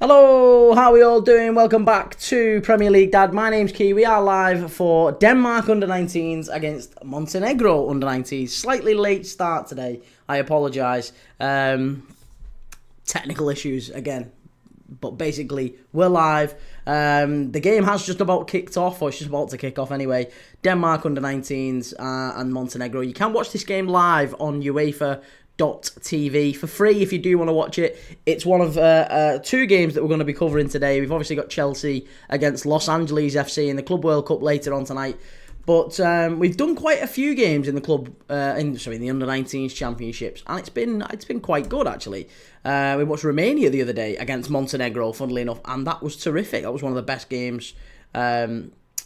Hello, how are we all doing? Welcome back to Premier League Dad. My name's Kee. We are live for Denmark U19s against Montenegro U19s. Slightly late start today. I apologise. Technical issues again. But basically, we're live. The game has just about kicked off, or it's just about to kick off anyway. Denmark U19s and Montenegro. You can watch this game live on UEFA.tv for free if you do want to watch it. It's one of two games that we're going to be covering today. We've obviously got Chelsea against Los Angeles FC in the Club World Cup later on tonight. But we've done quite a few games in the club, in the Under-19s Championships, and it's been quite good actually. We watched Romania the other day against Montenegro, funnily enough, and that was terrific. That was one of the best games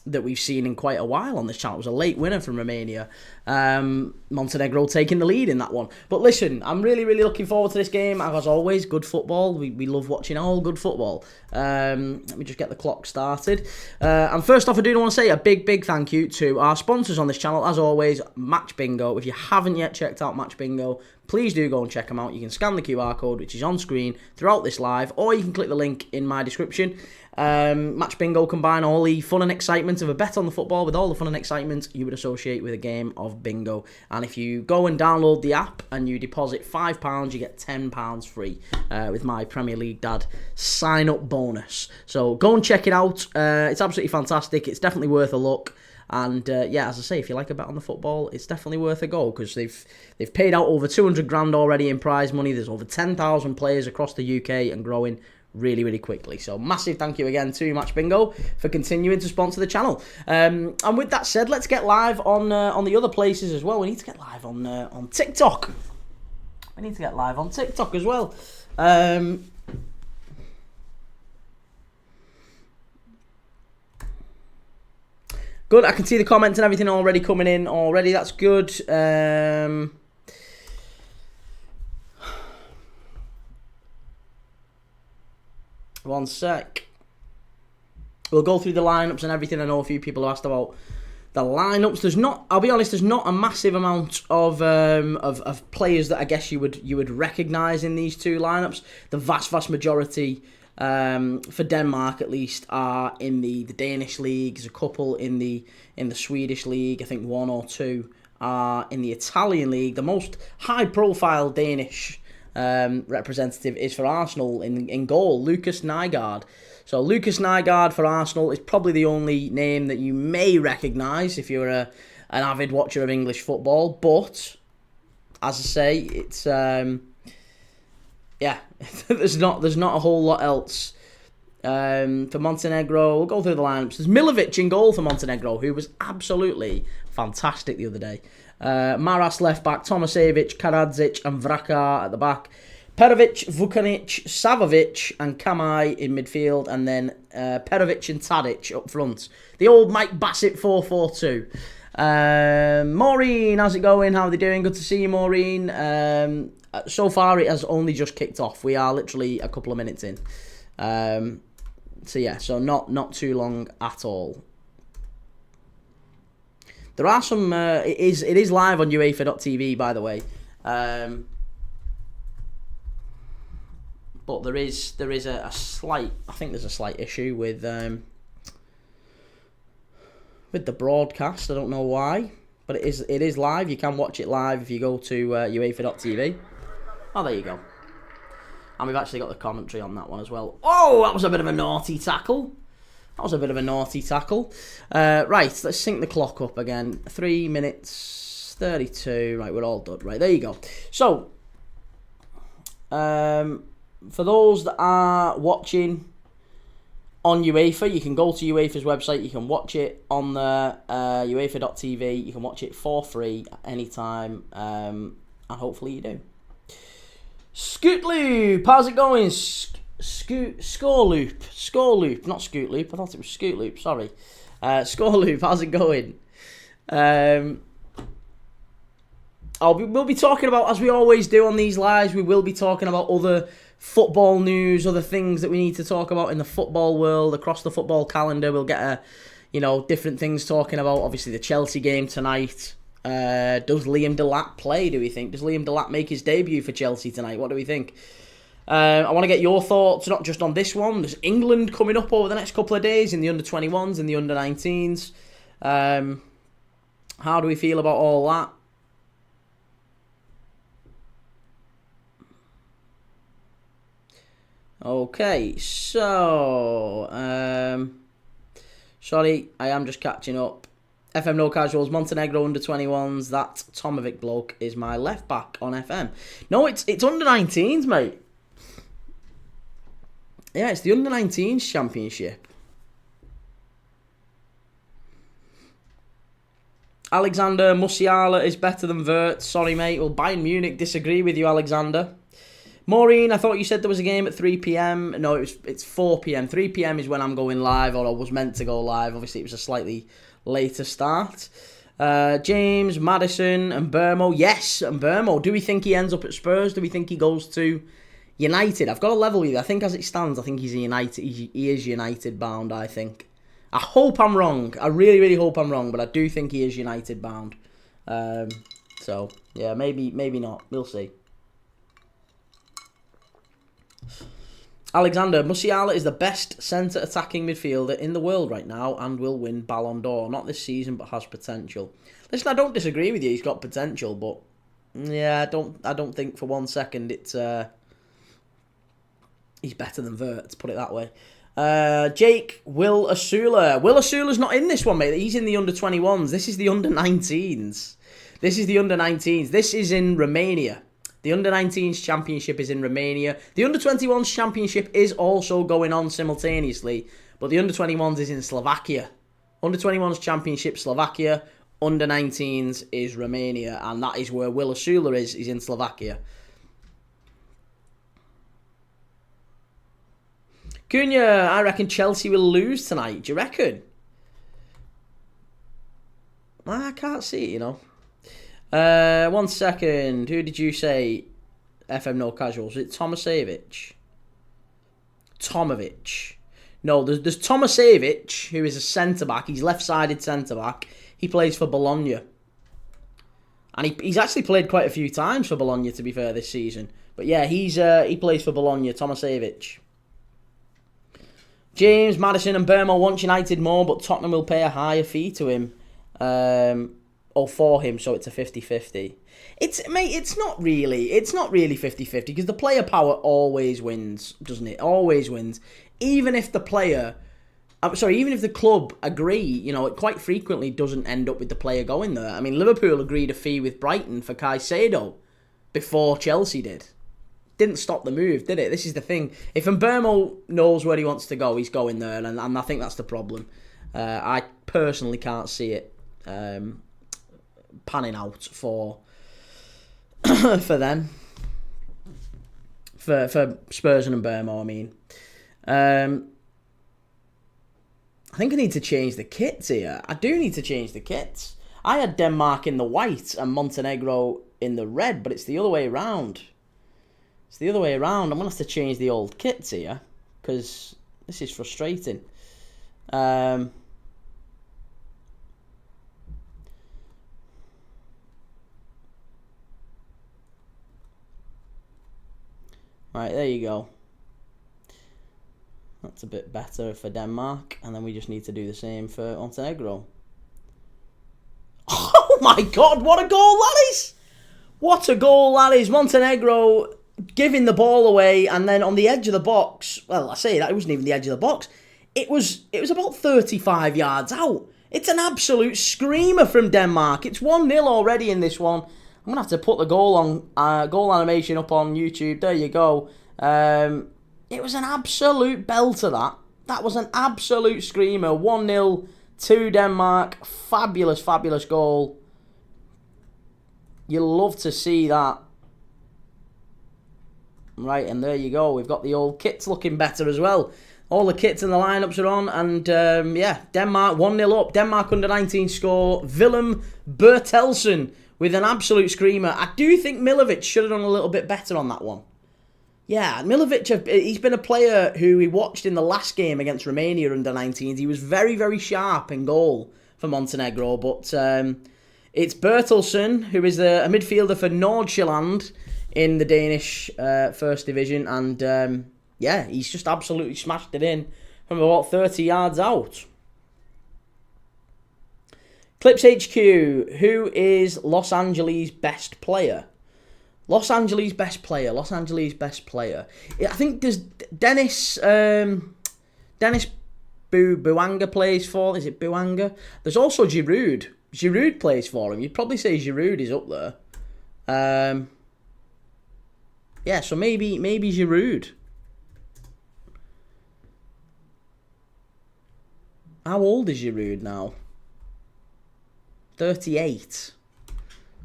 that we've seen in quite a while on this channel. It was a late winner from Romania. Montenegro taking the lead in that one. But listen, I'm really looking forward to this game. As always, good football. We love watching all good football. Let me just get the clock started. And first off, I do want to say a big thank you to our sponsors on this channel. As always, Match Bingo. If you haven't yet checked out Match Bingo, please do go and check them out. You can scan the QR code, which is on screen throughout this live, or you can click the link in my description. Match Bingo combine all the fun and excitement of a bet on the football with all the fun and excitement you would associate with a game of bingo. And if you go and download the app and you deposit £5, you get £10 free with my Premier League Dad sign up bonus. So go and check it out. It's absolutely fantastic. It's definitely worth a look. And yeah, as I say, if you like a bet on the football, it's definitely worth a go because they've paid out over 200 grand already in prize money. There's over 10,000 players across the UK and growing really quickly. So massive thank you again to Match Bingo for continuing to sponsor the channel. And with that said, let's get live on the other places as well. We need to get live on TikTok. We need to get live on TikTok as well. Good, I can see the comments and everything already coming in already. That's good. One sec. We'll go through the lineups and everything. I know a few people have asked about the lineups. I'll be honest, there's not a massive amount of players that I guess you would recognise in these two lineups. The vast majority, for Denmark at least, are in the Danish league. There's a couple in the Swedish league. I think one or two are in the Italian league. The most high-profile Danish representative is for Arsenal in goal, Lucas Nygaard. So Lucas Nygaard for Arsenal is probably the only name that you may recognise if you're an avid watcher of English football. But as I say, it's yeah, there's not a whole lot else. For Montenegro, we'll go through the lineups. There's Milovic in goal for Montenegro, who was absolutely fantastic the other day. Maras left back, Tomasevic, Karadzic and Vraka at the back. Perovic, Vukanic, Savovic and Kamai in midfield. And then Perovic and Tadic up front. The old Mike Bassett 4-4-2. Maureen, how's it going? How are they doing? Good to see you, Maureen. So far, it has only just kicked off. We are literally a couple of minutes in. So yeah, so not too long at all. There are some. It is live on UEFA.tv, by the way. But there is a slight. I think there's a slight issue with the broadcast. I don't know why, but it is live. You can watch it live if you go to UEFA.tv. Oh, there you go. And we've actually got the commentary on that one as well. Oh, that was a bit of a naughty tackle. Right, let's sync the clock up again. 3 minutes 32. Right, we're all done. Right, there you go. So, for those that are watching on UEFA, you can go to UEFA's website. You can watch it on the UEFA.tv. You can watch it for free at any time. And hopefully you do. Scootloop, how's it going? Scoreloop, not Scootloop. I thought it was Scootloop. Sorry, Scoreloop, how's it going? We'll be talking about, as we always do on these lives, we will be talking about other football news, other things that we need to talk about in the football world across the football calendar. We'll get different things talking about. Obviously, the Chelsea game tonight. Does Liam Delap play, do we think? Does Liam Delap make his debut for Chelsea tonight? What do we think? I want to get your thoughts, not just on this one. There's England coming up over the next couple of days in the under-21s and the under-19s. How do we feel about all that? Okay, so... sorry, I am just catching up. FM No Casuals, Montenegro under-21s. That Tomovic bloke is my left back on FM. No, it's under-19s, mate. Yeah, it's the under-19s championship. Alexander Musiala is better than Wirtz. Sorry, mate. Well, Bayern Munich disagree with you, Alexander. Maureen, I thought you said there was a game at 3 p.m. No, it's 4 p.m. 3 p.m. is when I'm going live, or I was meant to go live. Obviously, it was a slightly later start. James, Madison, and Burmo. Yes, and Burmo. Do we think he ends up at Spurs? Do we think he goes to United? I've got to level with you. I think as it stands, I think he's a United. He is United bound, I think. I hope I'm wrong. I really, really hope I'm wrong, but I do think he is United bound. So, yeah, maybe not. We'll see. Alexander, Musiala is the best centre attacking midfielder in the world right now and will win Ballon d'Or. Not this season, but has potential. Listen, I don't disagree with you. He's got potential, but yeah, I don't think for 1 second it's he's better than Wirtz, put it that way. Jake, Will Asula. Will Asula's not in this one, mate. He's in the under-21s. This is the under-19s. This is in Romania. The under-19s championship is in Romania. The under-21s championship is also going on simultaneously, but the under-21s is in Slovakia. Under-21s championship, Slovakia. Under-19s is Romania, and that is where Will Asula is. He's in Slovakia. Cunha, I reckon Chelsea will lose tonight. Do you reckon? I can't see it, you know. 1 second. Who did you say? FM No Casuals. Is it Tomasevic? Tomovic. No, there's Tomasevic, who is a centre-back. He's left-sided centre-back. He plays for Bologna. And he's actually played quite a few times for Bologna, to be fair, this season. But yeah, he plays for Bologna, Tomasevic. James, Madison and Burmo want United more, but Tottenham will pay a higher fee to him. Or for him, so it's a 50-50. It's not really 50-50, because the player power always wins, doesn't it? Always wins. Even if the club agree, you know, it quite frequently doesn't end up with the player going there. I mean, Liverpool agreed a fee with Brighton for Caicedo before Chelsea did. Didn't stop the move, did it? This is the thing. If Mbermo knows where he wants to go, he's going there, and I think that's the problem. I personally can't see it panning out for them. For Spurs and Mbermo, I mean. I think I need to change the kits here. I do need to change the kits. I had Denmark in the white and Montenegro in the red, but it's the other way around. I'm going to have to change the old kits here, because this is frustrating. Right, there you go. That's a bit better for Denmark. And then we just need to do the same for Montenegro. Oh my God, what a goal that is! What a goal that is. Montenegro giving the ball away, and then on the edge of the box, well, I say that, it wasn't even the edge of the box. It was about 35 yards out. It's an absolute screamer from Denmark. It's 1-0 already in this one. I'm going to have to put the goal animation up on YouTube. There you go. It was an absolute belter, that. That was an absolute screamer. 1-0 to Denmark. Fabulous, fabulous goal. You'll love to see that. Right, and there you go. We've got the old kits looking better as well. All the kits and the lineups are on. And, yeah, Denmark 1-0 up. Denmark under-19 score. Willem Bertelsen with an absolute screamer. I do think Milovic should have done a little bit better on that one. Yeah, Milovic, he's been a player who we watched in the last game against Romania under-19s. He was very, very sharp in goal for Montenegro. But it's Bertelsen, who is a midfielder for Nordsjælland. in the Danish First Division, and yeah, he's just absolutely smashed it in from about 30 yards out. Clips HQ, who is Los Angeles' best player? Los Angeles' best player. I think there's Dennis Buanga plays for. Is it Buanga? There's also Giroud. Giroud plays for him. You'd probably say Giroud is up there. Yeah, so maybe Giroud. How old is Giroud now? 38.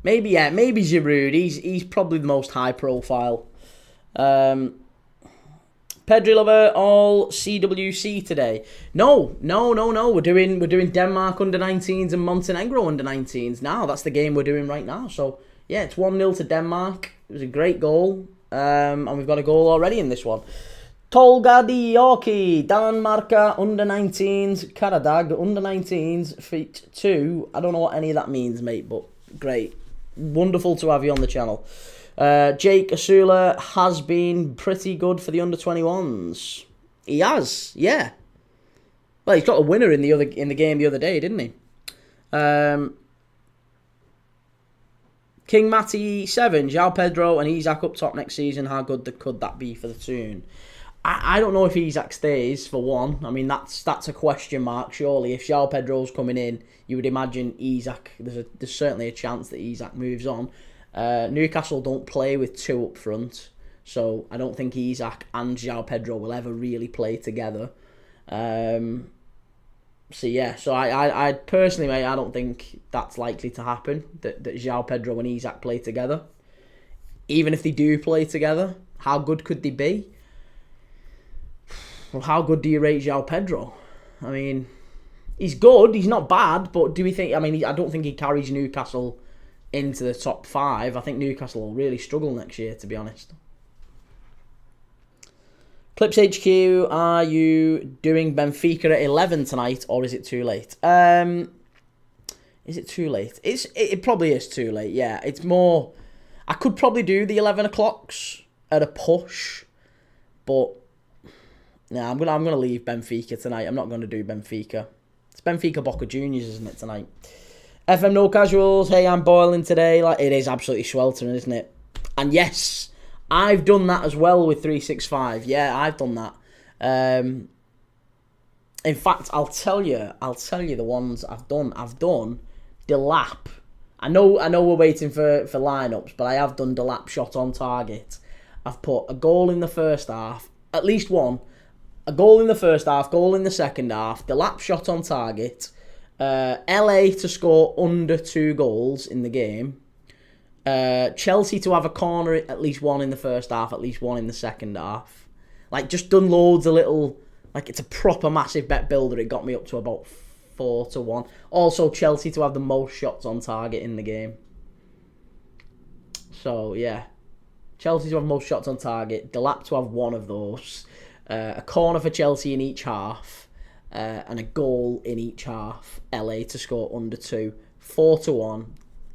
Maybe Giroud. He's probably the most high profile. Pedri Lover all CWC today. No. We're doing Denmark under-19s and Montenegro under-19s now. That's the game we're doing right now. So yeah, it's 1-0 to Denmark. It was a great goal. And we've got a goal already in this one. Tolga Dioki, Danmarka under-19s, Karadag under-19s, feat 2. I don't know what any of that means, mate, but great. Wonderful to have you on the channel. Jake Asula has been pretty good for the under-21s. He has, yeah. Well, he's got a winner in the game the other day, didn't he? King Matty 7, João Pedro and Isaac up top next season. How good could that be for the Toon? I don't know if Isaac stays, for one. I mean, that's a question mark, surely. If João Pedro's coming in, you would imagine Isaac, there's certainly a chance that Isaac moves on. Newcastle don't play with 2 up front, so I don't think Isaac and João Pedro will ever really play together. So yeah, so I personally, mate, I don't think that's likely to happen, that João Pedro and Isaac play together. Even if they do play together, how good could they be? Well, how good do you rate João Pedro? I mean, he's good, he's not bad, but do we think, I mean, I don't think he carries Newcastle into the top 5. I think Newcastle will really struggle next year, to be honest. Clips HQ, are you doing Benfica at 11 tonight, or is it too late? Is it too late? It probably is too late, yeah. It's more, I could probably do the 11 o'clocks at a push, but nah, I'm gonna leave Benfica tonight. I'm not gonna do Benfica. It's Benfica Boca Juniors, isn't it, tonight? FM No Casuals, hey, I'm boiling today. Like, it is absolutely sweltering, isn't it? And yes, I've done that as well with 365. Yeah, I've done that. In fact, I'll tell you the ones I've done. I've done Delap. I know we're waiting for lineups, but I have done Delap shot on target. I've put a goal in the first half, at least one. A goal in the first half, goal in the second half, Delap shot on target. LA to score under 2 goals in the game. Chelsea to have a corner, at least one in the first half, at least one in the second half. Like, just done loads of little, like, it's a proper massive bet builder. It got me up to about 4-1. Also, Chelsea to have the most shots on target in the game. So, yeah. Chelsea to have most shots on target. Delap to have one of those. A corner for Chelsea in each half. And a goal in each half. LA to score under 2. 4-1.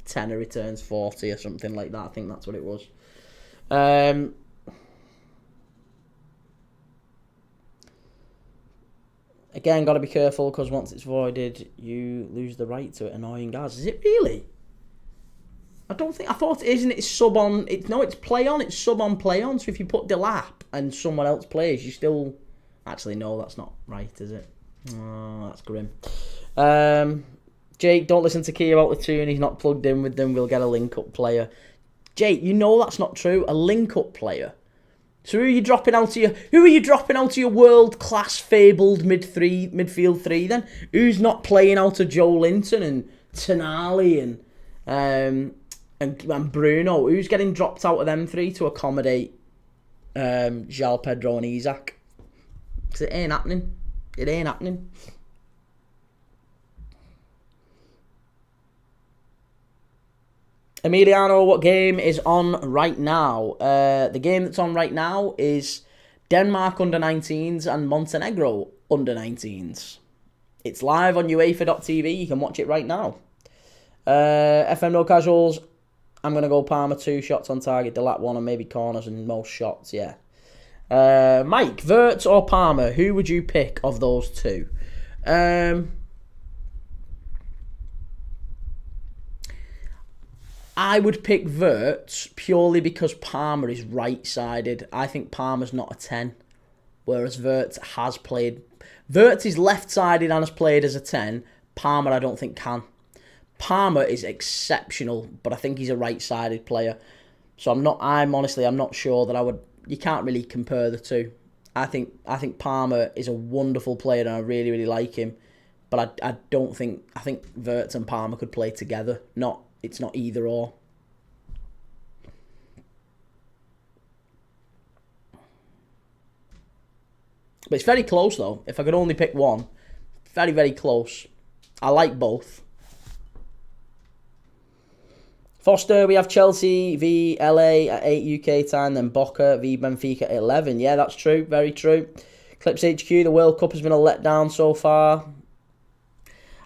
Tenner returns 40 or something like that. I think that's what it was. Again, got to be careful, because once it's voided, you lose the right to it. Annoying as. Is it really? I don't think. I thought it isn't. It's sub on. It's play on. It's sub on play on. So if you put Delap and someone else plays, you still. Actually, no, that's not right, is it? Oh, that's grim. Jake, don't listen to Kee about the Toon. He's not plugged in with them. We'll get a link-up player. Jake, you know that's not true. A link-up player. So who are you dropping out of your world-class fabled midfield three then? Who's not playing out of Joe Linton and Tonali and Bruno? Who's getting dropped out of them 3 to accommodate João Pedro and Isaac? Because it ain't happening. It ain't happening. Emiliano, what game is on right now? The game that's on right now is Denmark under-19s and Montenegro under-19s. It's live on UEFA.tv. You can watch it right now. FM No Casuals, I'm going to go Palmer 2 shots on target, Delat 1, and maybe corners and most shots, yeah. Mike, Wirtz or Palmer, who would you pick of those two? I would pick Wirtz purely because Palmer is right-sided. I think Palmer's not a 10, whereas Wirtz has played... Wirtz is left-sided and has played as a 10. Palmer, I don't think can. Palmer is exceptional, but I think he's a right-sided player. So I'm not sure that I would... You can't really compare the two. I think Palmer is a wonderful player and I really, really like him. But I don't think... I think Wirtz and Palmer could play together. It's not either or. But it's very close, though. If I could only pick one. Very, very close. I like both. Foster, we have Chelsea v LA at 8 UK time, then Boca v Benfica at 11. Yeah, that's true. Very true. Clips HQ, the World Cup has been a letdown so far.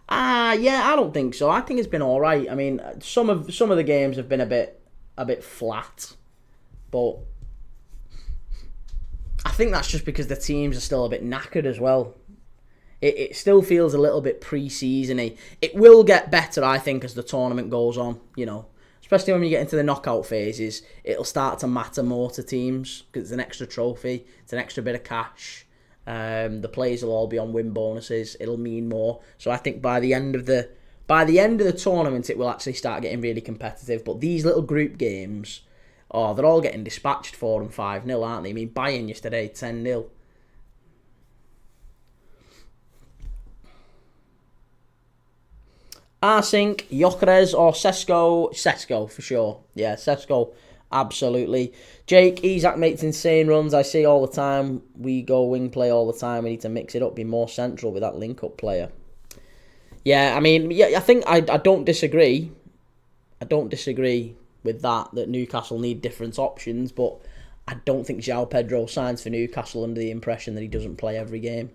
Yeah, I don't think so. I think it's been all right. I mean, some of the games have been a bit flat, but I think that's just because the teams are still a bit knackered as well. It still feels a little bit pre-season-y. It will get better, I think, as the tournament goes on, Especially when you get into the knockout phases, it'll start to matter more to teams because it's an extra trophy, it's an extra bit of cash. The players will all be on win bonuses. It'll mean more. So I think by the end of the tournament, it will actually start getting really competitive. But these little group games, they're all getting dispatched 4 and 5-0, aren't they? I mean, Bayern yesterday 10-0. Arsink, Gyökeres or Sesko? Sesko for sure. Yeah, Sesko, absolutely. Jake, Isak makes insane runs. I see all the time. We go wing play all the time. We need to mix it up, be more central with that link-up player. Yeah, I mean, I think I don't disagree. I don't disagree with that Newcastle need different options, but I don't think João Pedro signs for Newcastle under the impression that he doesn't play every game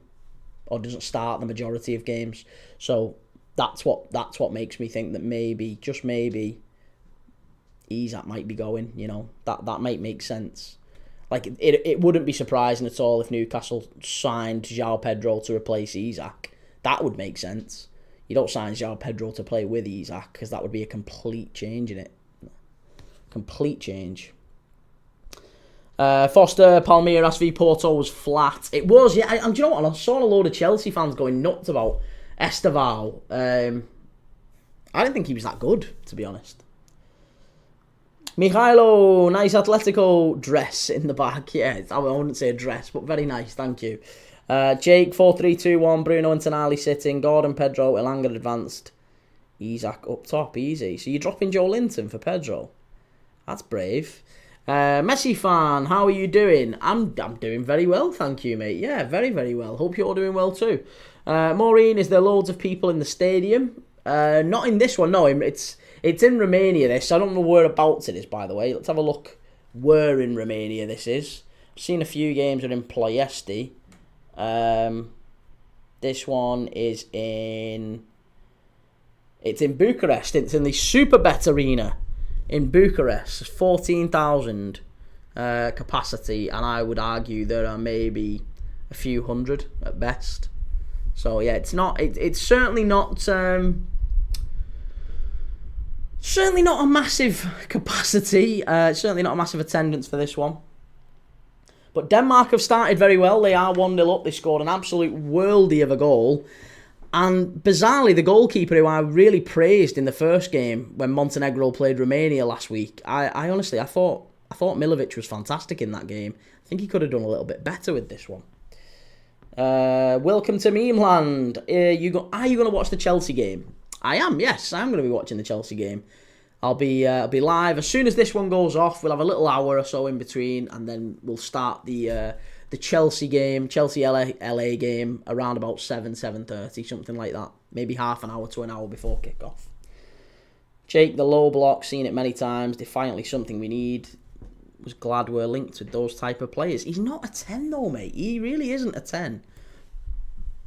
or doesn't start the majority of games. So that's what makes me think that maybe, just maybe, Isak might be going. That might make sense. Like it wouldn't be surprising at all if Newcastle signed João Pedro to replace Isak. That would make sense. You don't sign João Pedro to play with Isak because that would be a complete change in it. Complete change. Foster, Palmeiras v Porto was flat. It was, yeah. And do you know what? I saw a load of Chelsea fans going nuts about Esteval. I didn't think he was that good, to be honest. Mihailo, nice Atletico dress in the back. Yeah, I wouldn't say a dress, but very nice, thank you. Jake, 4-3-2-1, Bruno and Tonali sitting, Gordon, Pedro, Elanga advanced, Isak up top, easy. So you're dropping Joe Linton for Pedro. That's brave. Messi fan, how are you doing? I'm doing very well, thank you, mate. Yeah, very, very well. Hope you're doing well too. Maureen, is there loads of people in the stadium? Not in this one, no. It's in Romania, this. I don't know whereabouts it is, by the way. Let's have a look where in Romania this is. I've seen a few games are in Ploiesti. This one is in... It's in Bucharest. It's in the Superbet Arena in Bucharest. 14,000 capacity, and I would argue there are maybe a few hundred at best. So yeah, it's not. It's certainly not. Certainly not a massive capacity. Certainly not a massive attendance for this one. But Denmark have started very well. They are 1-0 up. They scored an absolute worldie of a goal. And bizarrely, the goalkeeper who I really praised in the first game when Montenegro played Romania last week, I honestly thought Milovic was fantastic in that game. I think he could have done a little bit better with this one. Welcome to Memeland. Are you going to watch the Chelsea game? I am, yes. I'm going to be watching the Chelsea game. I'll be live as soon as this one goes off. We'll have a little hour or so in between, and then we'll start the Chelsea game, Chelsea LA game, around about 7:30, something like that. Maybe half an hour to an hour before kickoff. Jake, the low block, seen it many times. Defiantly something we need. Was glad we're linked with those type of players. He's not a 10 though, mate. He really isn't a 10.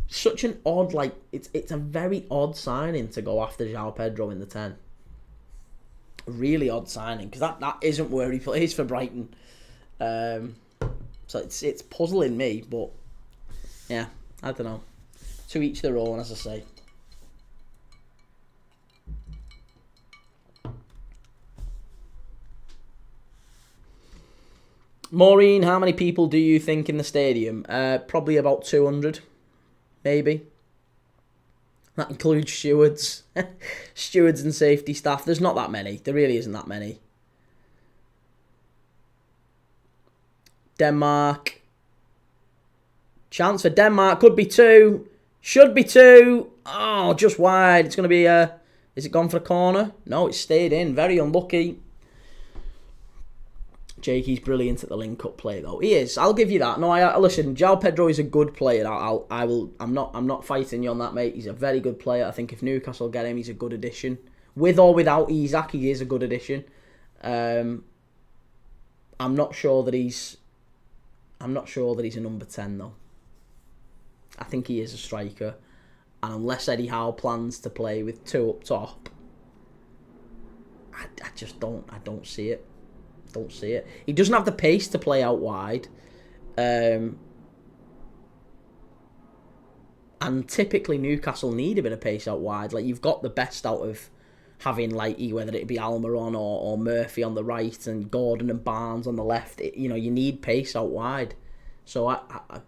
Such an odd, it's a very odd signing to go after João Pedro in the 10. A really odd signing, because that isn't where he plays for Brighton. So it's puzzling me, but yeah, I don't know. To each their own, as I say. Maureen, how many people do you think in the stadium? Probably about 200, maybe. That includes stewards, stewards and safety staff. There's not that many. There really isn't that many. Denmark. Chance for Denmark. Could be 2. Should be 2. Oh, just wide. It's going to be a... Is it gone for a corner? No, it's stayed in. Very unlucky. Jakey's brilliant at the link-up play, though. He is. I'll give you that. No, listen. João Pedro is a good player. I'm not fighting you on that, mate. He's a very good player. I think if Newcastle get him, he's a good addition. With or without Isak, he is a good addition. I'm not sure that he's a number 10 though. I think he is a striker, and unless Eddie Howe plans to play with 2 up top, I just don't see it. Don't see it. He doesn't have the pace to play out wide. And typically Newcastle need a bit of pace out wide. Like, you've got the best out of having, like, whether it be Almiron or Murphy on the right and Gordon and Barnes on the left. You need pace out wide. So I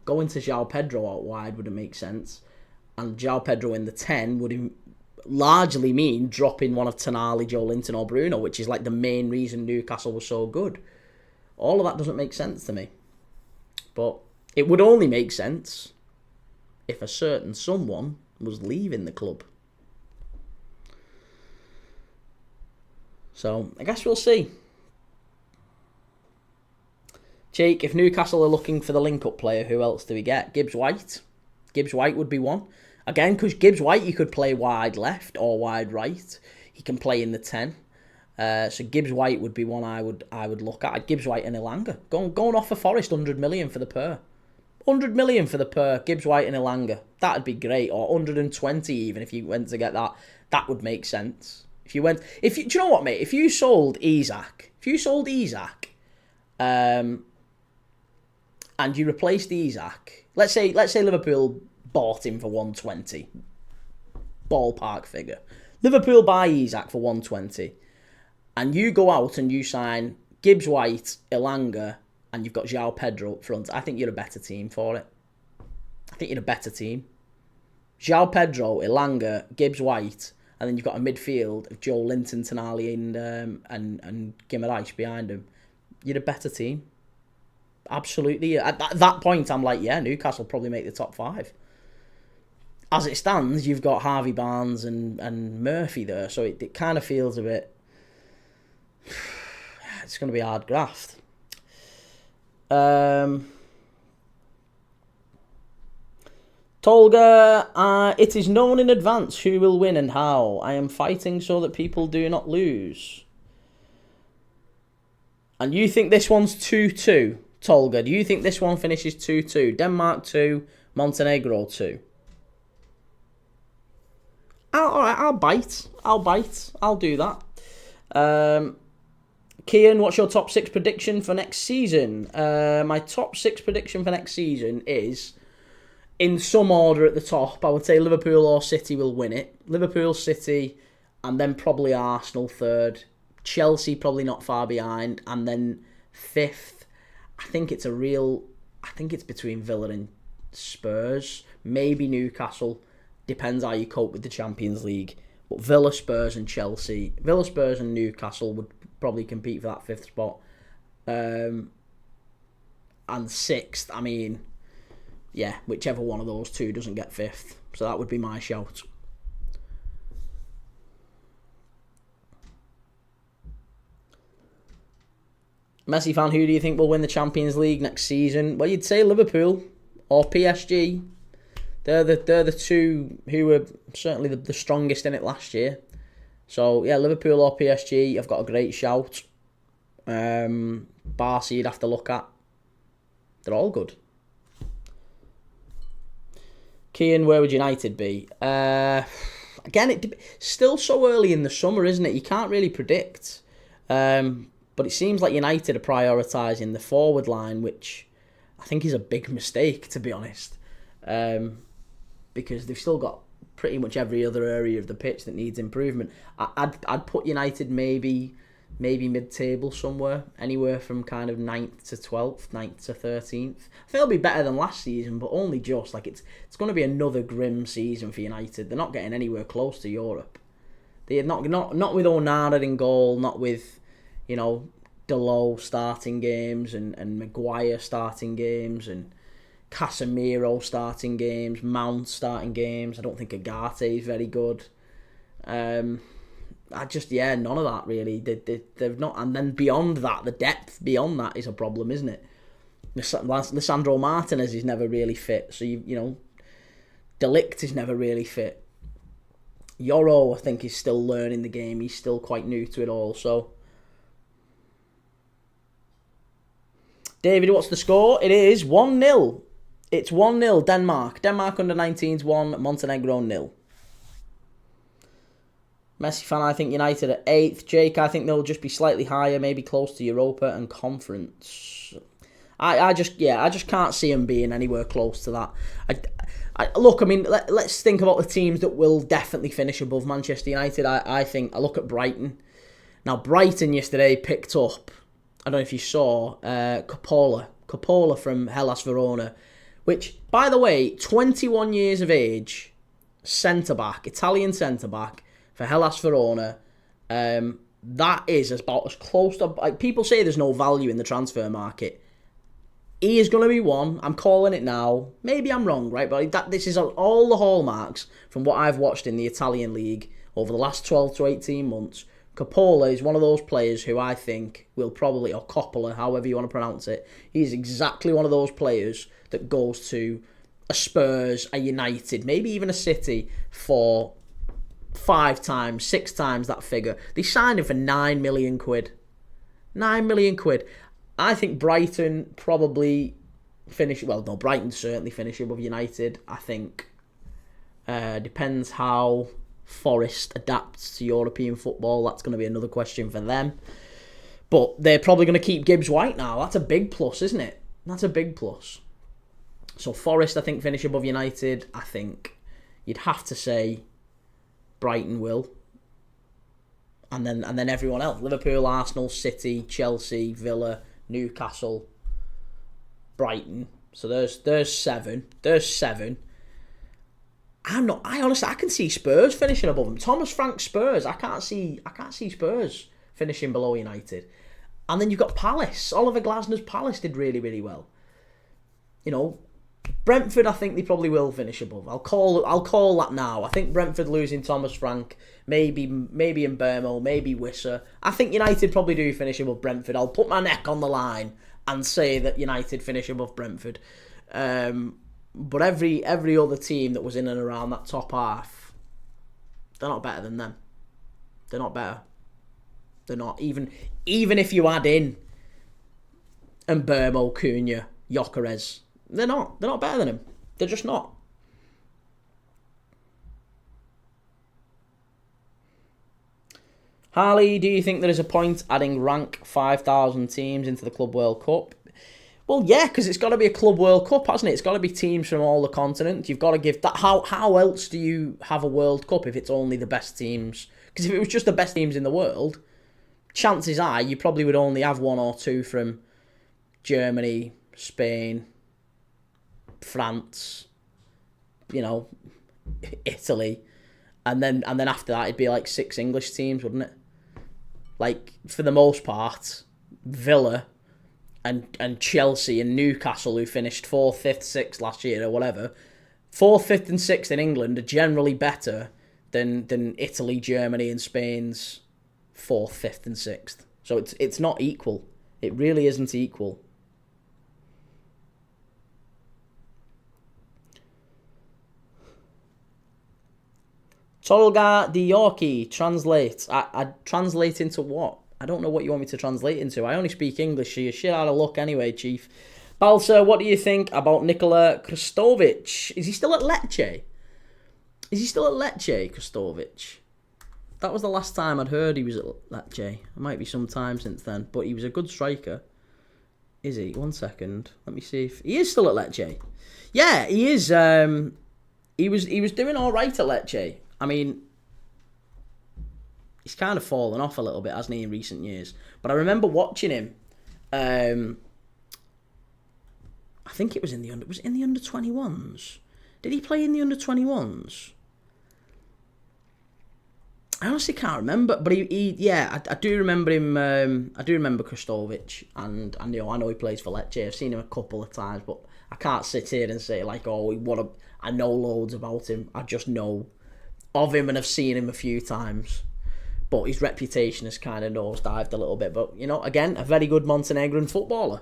going to João Pedro out wide wouldn't make sense. And João Pedro in the 10 would largely mean dropping one of Tonali, Joe Linton or Bruno, which is like the main reason Newcastle was so good. All of that doesn't make sense to me. But it would only make sense if a certain someone was leaving the club. So I guess we'll see. Jake, if Newcastle are looking for the link-up player, who else do we get? Gibbs White. Gibbs White would be one. Again, because Gibbs White, you could play wide left or wide right. He can play in the 10. So Gibbs White would be one I would look at. Gibbs White and Elanga. Going off for Forest, 100 million for the pair. 100 million for the pair, Gibbs White and Elanga. That'd be great. Or 120 even, if you went to get that. That would make sense. Do you know what, mate? If you sold Isak, and you replaced Isak, let's say Liverpool bought him for 120, ballpark figure. Liverpool buy Isak for 120, and you go out and you sign Gibbs White, Elanga, and you've got João Pedro up front. I think you're a better team for it. I think you're a better team. João Pedro, Elanga, Gibbs White, and then you've got a midfield of Joe Linton, Tonali, and Guimaraes behind him. You're a better team. Absolutely. At that point, I'm like, yeah, Newcastle probably make the top 5. As it stands, you've got Harvey Barnes and Murphy there, so it kind of feels a bit... It's going to be a hard graft. Tolga, it is known in advance who will win and how. I am fighting so that people do not lose. And you think this one's 2-2, Tolga? Do you think this one finishes 2-2? Denmark 2, Montenegro 2. Alright, I'll bite. I'll do that. Kean, what's your top 6 prediction for next season? My top 6 prediction for next season is, in some order at the top, I would say Liverpool or City will win it. Liverpool, City, and then probably Arsenal third. Chelsea probably not far behind, and then 5th. I think it's between Villa and Spurs. Maybe Newcastle. Depends how you cope with the Champions League. But Villa, Spurs and Chelsea. Villa, Spurs and Newcastle would probably compete for that 5th spot. And 6th, I mean, yeah, whichever one of those two doesn't get 5th. So that would be my shout. Messi fan, who do you think will win the Champions League next season? Well, you'd say Liverpool or PSG. They're the two who were certainly the strongest in it last year. So, yeah, Liverpool or PSG, I've got a great shout. Barca you'd have to look at. They're all good. Kean, where would United be? Again, it's still so early in the summer, isn't it? You can't really predict. But it seems like United are prioritising the forward line, which I think is a big mistake, to be honest. Because they've still got pretty much every other area of the pitch that needs improvement. I'd put United maybe mid-table somewhere, anywhere from kind of 9th to 12th, 9th to 13th. I think they'll be better than last season, but only just. Like it's going to be another grim season for United. They're not getting anywhere close to Europe. They're not with Onana in goal, not with, Delot starting games and Maguire starting games and Casemiro starting games, Mount starting games. I don't think Agate is very good. None of that really. They've not, and then beyond that, the depth beyond that is a problem, isn't it? Lisandro Martinez is never really fit, so De Ligt is never really fit. Yoro, I think, is still learning the game. He's still quite new to it all. So, David, what's the score? It is 1-0. It's 1-0 Denmark. Denmark under 19s 1, Montenegro 0. Messi fan, I think United at 8th. Jake, I think they'll just be slightly higher, maybe close to Europa and Conference. I just can't see them being anywhere close to that. Let's think about the teams that will definitely finish above Manchester United. I look at Brighton. Now, Brighton yesterday picked up, I don't know if you saw, Coppola from Hellas Verona, which, by the way, 21 years of age, Italian centre-back for Hellas Verona. That is about as close to... Like, people say there's no value in the transfer market. He is going to be one. I'm calling it now. Maybe I'm wrong, right? But this is all the hallmarks from what I've watched in the Italian league over the last 12 to 18 months. Coppola is one of those players who I think will probably, or Coppola, however you want to pronounce it, he's exactly one of those players that goes to a Spurs, a United, maybe even a City for 5 times, 6 times that figure. They signed him for 9 million quid. 9 million quid. I think Brighton probably finish... Well, no, Brighton certainly finish above United. I think depends how Forest adapts to European football. That's going to be another question for them. But they're probably going to keep Gibbs White now. That's a big plus, isn't it? That's a big plus. So Forest, I think, finish above United. I think you'd have to say Brighton will. And then everyone else. Liverpool, Arsenal, City, Chelsea, Villa, Newcastle, Brighton. So there's 7. There's 7. I honestly can see Spurs finishing above them. Thomas Frank Spurs. I can't see Spurs finishing below United. And then you've got Palace. Oliver Glasner's Palace did really, really well. Brentford, I think they probably will finish above. I'll call that now. I think Brentford losing Thomas Frank, maybe Mbermo, maybe Wisser. I think United probably do finish above Brentford. I'll put my neck on the line and say that United finish above Brentford. But every other team that was in and around that top half, they're not better than them. They're not better. They're not. Even if you add in Mbermo, Cunha, Gyökeres, they're not better than him. They're just not. Harley, do you think there is a point adding rank 5,000 teams into the Club World Cup? Well, yeah, because it's got to be a Club World Cup, hasn't it? It's got to be teams from all the continents. You've got to give that. How else do you have a World Cup if it's only the best teams? Because if it was just the best teams in the world, chances are you probably would only have 1 or 2 from Germany, Spain, France, Italy, and then after that it'd be like 6 English teams, wouldn't it? Like, for the most part, Villa and Chelsea and Newcastle, who finished 4th, 5th, 6th last year or whatever, 4th, 5th and 6th in England are generally better than Italy, Germany and Spain's 4th, 5th and 6th. So it's not equal. It really isn't equal. Tolga Diorki, translate. I translate into what? I don't know what you want me to translate into. I only speak English, so you're shit out of luck anyway, Chief. Balsa, what do you think about Nikola Kristovic? Is he still at Lecce? Kristovic? That was the last time I'd heard he was at Lecce. It might be some time since then, but he was a good striker. Is he? 1 second. Let me see if he is still at Lecce. Yeah, he is. He was doing all right at Lecce. I mean, he's kind of fallen off a little bit, hasn't he, in recent years? But I remember watching him. I think it was in the under. Was it in the under-21s? Did he play in the under-21s? I honestly can't remember, but I do remember him. I do remember Krstovic, and I know he plays for Lecce. I've seen him a couple of times, but I can't sit here and say like, I know loads about him. I just know of him and have seen him a few times. But his reputation has kind of nosedived a little bit. But again, a very good Montenegrin footballer.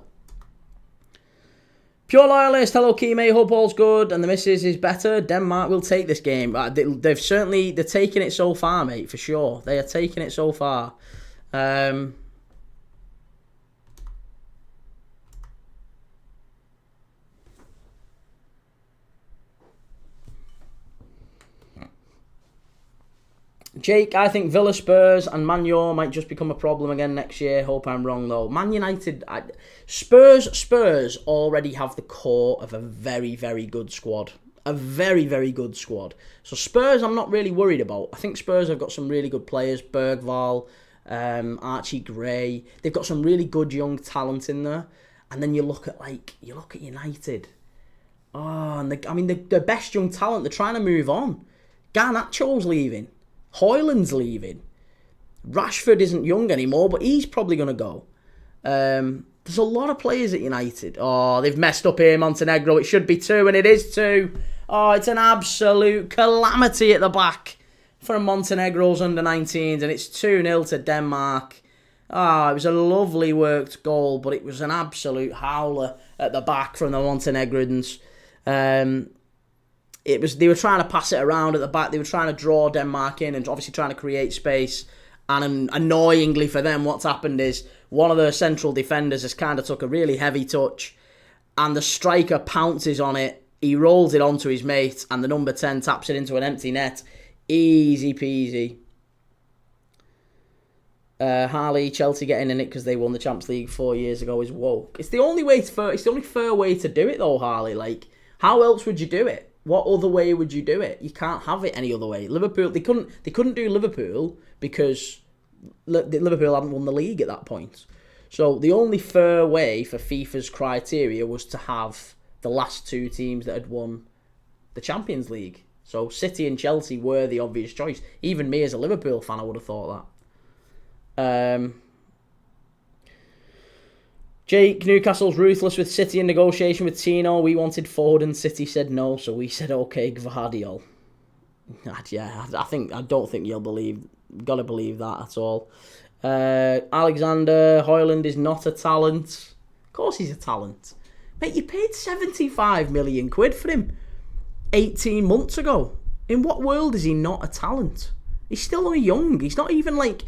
Pure Loyalist, hello Kee, mate, hope all's good, and the missus is better. Denmark will take this game. They're taking it so far, mate, for sure. They are taking it so far. Jake, I think Villa, Spurs and Man U might just become a problem again next year. Hope I'm wrong though. Man United, Spurs already have the core of a very, very good squad. A very, very good squad. So Spurs I'm not really worried about. I think Spurs have got some really good players. Bergvall, Archie Gray. They've got some really good young talent in there. And then you look at United. Oh, and the best young talent, they're trying to move on. Garnacho's leaving. Højlund's leaving. Rashford isn't young anymore, but he's probably going to go. There's a lot of players at United. Oh, they've messed up here, Montenegro. It should be 2, and it is 2. Oh, it's an absolute calamity at the back for Montenegro's under-19s, and it's 2-0 to Denmark. Oh, it was a lovely worked goal, but it was an absolute howler at the back from the Montenegrins. They were trying to pass it around at the back. They were trying to draw Denmark in and obviously trying to create space. And annoyingly for them, what's happened is one of the central defenders has kind of took a really heavy touch, and the striker pounces on it. He rolls it onto his mate, and the number 10 taps it into an empty net. Easy peasy. Harley, Chelsea getting in it because they won the Champions League 4 years ago is woke. It's the only fair way to do it though, Harley. Like, how else would you do it? What other way would you do it? You can't have it any other way. Liverpool, they couldn't do Liverpool because Liverpool hadn't won the league at that point. So the only fair way for FIFA's criteria was to have the last 2 teams that had won the Champions League. So City and Chelsea were the obvious choice. Even me as a Liverpool fan, I would have thought that. Jake, Newcastle's ruthless with City in negotiation with Tino. We wanted Ford and City said no, so we said okay, Gvardiol. Yeah, I don't think you'll gotta believe that at all. Alexander, Højlund is not a talent. Of course he's a talent. Mate, you paid 75 million quid for him 18 months ago. In what world is he not a talent? He's still only young. He's not even like...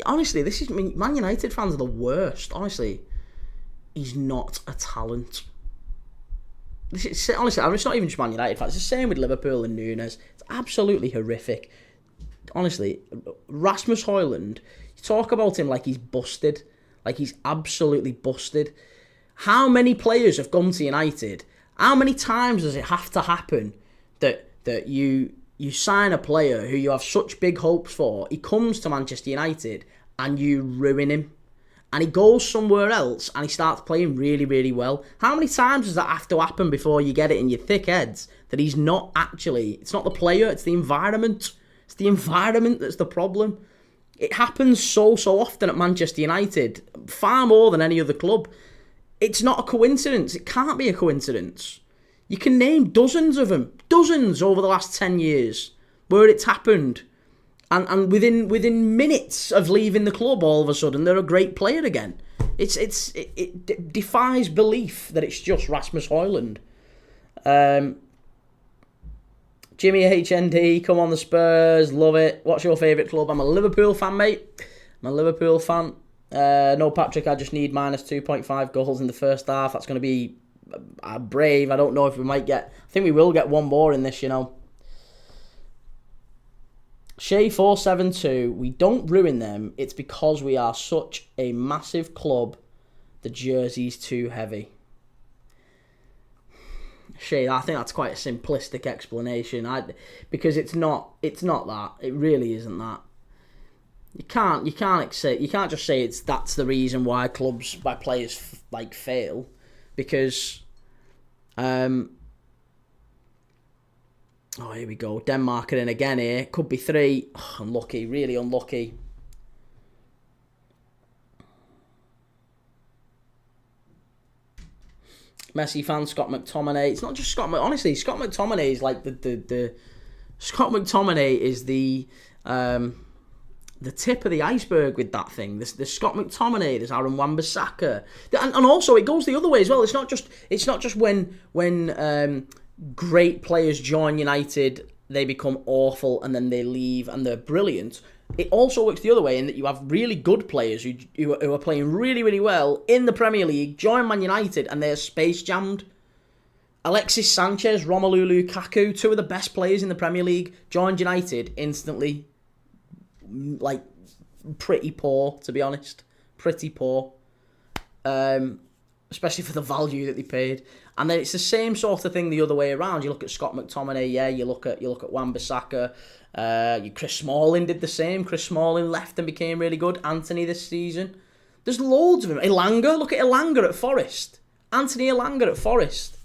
Honestly, Man United fans are the worst, honestly. He's not a talent. Honestly, it's not even just Man United fans. It's the same with Liverpool and Nunes. It's absolutely horrific. Honestly, Rasmus Højlund, you talk about him like he's busted. Like he's absolutely busted. How many players have gone to United? How many times does it have to happen that you sign a player who you have such big hopes for, he comes to Manchester United and you ruin him? And he goes somewhere else and he starts playing really, really well. How many times does that have to happen before you get it in your thick heads that he's not actually... It's not the player, it's the environment. It's the environment that's the problem. It happens so often at Manchester United, far more than any other club. It's not a coincidence. It can't be a coincidence. You can name dozens of them. Dozens over the last 10 years where it's happened. And within minutes of leaving the club, all of a sudden, they're a great player again. It defies belief that it's just Rasmus Højlund. Jimmy HND, come on the Spurs, love it. What's your favourite club? I'm a Liverpool fan, mate. I'm a Liverpool fan. No, Patrick, I just need minus 2.5 goals in the first half. That's going to be brave. I don't know if we might get... I think we will get one more in this, you know. Shay 472. We don't ruin them. It's because we are such a massive club. The jersey's too heavy. Shay, I think that's quite a simplistic explanation. Because it's not that. It really isn't that. You can't just say that's the reason why players fail, because oh, here we go. Denmark are in again here. Could be 3. Oh, unlucky, really unlucky. Messi fan, Scott McTominay. It's not just Scott. Honestly, Scott McTominay is like the Scott McTominay is the tip of the iceberg with that thing. There's Scott McTominay. There's Aaron Wan-Bissaka, and also it goes the other way as well. It's not just when great players join United, they become awful and then they leave and they're brilliant. It also works the other way in that you have really good players who are playing really, really well in the Premier League, join Man United, and they're space jammed. Alexis Sanchez, Romelu Lukaku, 2 of the best players in the Premier League, joined United instantly. Like, pretty poor, to be honest. Pretty poor. Especially for the value that they paid. And then it's the same sort of thing the other way around. You look at Scott McTominay, yeah. You look at Wan-Bissaka. Chris Smalling did the same. Chris Smalling left and became really good. Anthony this season. There's loads of them. Elanga, look at Elanga at Forest. Anthony Elanga at Forest.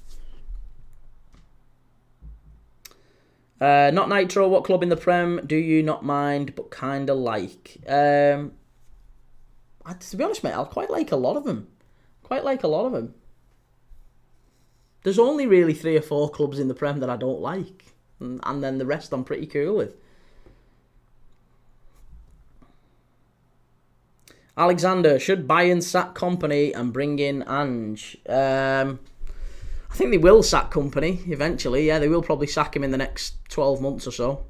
Not Nitro, what club in the Prem do you not mind but kind of like? To be honest, mate, I quite like a lot of them. There's only really 3 or 4 clubs in the Prem that I don't like. And then the rest I'm pretty cool with. Alexander, should Bayern sack Company and bring in Ange? I think they will sack Company eventually. Yeah, they will probably sack him in the next 12 months or so.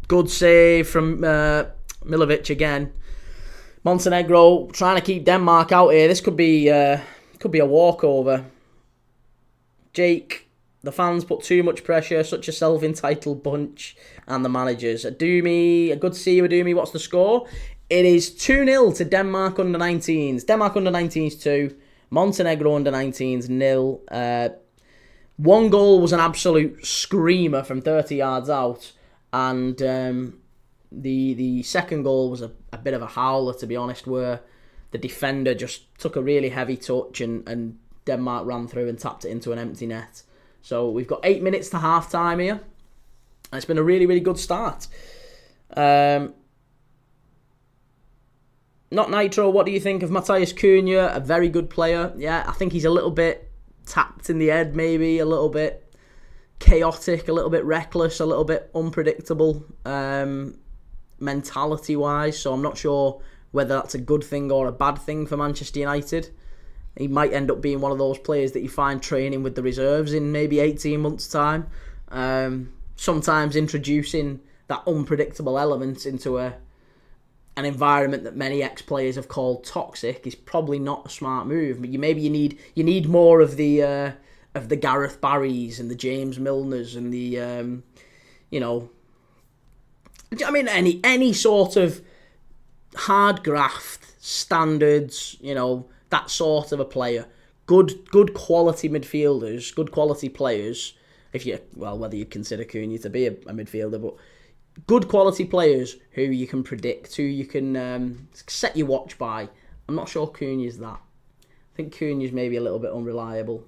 Good save from Milovic again. Montenegro trying to keep Denmark out here. This could be a walkover. Jake, the fans put too much pressure. Such a self-entitled bunch. And the managers. Adumi, good to see you, Adumi. What's the score? It is 2-0 to Denmark under-19s. Denmark under-19s 2. Montenegro under-19s 0. One goal was an absolute screamer from 30 yards out. And the second goal was a bit of a howler, to be honest, where the defender just took a really heavy touch and Denmark ran through and tapped it into an empty net. So we've got 8 minutes to half-time here. And it's been a really, really good start. Not Nitro, what do you think of Matthias Cunha? A very good player. Yeah, I think he's a little bit tapped in the head, maybe. A little bit chaotic, a little bit reckless, a little bit unpredictable mentality-wise. So I'm not sure whether that's a good thing or a bad thing for Manchester United. He might end up being one of those players that you find training with the reserves in maybe 18 months' time. Sometimes introducing that unpredictable element into an environment that many ex-players have called toxic is probably not a smart move. But you need more of the Gareth Barrys and the James Milners and the any sort of hard graft standards, that sort of a player. Good quality midfielders, good quality players. Whether you consider Cunha to be a midfielder, but good quality players who you can predict, who you can set your watch by. I'm not sure Cunha's that. I think Cunha's maybe a little bit unreliable.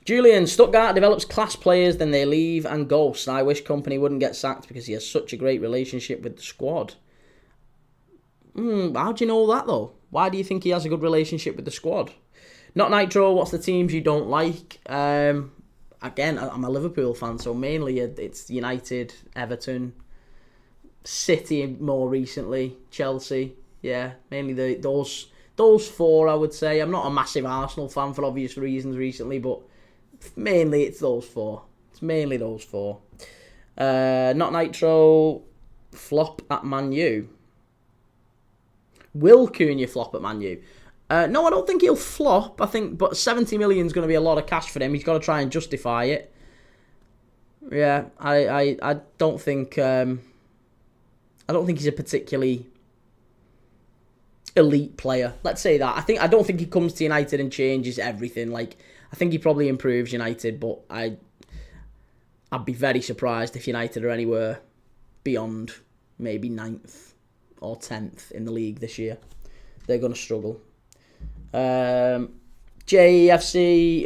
Julian, Stuttgart develops class players, then they leave and ghost. I wish Company wouldn't get sacked because he has such a great relationship with the squad. How do you know that, though? Why do you think he has a good relationship with the squad? Not Nitro, what's the teams you don't like? Again, I'm a Liverpool fan, so mainly it's United, Everton, City more recently, Chelsea. Yeah, mainly those 4, I would say. I'm not a massive Arsenal fan for obvious reasons recently, but mainly it's those 4. It's mainly those 4. Not Nitro, flop at Man U. Will Cunha flop at Man U? No, I don't think he'll flop. But 70 million is going to be a lot of cash for him. He's got to try and justify it. Yeah, I don't think he's a particularly elite player. Let's say that. I don't think he comes to United and changes everything. Like, I think he probably improves United, but I'd be very surprised if United are anywhere beyond maybe 9th or 10th in the league this year. They're going to struggle. JFC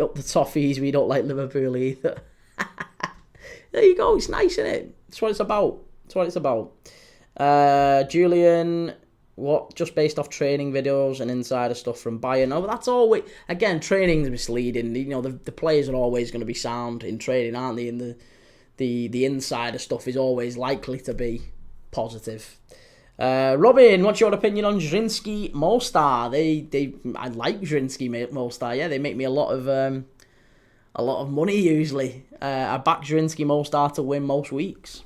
up the toffees. We don't like Liverpool either. There you go. It's nice, isn't it? That's what it's about. Julian, just based off training videos and insider stuff from Bayern. No, but that's always, again, training is misleading. You know, the players are always going to be sound in training, aren't they? And the insider stuff is always likely to be positive. Robin, what's your opinion on Zrinski Mostar? I like Zrinski Mostar. Yeah, they make me a lot of money usually. I back Zrinski Mostar to win most weeks.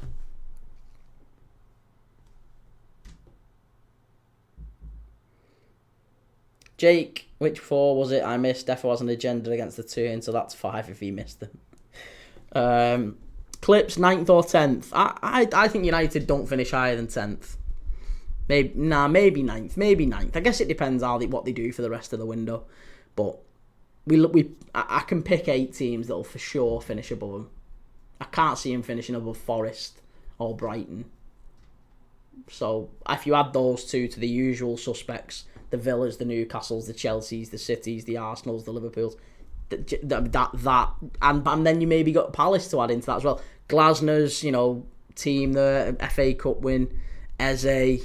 Jake, which 4 was it I missed? Defo has an agenda against the 2, and so that's 5 if he missed them. Clips 9th or 10th. I think United don't finish higher than 10th. Maybe 9th. I guess it depends what they do for the rest of the window. But I can pick 8 teams that'll for sure finish above them. I can't see them finishing above Forest or Brighton. So if you add those two to the usual suspects, the Villas, the Newcastles, the Chelseas, the Cities, the Arsenals, the Liverpools, and then you maybe got Palace to add into that as well. Glasner's, team, the FA Cup win, Eze,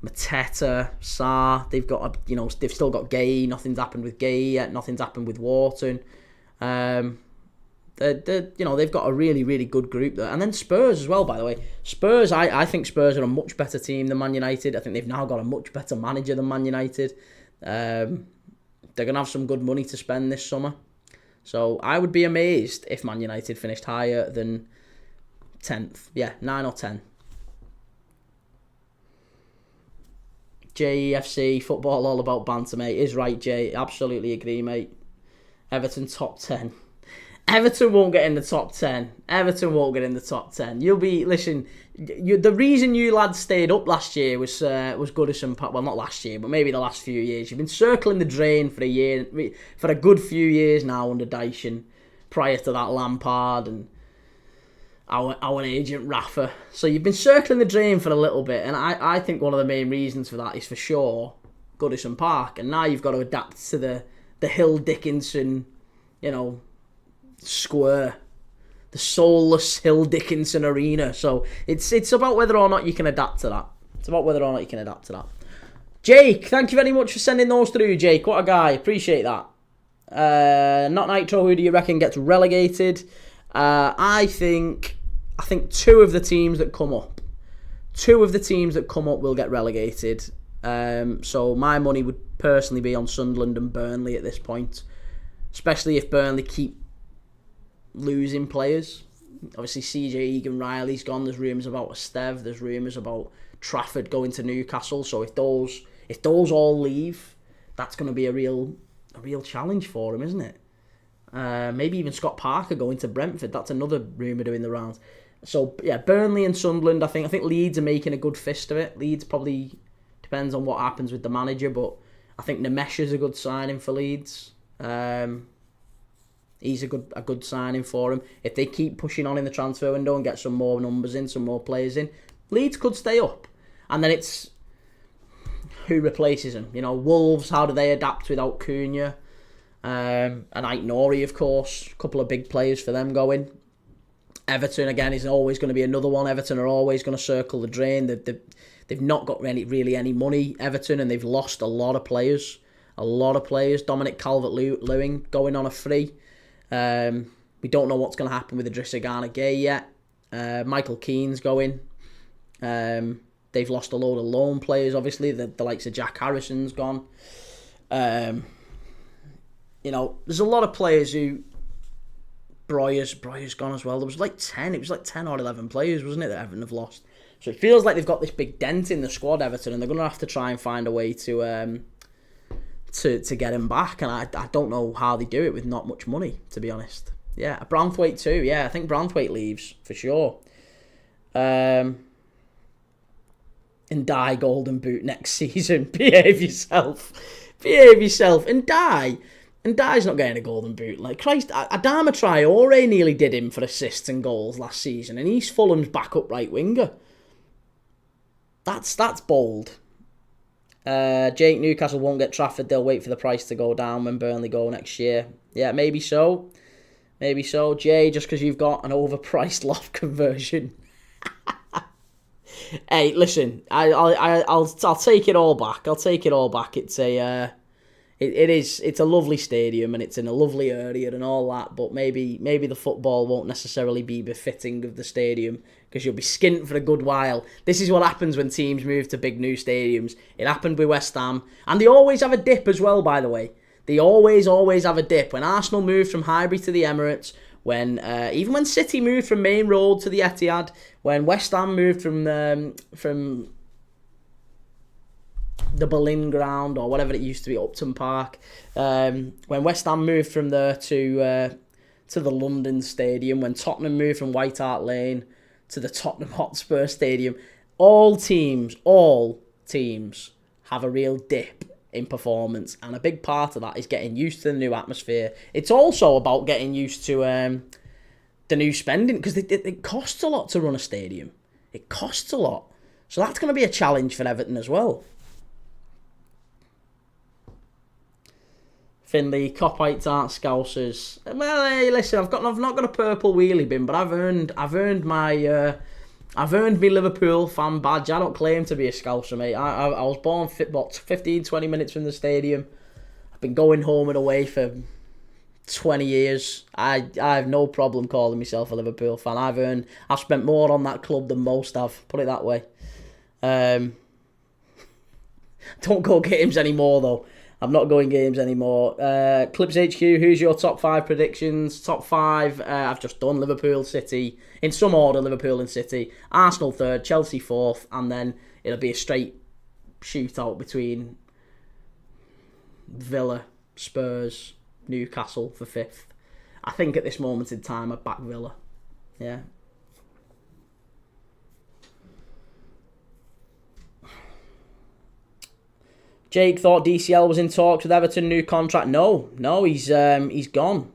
Mateta, Sarr. They've still got Gay. Nothing's happened with Gay yet. Nothing's happened with Wharton. They've got a really, really good group there. And then Spurs as well, by the way. Spurs, I think Spurs are a much better team than Man United. I think they've now got a much better manager than Man United. They're going to have some good money to spend this summer. So I would be amazed if Man United finished higher than 10th. Yeah, 9 or 10. JEFC, football all about banter, mate. Is right, Jay. Absolutely agree, mate. Everton top 10. Everton won't get in the top 10. The reason you lads stayed up last year was Goodison Park. Well, not last year, but maybe the last few years. You've been circling the drain for a good few years now under Dyson. Prior to that, Lampard and our agent Rafa. So you've been circling the drain for a little bit, and I think one of the main reasons for that is for sure Goodison Park, and now you've got to adapt to the Hill Dickinson, square, the soulless Hill Dickinson arena. So it's about whether or not you can adapt to that. Jake, thank you very much for sending those through, Jake. What a guy. Appreciate that. Not Nitro, who do you reckon gets relegated? I think 2 of the teams that come up will get relegated. So my money would personally be on Sunderland and Burnley at this point, especially if Burnley keep losing players. Obviously CJ Egan-Riley's gone. There's rumours about Esteve. There's rumours about Trafford going to Newcastle. So if those all leave, that's going to be a real challenge for him, isn't it? Maybe even Scott Parker going to Brentford. That's another rumour doing the rounds. So yeah, Burnley and Sunderland. I think Leeds are making a good fist of it. Leeds probably depends on what happens with the manager, but I think Nimesh is a good signing for Leeds. He's a good signing for him. If they keep pushing on in the transfer window and get some more numbers in, some more players in, Leeds could stay up. And then it's who replaces him. Wolves, how do they adapt without Cunha? And Aït-Nouri, of course. A couple of big players for them going. Everton, again, is always going to be another one. Everton are always going to circle the drain. They've not got really any money, Everton, and they've lost a lot of players. Dominic Calvert-Lewin going on a free. We don't know what's going to happen with Idrissa Gana Gueye yet. Michael Keane's going. They've lost a load of loan players, obviously. The likes of Jack Harrison's gone. There's a lot of players who... Breuer's gone as well. There was like 10. It was like 10 or 11 players, wasn't it, that Everton have lost. So it feels like they've got this big dent in the squad, Everton, and they're going to have to try and find a way to to get him back, and I don't know how they do it with not much money, to be honest. Yeah, Branthwaite too. Yeah, I think Branthwaite leaves for sure. And Die Golden Boot next season. Behave yourself. And Dye's not getting a Golden Boot. Like, Christ, Adama Traore nearly did him for assists and goals last season, and he's Fulham's backup right winger. That's bold. Jake, Newcastle won't get Trafford. They'll wait for the price to go down when Burnley go next year. Yeah, maybe so. Jay, just because you've got an overpriced loft conversion. Hey, listen, I'll take it all back. It's a lovely stadium and it's in a lovely area and all that, but maybe the football won't necessarily be befitting of the stadium because you'll be skint for a good while. This is what happens when teams move to big new stadiums. It happened with West Ham, and they always have a dip as well, by the way. They always have a dip. When Arsenal moved from Highbury to the Emirates, even when City moved from Main Road to the Etihad, when West Ham moved from the Berlin ground or whatever it used to be, Upton Park, when West Ham moved from there to the London Stadium, when Tottenham moved from White Hart Lane to the Tottenham Hotspur Stadium, all teams have a real dip in performance, and a big part of that is getting used to the new atmosphere. It's also about getting used to the new spending, because it costs a lot to run a stadium. It costs a lot. So that's going to be a challenge for Everton as well. Finley, Copites aren't Scousers. Well, hey, listen, I've not got a purple wheelie bin, but I've earned my Liverpool fan badge. I don't claim to be a Scouser, mate. I was born 15-20 minutes from the stadium. I've been going home and away for 20 years. I have no problem calling myself a Liverpool fan. I've spent more on that club than most have. Put it that way. Don't go games anymore though. I'm not going games anymore. Clips HQ, who's your top 5 predictions? Top 5, I've just done Liverpool, City. In some order, Liverpool and City. Arsenal 3rd, Chelsea 4th, and then it'll be a straight shootout between Villa, Spurs, Newcastle for 5th. I think at this moment in time, I'd back Villa. Yeah. Jake thought DCL was in talks with Everton, new contract. No, he's gone.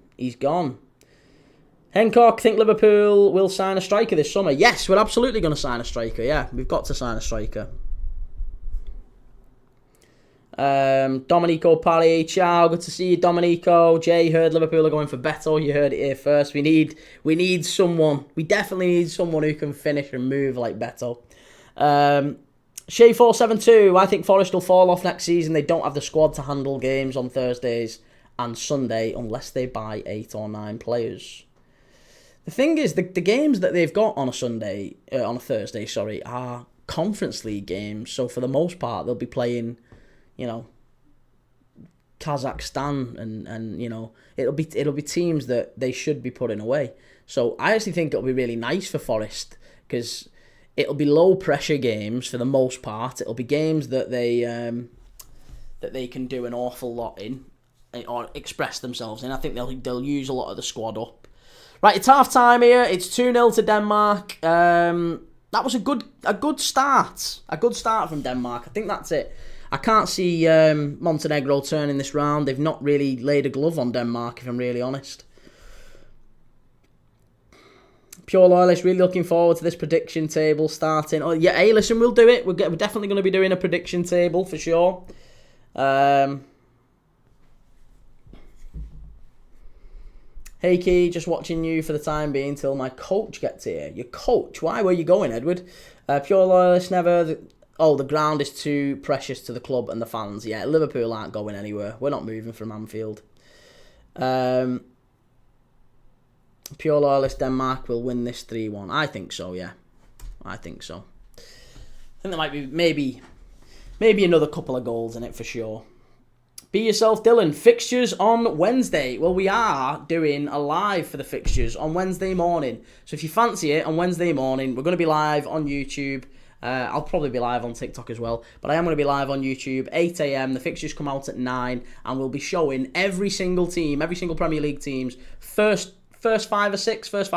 Hancock, think Liverpool will sign a striker this summer? Yes, we're absolutely going to sign a striker. Yeah, we've got to sign a striker. Domenico Pari, ciao, good to see you, Domenico. Jay, heard Liverpool are going for Beto. You heard it here first. We need someone. We definitely need someone who can finish and move like Beto. Shay472, I think Forest will fall off next season. They don't have the squad to handle games on Thursdays and Sunday unless they buy 8 or 9 players. The thing is, the games that they've got on a Thursday, are Conference League games. So for the most part, they'll be playing, Kazakhstan and it'll be teams that they should be putting away. So I actually think it'll be really nice for Forest because it'll be low pressure games for the most part. It'll be games that they can do an awful lot in or express themselves in. I think they'll use a lot of the squad up. Right, it's half time here. It's 2-0 to Denmark. That was a good start. A good start from Denmark. I think that's it. I can't see Montenegro turning this round. They've not really laid a glove on Denmark, if I'm really honest. Pure Loyalist, really looking forward to this prediction table starting. Oh yeah, hey, listen, we'll do it. We're definitely going to be doing a prediction table for sure. Hey Key, just watching you for the time being till my coach gets here. Your coach? Why? Where you going, Edward? Pure Loyalist, never. The ground is too precious to the club and the fans. Yeah, Liverpool aren't going anywhere. We're not moving from Anfield. Pure Loyalist, Denmark will win this 3-1. I think so, yeah. I think so. I think there might be maybe another couple of goals in it for sure. Be yourself, Dylan. Fixtures on Wednesday. Well, we are doing a live for the fixtures on Wednesday morning. So if you fancy it, on Wednesday morning, we're going to be live on YouTube. I'll probably be live on TikTok as well, but I am going to be live on YouTube, 8 a.m. The fixtures come out at 9, and we'll be showing every single team, every single Premier League team's first 5 or 6, last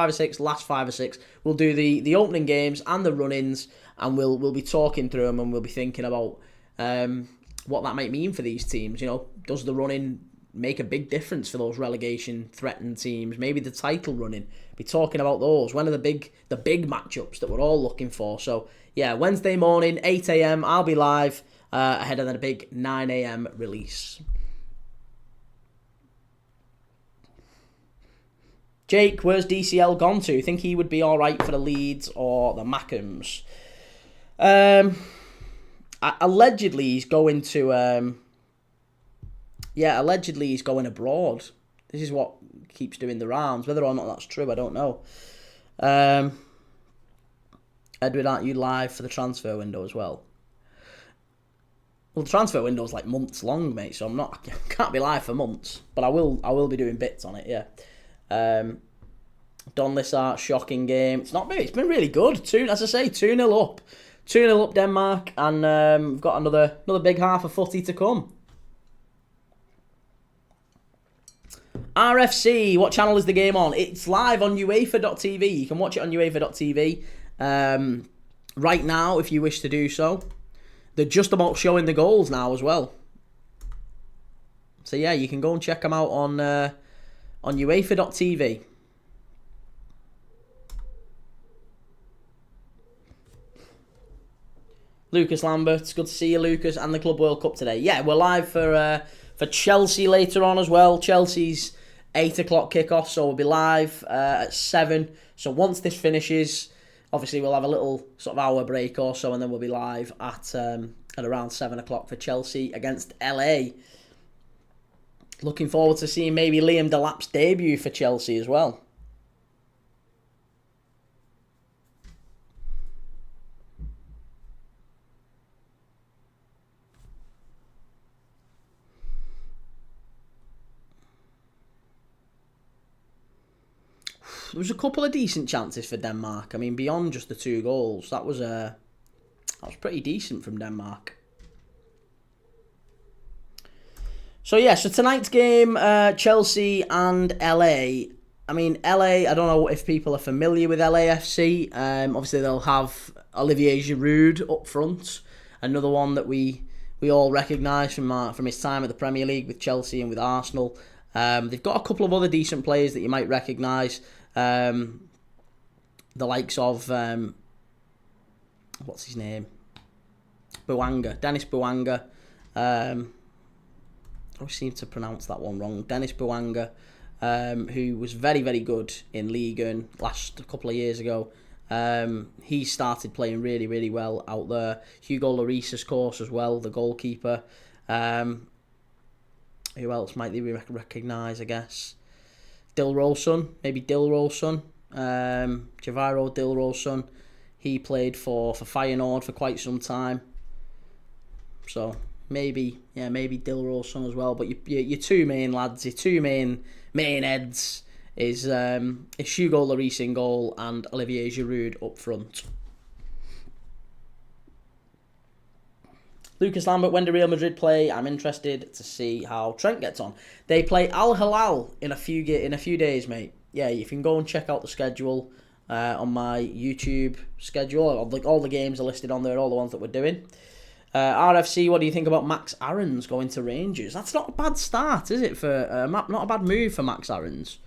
5 or 6. We'll do the opening games and the run-ins, and we'll be talking through them, and we'll be thinking about what that might mean for these teams. You know, does the run-in make a big difference for those relegation-threatened teams? Maybe the title running. Be talking about those. When are the big matchups that we're all looking for? So yeah, Wednesday morning, 8 a.m. I'll be live ahead of the big 9 a.m. release. Jake, where's DCL gone to? Think he would be all right for the Leeds or the Mackhams? Allegedly, he's going to. Allegedly he's going abroad. This is what keeps doing the rounds. Whether or not that's true, I don't know. Edward, aren't you live for the transfer window as well? Well, the transfer window is like months long, mate. So I can't be live for months, but I will be doing bits on it. Yeah. Don Lissart, shocking game. It's not big. It's been really good. 2-0 up. 2-0 up Denmark, and we've got another big half of footy to come. RFC, what channel is the game on? It's live on UEFA.tv. You can watch it on UEFA.tv right now if you wish to do so. They're just about showing the goals now as well. So yeah, you can go and check them out on UEFA.tv. Lucas Lambert, it's good to see you, Lucas, and the Club World Cup today. Yeah, we're live for Chelsea later on as well. Chelsea's 8 o'clock kickoff, so we'll be live at 7. So once this finishes, obviously we'll have a little sort of hour break or so, and then we'll be live at around 7 o'clock for Chelsea against LA. Looking forward to seeing maybe Liam Delap's debut for Chelsea as well. There was a couple of decent chances for Denmark. I mean, beyond just the 2 goals, that was pretty decent from Denmark. So yeah, so tonight's game, Chelsea and LA. I mean, LA, I don't know if people are familiar with LAFC. Obviously, they'll have Olivier Giroud up front. Another one that we all recognise from his time at the Premier League with Chelsea and with Arsenal. They've got a couple of other decent players that you might recognise. The likes of, what's his name? Dennis Bouanga. I always seem to pronounce that one wrong. Dennis Bouanga, who was very, very good in Ligue 1 last couple of years ago. He started playing really, really well out there. Hugo Lloris, of course, as well, the goalkeeper. Who else might they recognise, I guess? Maybe Dilrosun. Javiro Dilrosun. He played for Feyenoord for quite some time. So maybe Dilrosun as well. But your 2 main lads, your 2 main heads is Hugo Lloris in goal and Olivier Giroud up front. Lucas Lambert, when do Real Madrid play? I'm interested to see how Trent gets on. They play Al Hilal in a few days, mate. Yeah, you can go and check out the schedule on my YouTube schedule. All the games are listed on there, all the ones that we're doing. RFC, what do you think about Max Aarons going to Rangers? That's not a bad start, is it? Not a bad move for Max Aarons.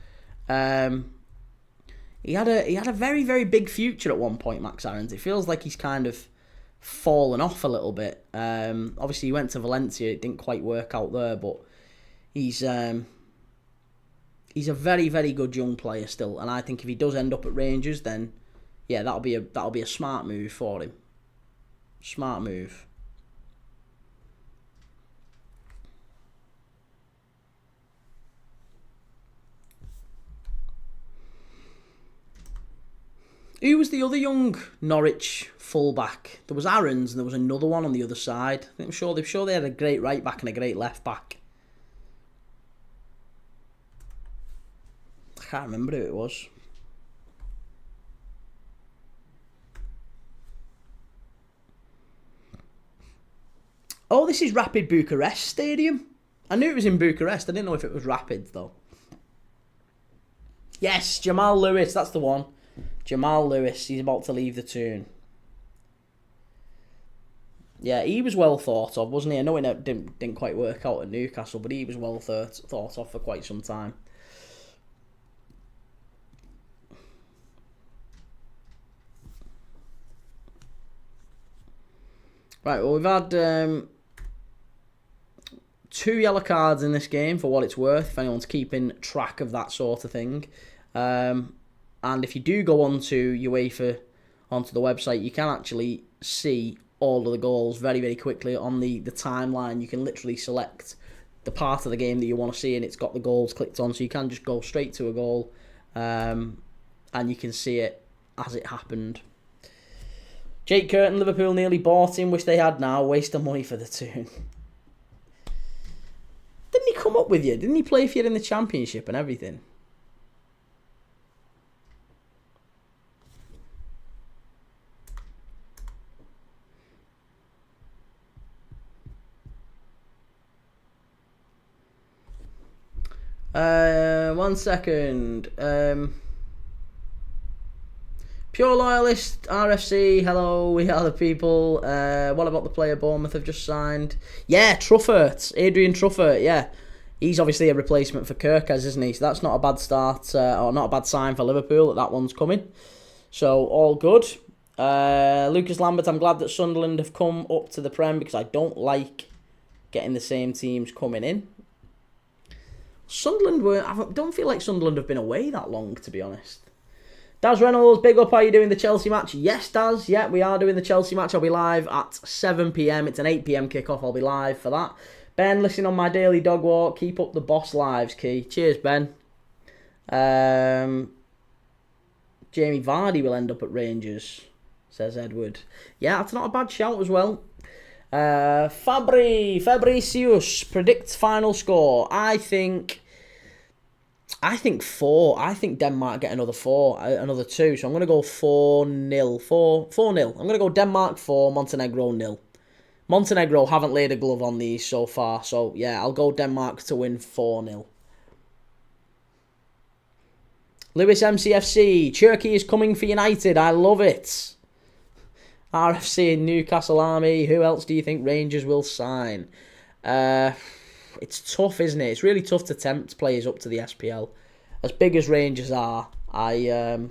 He had a very, very big future at one point, Max Aarons. It feels like he's kind of fallen off a little bit. Obviously, he went to Valencia. It didn't quite work out there, but he's a very, very good young player still. And I think if he does end up at Rangers, then yeah, that'll be a smart move for him. Smart move. Who was the other young Norwich fullback? There was Aarons and there was another one on the other side. I'm sure they had a great right back and a great left back. I can't remember who it was. Oh, this is Rapid Bucharest Stadium. I knew it was in Bucharest. I didn't know if it was Rapid, though. Yes, Jamal Lewis. That's the one. Jamal Lewis. He's about to leave the tune. Yeah, he was well thought of, wasn't he? I know it didn't quite work out at Newcastle, but he was well thought of for quite some time. Right, well, we've had 2 yellow cards in this game for what it's worth, if anyone's keeping track of that sort of thing. And if you do go onto UEFA, onto the website, you can actually see all of the goals very, very quickly on the timeline. You can literally select the part of the game that you want to see, and it's got the goals clicked on, so you can just go straight to a goal, and you can see it as it happened. Jake Curtin, Liverpool nearly bought him, wish they had now, waste of money for the tune. Didn't he come up with you? Didn't he play for you in the Championship and everything? One second. Pure Loyalist, RFC, hello, we are the people. What about the player Bournemouth have just signed? Yeah, Truffert, Adrian Truffert, yeah. He's obviously a replacement for Kirkes, isn't he? So that's not a bad start, or not a bad sign for Liverpool that one's coming. So, all good. Lucas Lambert, I'm glad that Sunderland have come up to the Prem because I don't like getting the same teams coming in. I don't feel like Sunderland have been away that long, to be honest. Daz Reynolds, big up, how are you doing the Chelsea match? Yes, Daz, yeah, we are doing the Chelsea match. I'll be live at 7 p.m. It's an 8 p.m. kickoff. I'll be live for that. Ben, listening on my daily dog walk. Keep up the boss lives, Key. Cheers, Ben. Jamie Vardy will end up at Rangers, says Edward. Yeah, that's not a bad shout as well. Fabricius predicts final score. I think 4. I think Denmark get another 4, another 2. So I'm going to go 4-0. 4-0. I'm going to go Denmark 4, Montenegro 0. Montenegro haven't laid a glove on these so far. So yeah, I'll go Denmark to win 4-0. Lewis MCFC. Turkey is coming for United. I love it. RFC and Newcastle Army. Who else do you think Rangers will sign? It's tough, isn't it? It's really tough to tempt players up to the SPL. As big as Rangers are, I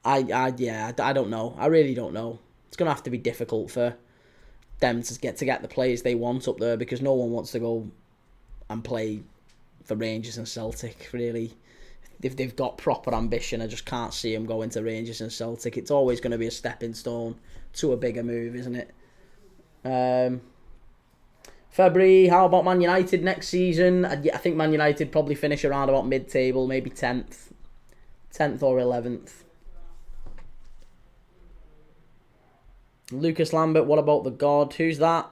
don't know. I really don't know. It's gonna have to be difficult for them to get the players they want up there because no one wants to go and play for Rangers and Celtic. Really, if they've got proper ambition, I just can't see them going to Rangers and Celtic. It's always going to be a stepping stone to a bigger move, isn't it? February, how about Man United next season? I think Man United probably finish around about mid-table, maybe 10th or 11th. Lucas Lambert, what about the God? Who's that?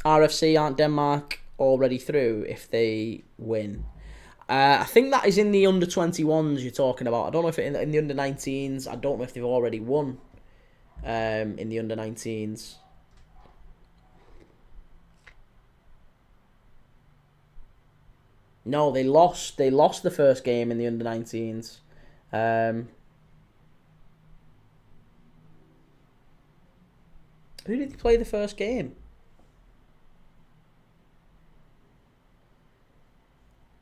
RFC, aren't Denmark already through if they win? I think that is in the under-21s you're talking about. I don't know if in the under-19s. I don't know if they've already won in the under-19s. No, they lost. They lost the first game in the under-19s. Who did they play the first game?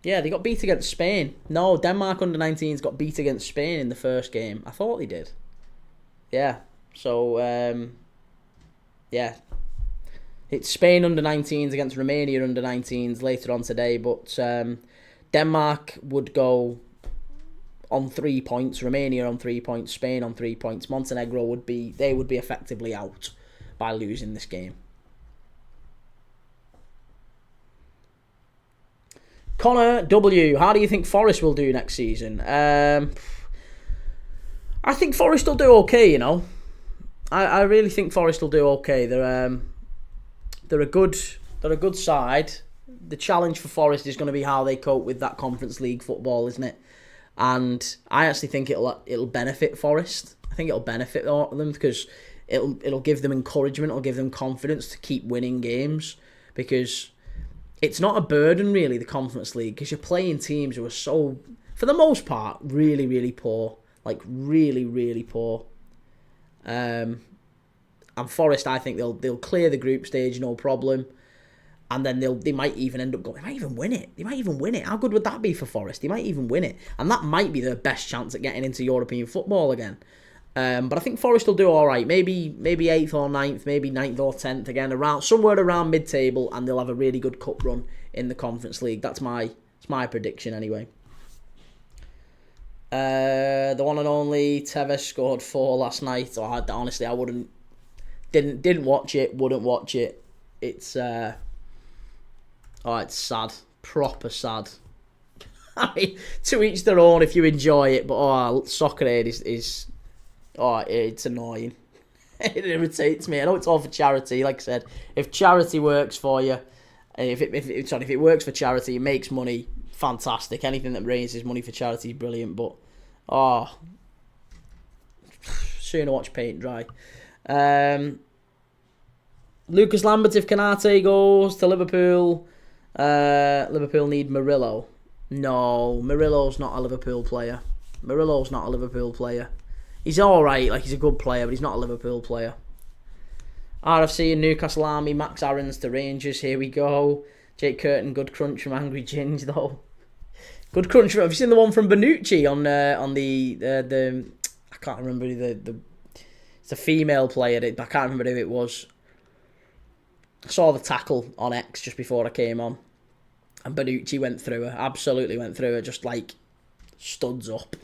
Yeah, they got beat against Spain. No, Denmark under-19s got beat against Spain in the first game. I thought they did. Yeah. So, yeah. It's Spain under-19s against Romania under-19s later on today. But Denmark would go on 3 points. Romania on 3 points. Spain on 3 points. Montenegro would be effectively out by losing this game. Connor W, how do you think Forest will do next season? I think Forest will do okay, you know. I really think Forest will do okay. They're a good side. The challenge for Forest is going to be how they cope with that Conference League football, isn't it? And I actually think it'll benefit Forest. I think it'll benefit them because it'll give them encouragement, it'll give them confidence to keep winning games, because it's not a burden really, the Conference League, because you're playing teams who are so, for the most part, really, really poor. Like, really, really poor. And Forest, I think they'll clear the group stage, no problem. And then they might even end up going, they might even win it. How good would that be for Forest? They might even win it. And that might be their best chance at getting into European football again. But I think Forest will do all right. Maybe 8th or 9th, maybe 9th or 10th again, somewhere around mid-table, and they'll have a really good cup run in the Conference League. That's my prediction anyway. The one and only Tevez scored 4 last night. Honestly, I didn't watch it, wouldn't watch it. It's it's sad, proper sad. I mean, to each their own if you enjoy it, but Soccer Aid is it's annoying. It irritates me. I know it's all for charity. Like I said, if charity works for you, if it works for charity, it makes money, fantastic. Anything that raises money for charity is brilliant. But sooner watch paint dry. Lucas Lambert, if Canate goes to Liverpool, Liverpool need Murillo. No, Murillo's not a Liverpool player. He's alright, like he's a good player, but he's not a Liverpool player. RFC and Newcastle Army, Max Aarons to Rangers, here we go. Jake Curtin, good crunch from Angry Ginge though. Good crunch. Have you seen the one from Bonucci on the I can't remember it's a female player, I can't remember who it was. I saw the tackle on X just before I came on, and Bonucci went through her, absolutely went through her, just like studs up.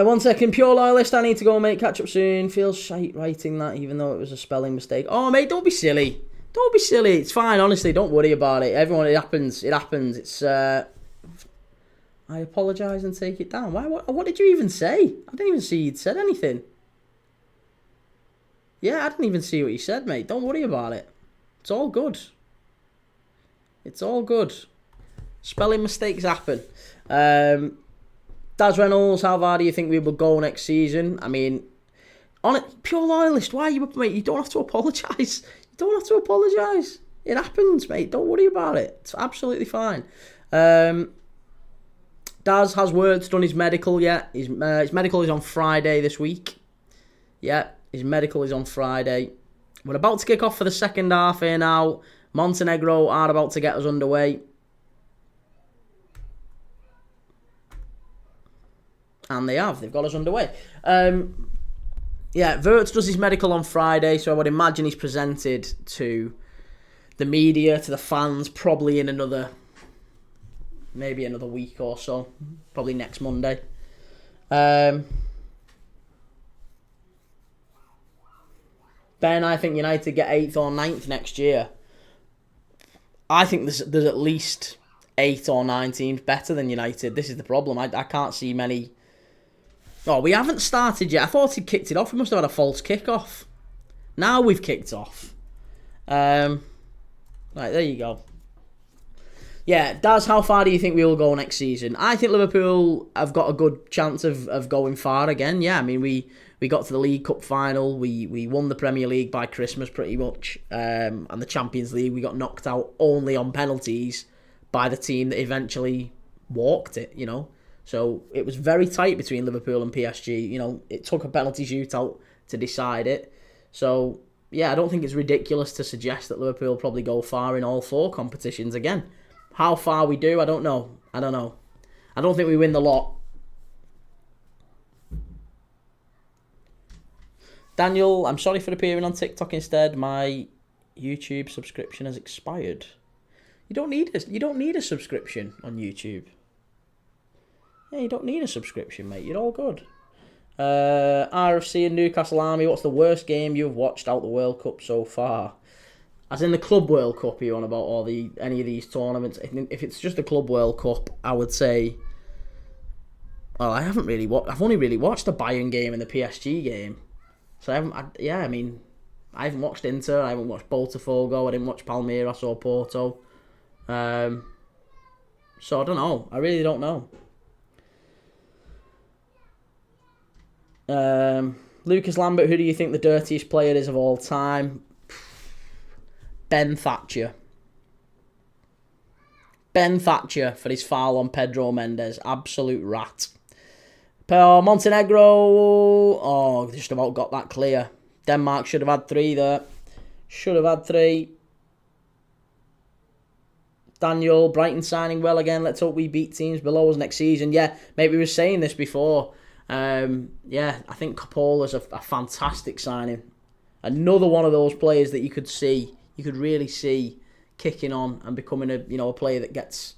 One second, pure loyalist, I need to go, mate, catch up soon. Feels shite writing that, even though it was a spelling mistake. Oh, mate, don't be silly. It's fine, honestly, don't worry about it. Everyone, it happens. It's, I apologise and take it down. What did you even say? I didn't even see you'd said anything. Yeah, I didn't even see what you said, mate. Don't worry about it. It's all good. Spelling mistakes happen. Daz Reynolds, how far do you think we will go next season? I mean, on it, pure loyalist, why are you, mate? You don't have to apologise. It happens, mate. Don't worry about it. It's absolutely fine. Daz has words, done his medical yet. His medical is on Friday this week. Yeah, his medical is on Friday. We're about to kick off for the second half here now. Montenegro are about to get us underway. And they've got us underway. Wirtz does his medical on Friday, so I would imagine he's presented to the media, to the fans, probably in maybe another week or so. Probably next Monday. Ben, I think United get 8th or 9th next year. I think there's at least 8 or 9 teams better than United. This is the problem. I can't see many. Oh, we haven't started yet. I thought he'd kicked it off. We must have had a false kick-off. Now we've kicked off. Right, there you go. Yeah, Daz, how far do you think we will go next season? I think Liverpool have got a good chance of going far again. Yeah, I mean, we got to the League Cup final. We won the Premier League by Christmas pretty much. And the Champions League, we got knocked out only on penalties by the team that eventually walked it, you know. So it was very tight between Liverpool and PSG. You know, it took a penalty shootout to decide it. So, yeah, I don't think it's ridiculous to suggest that Liverpool will probably go far in all 4 competitions again. How far we do, I don't know. I don't think we win the lot. Daniel, I'm sorry for appearing on TikTok instead. My YouTube subscription has expired. You don't need a subscription on YouTube. Yeah, you don't need a subscription, mate. You're all good. RFC and Newcastle Army, what's the worst game you've watched out the World Cup so far? As in the Club World Cup, you're on about any of these tournaments? If it's just the Club World Cup, I would say. Well, I've only really watched the Bayern game and the PSG game. So I mean, I haven't watched Inter, I haven't watched Botafogo, I didn't watch Palmeiras or Porto. So I don't know. I really don't know. Lucas Lambert, who do you think the dirtiest player is of all time? Ben Thatcher. Ben Thatcher for his foul on Pedro Mendes. Absolute rat. Montenegro. Oh, just about got that clear. Denmark should have had 3 there. Should have had 3. Daniel, Brighton signing well again. Let's hope we beat teams below us next season. Yeah, maybe we were saying this before. Yeah, I think Coppola's a fantastic signing. Another one of those players that you could really see kicking on and becoming a player that gets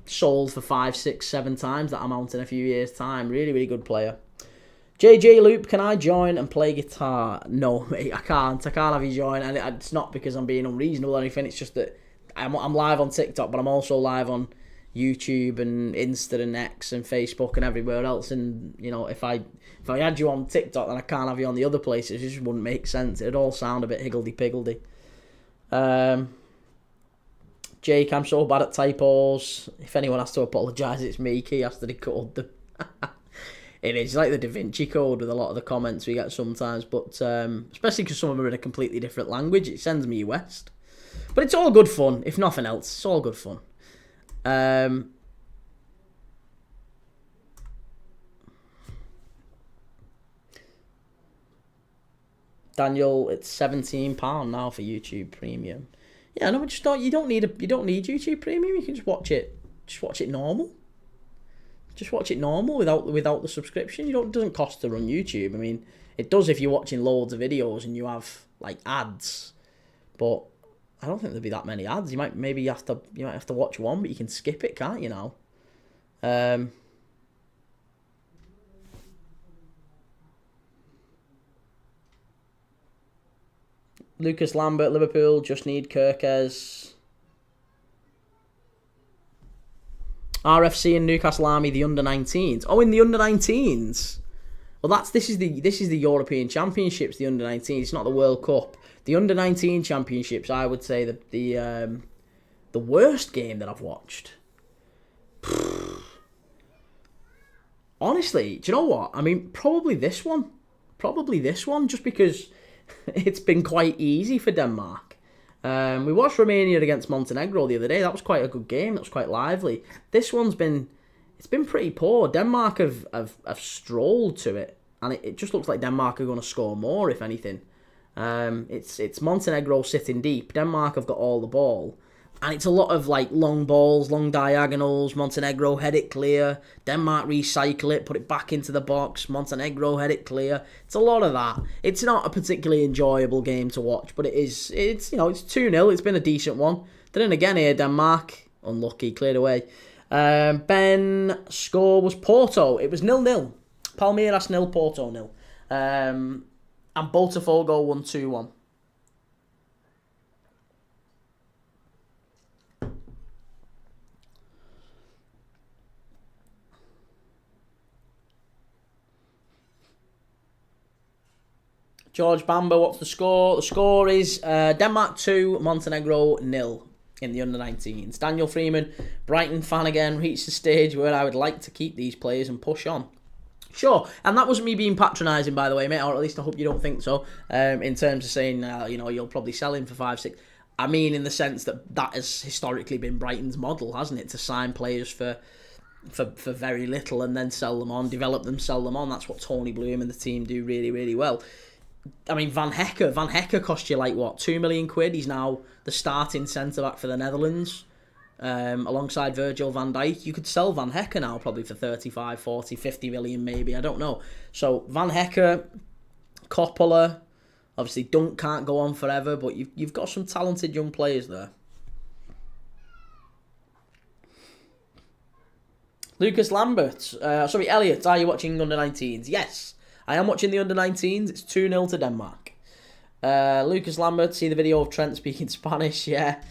sold for 5, 6, 7 times that amount in a few years' time. Really, really good player. JJ Loop, can I join and play guitar? No, mate, I can't. I can't have you join, and it's not because I'm being unreasonable or anything. It's just that I'm live on TikTok, but I'm also live on YouTube and Insta and X and Facebook and everywhere else. And if I had you on TikTok, then I can't have you on the other places. It just wouldn't make sense. It'd all sound a bit higgledy-piggledy. Jake, I'm so bad at typos. If anyone has to apologise, it's me. Kee has to decode them. It is like the Da Vinci Code with a lot of the comments we get sometimes, but especially because some of them are in a completely different language, it sends me west. But it's all good fun, if nothing else. It's all good fun. Daniel, it's £17 now for YouTube Premium. Yeah, no, but you don't need YouTube Premium. You can just watch it. Just watch it normal. Just watch it normal without the subscription. It doesn't cost to run YouTube. I mean, it does if you're watching loads of videos and you have like ads, but I don't think there'll be that many ads. You might have to watch one, but you can skip it, can't you now? Lucas Lambert, Liverpool just need Kirkes. RFC and Newcastle Army, the under-19s. Oh, in the under-19s. Well, this is the European Championships, the under-19s. It's not the World Cup. The under-19 Championships, I would say the worst game that I've watched. Honestly, do you know what? I mean, probably this one, just because it's been quite easy for Denmark. We watched Romania against Montenegro the other day. That was quite a good game. That was quite lively. This one's been pretty poor. Denmark have strolled to it, and it just looks like Denmark are going to score more, if anything. It's Montenegro sitting deep. Denmark have got all the ball, and it's a lot of like long balls, long diagonals. Montenegro head it clear. Denmark recycle it, put it back into the box. Montenegro head it clear. It's a lot of that. It's not a particularly enjoyable game to watch, but it's 2-0. It's been a decent one. Then again here, Denmark unlucky, cleared away. Ben score was Porto. It was 0-0. Palmeiras 0, Porto 0. And Botafogo won 2-1. George Bamber, what's the score? The score is Denmark 2, Montenegro 0 in the under-19s. Daniel Freeman, Brighton fan again, reached the stage where I would like to keep these players and push on. Sure, and that wasn't me being patronising, by the way, mate, or at least I hope you don't think so, in terms of saying, you'll probably sell him for 5, 6. I mean in the sense that has historically been Brighton's model, hasn't it, to sign players for very little and then sell them on, develop them, sell them on. That's what Tony Bloom and the team do really, really well. I mean, Van Hecker cost you like, what, £2 million? He's now the starting centre-back for the Netherlands, alongside Virgil van Dijk. You could sell Van Hecker now probably for 35, 40, 50 million maybe, I don't know. So, Van Hecker, Coppola, obviously Dunk can't go on forever, but you've got some talented young players there. Lucas Lambert, Elliot, are you watching under-19s? Yes. I am watching the under-19s. It's 2-0 to Denmark. Lucas Lambert, see the video of Trent speaking Spanish? Yeah.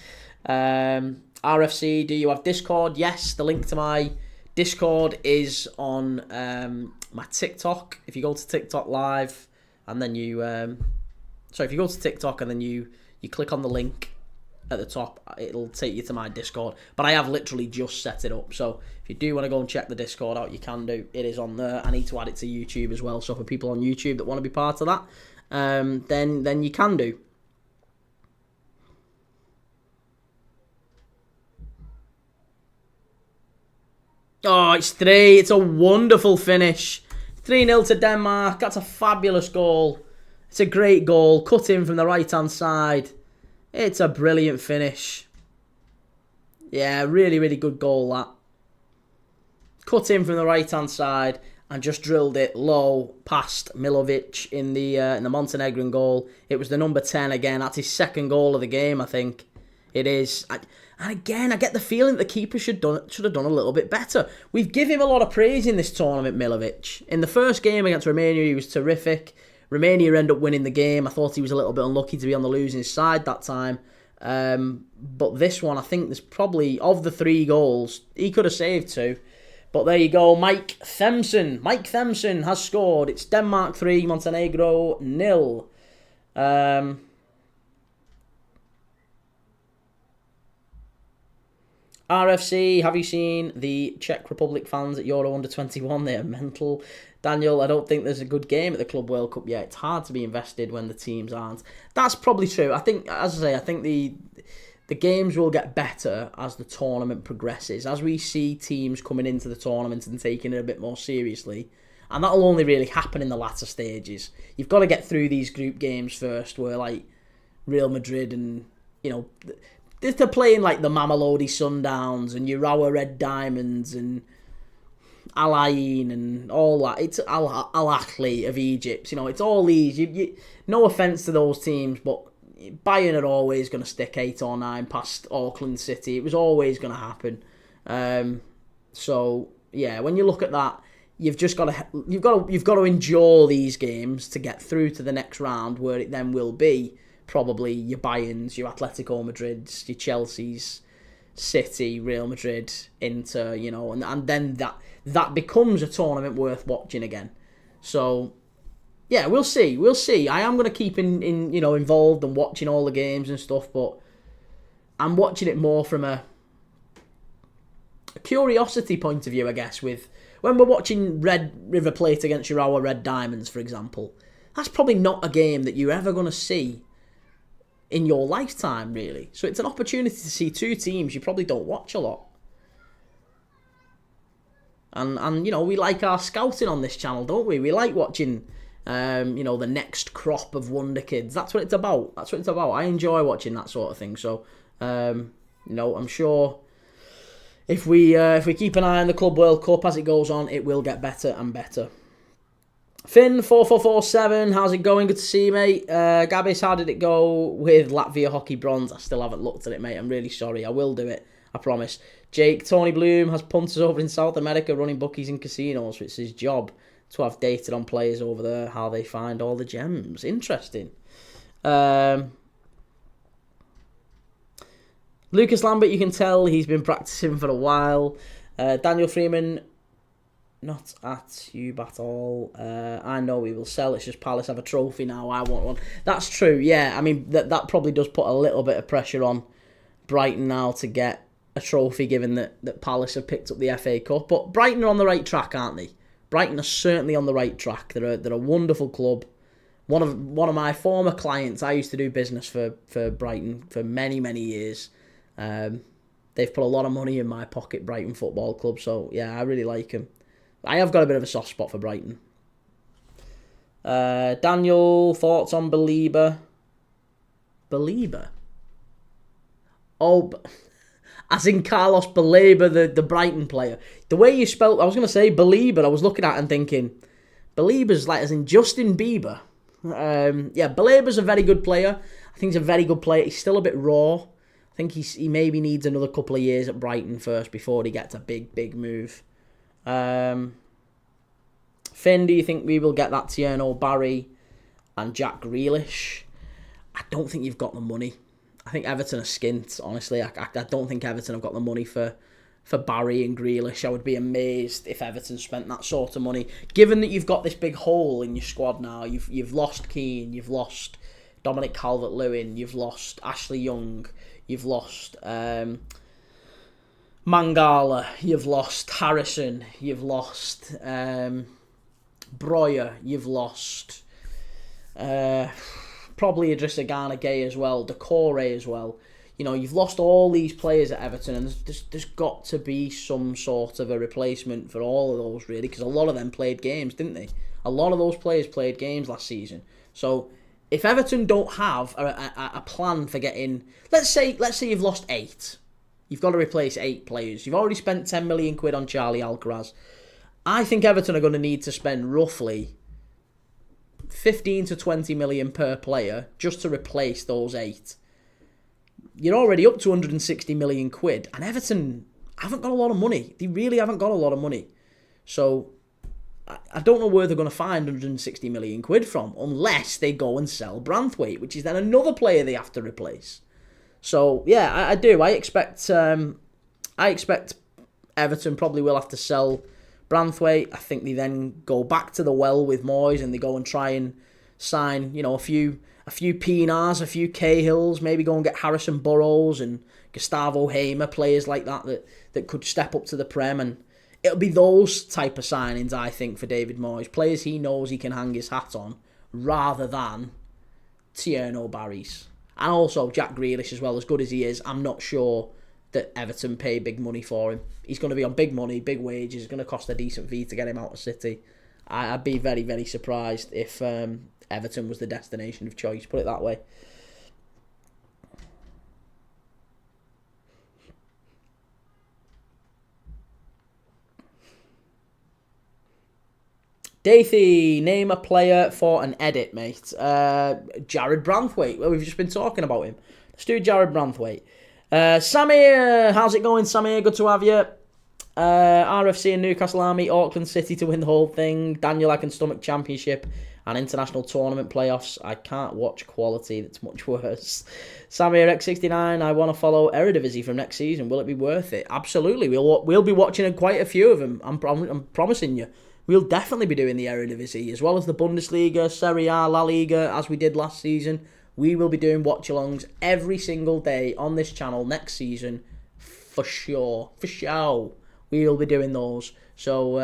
RFC, do you have Discord? Yes. The link to my Discord is on my TikTok. If you go to TikTok Live, and then you so if you go to TikTok and then you click on the link at the top, it'll take you to my Discord. But I have literally just set it up, so if you do want to go and check the Discord out, you can do. It is on there. I need to add it to YouTube as well, so for people on YouTube that want to be part of that, then you can do. Oh, it's 3. It's a wonderful finish. 3-0 to Denmark. That's a fabulous goal. It's a great goal. Cut in from the right-hand side. It's a brilliant finish. Yeah, really, really good goal, that. Cut in from the right-hand side and just drilled it low past Milovic in the Montenegrin goal. It was the number 10 again. That's his second goal of the game, I think. It is. And again, I get the feeling that the keeper should have done a little bit better. We've given him a lot of praise in this tournament, Milovic. In the first game against Romania, he was terrific. Romania ended up winning the game. I thought he was a little bit unlucky to be on the losing side that time. But this one, I think there's probably, of the 3 goals, he could have saved 2. But there you go, Mike Themsen. Mike Themsen has scored. It's Denmark 3, Montenegro 0. RFC, have you seen the Czech Republic fans at Euro Under 21? They are mental. Daniel, I don't think there's a good game at the Club World Cup yet. It's hard to be invested when the teams aren't. That's probably true. I think, as I say, I think the games will get better as the tournament progresses. As we see teams coming into the tournament and taking it a bit more seriously. And that'll only really happen in the latter stages. You've got to get through these group games first, where like Real Madrid and, you know, they're playing like the Mamelodi Sundowns and Urawa Red Diamonds and Al Ain and all that. It's Al Ahly of Egypt. You know, it's all these. No offence to those teams, but Bayern are always going to stick 8 or 9 past Auckland City. It was always going to happen. So yeah, when you look at that, you've got to endure these games to get through to the next round, where it then will be probably your Bayerns, your Atletico Madrids, your Chelseas, City, Real Madrid, Inter, you know, and then that becomes a tournament worth watching again. So yeah, we'll see. I am going to keep involved and watching all the games and stuff, but I'm watching it more from a curiosity point of view, I guess. With when we're watching River Plate against Urawa Red Diamonds, for example, that's probably not a game that you're ever going to see in your lifetime, really. So it's an opportunity to see 2 teams you probably don't watch a lot. And you know, we like our scouting on this channel, don't we? We like watching, the next crop of wonderkids. That's what it's about. I enjoy watching that sort of thing. So, I'm sure if we keep an eye on the Club World Cup as it goes on, it will get better and better. Finn4447, how's it going? Good to see you, mate. Gabis, how did it go with Latvia hockey bronze? I still haven't looked at it, mate. I'm really sorry. I will do it. I promise. Jake, Tony Bloom has punters over in South America running bookies in casinos. It's his job to have dated on players over there, how they find all the gems. Interesting. Lucas Lambert, you can tell he's been practicing for a while. Daniel Freeman, not at you at all. I know we will sell. It's just Palace have a trophy now. I want one. That's true. Yeah, I mean that probably does put a little bit of pressure on Brighton now to get a trophy, given that Palace have picked up the FA Cup. But Brighton are on the right track, aren't they? Brighton are certainly on the right track. They're a wonderful club. One of my former clients, I used to do business for Brighton for many, many years. They've put a lot of money in my pocket, Brighton Football Club. So yeah, I really like them. I have got a bit of a soft spot for Brighton. Daniel, thoughts on Belieber? Belieber? Oh, as in Carlos Baleba, the Brighton player. The way you spelled, I was going to say Belieber, I was looking at it and thinking, Belieber's like as in Justin Bieber. Yeah, Baleba's a very good player. I think he's a very good player. He's still a bit raw. I think he maybe needs another couple of years at Brighton first before he gets a big move. Finn, do you think we will get that Tierno Barry and Jack Grealish? I don't think you've got the money. I think Everton are skint, honestly. I don't think Everton have got the money for for Barry and Grealish. I would be amazed if Everton spent that sort of money. Given that you've got this big hole in your squad now, you've lost Keane, you've lost Dominic Calvert-Lewin, you've lost Ashley Young, you've lost Mangala, you've lost Harrison, you've lost Breuer, you've lost probably Idrissa Gana Gueye as well, Decore as well. You know, you've lost all these players at Everton, and there's got to be some sort of a replacement for all of those, really, because a lot of them played games, didn't they? A lot of those players played games last season. So if Everton don't have a plan for getting, let's say you've lost 8, you've got to replace 8 players. You've already spent 10 million quid on Charlie Alcaraz. I think Everton are going to need to spend roughly 15 to 20 million per player just to replace those 8. You're already up to 160 million quid, and Everton haven't got a lot of money. They really haven't got a lot of money. So I don't know where they're going to find 160 million quid from, unless they go and sell Branthwaite, which is then another player they have to replace. So yeah, I do. I expect Everton probably will have to sell Branthwaite. I think they then go back to the well with Moyes, and they go and try and sign, a few Kee and I's, a few Cahills, maybe go and get Harrison Burrows and Gustavo Hamer, players like that could step up to the Prem, and it'll be those type of signings, I think, for David Moyes. Players he knows he can hang his hat on, rather than Tierno Barry's. And also Jack Grealish as well, as good as he is, I'm not sure that Everton pay big money for him. He's going to be on big money, big wages. It's going to cost a decent fee to get him out of City. I'd be very, very surprised if Everton was the destination of choice, put it that way. Dathy, name a player for an edit, mate. Jared Branthwaite. Well, we've just been talking about him. Let's do Jared Branthwaite. Samir, how's it going, Samir? Good to have you. RFC and Newcastle Army, Auckland City to win the whole thing. Daniel, I can stomach championship and international tournament playoffs. I can't watch quality that's much worse. Samir X69, I want to follow Eredivisie from next season. Will it be worth it? Absolutely. We'll be watching quite a few of them. I'm promising you. We'll definitely be doing the Eredivisie, as well as the Bundesliga, Serie A, La Liga, as we did last season. We will be doing watch-alongs every single day on this channel next season, for sure. For sure. We will be doing those. So,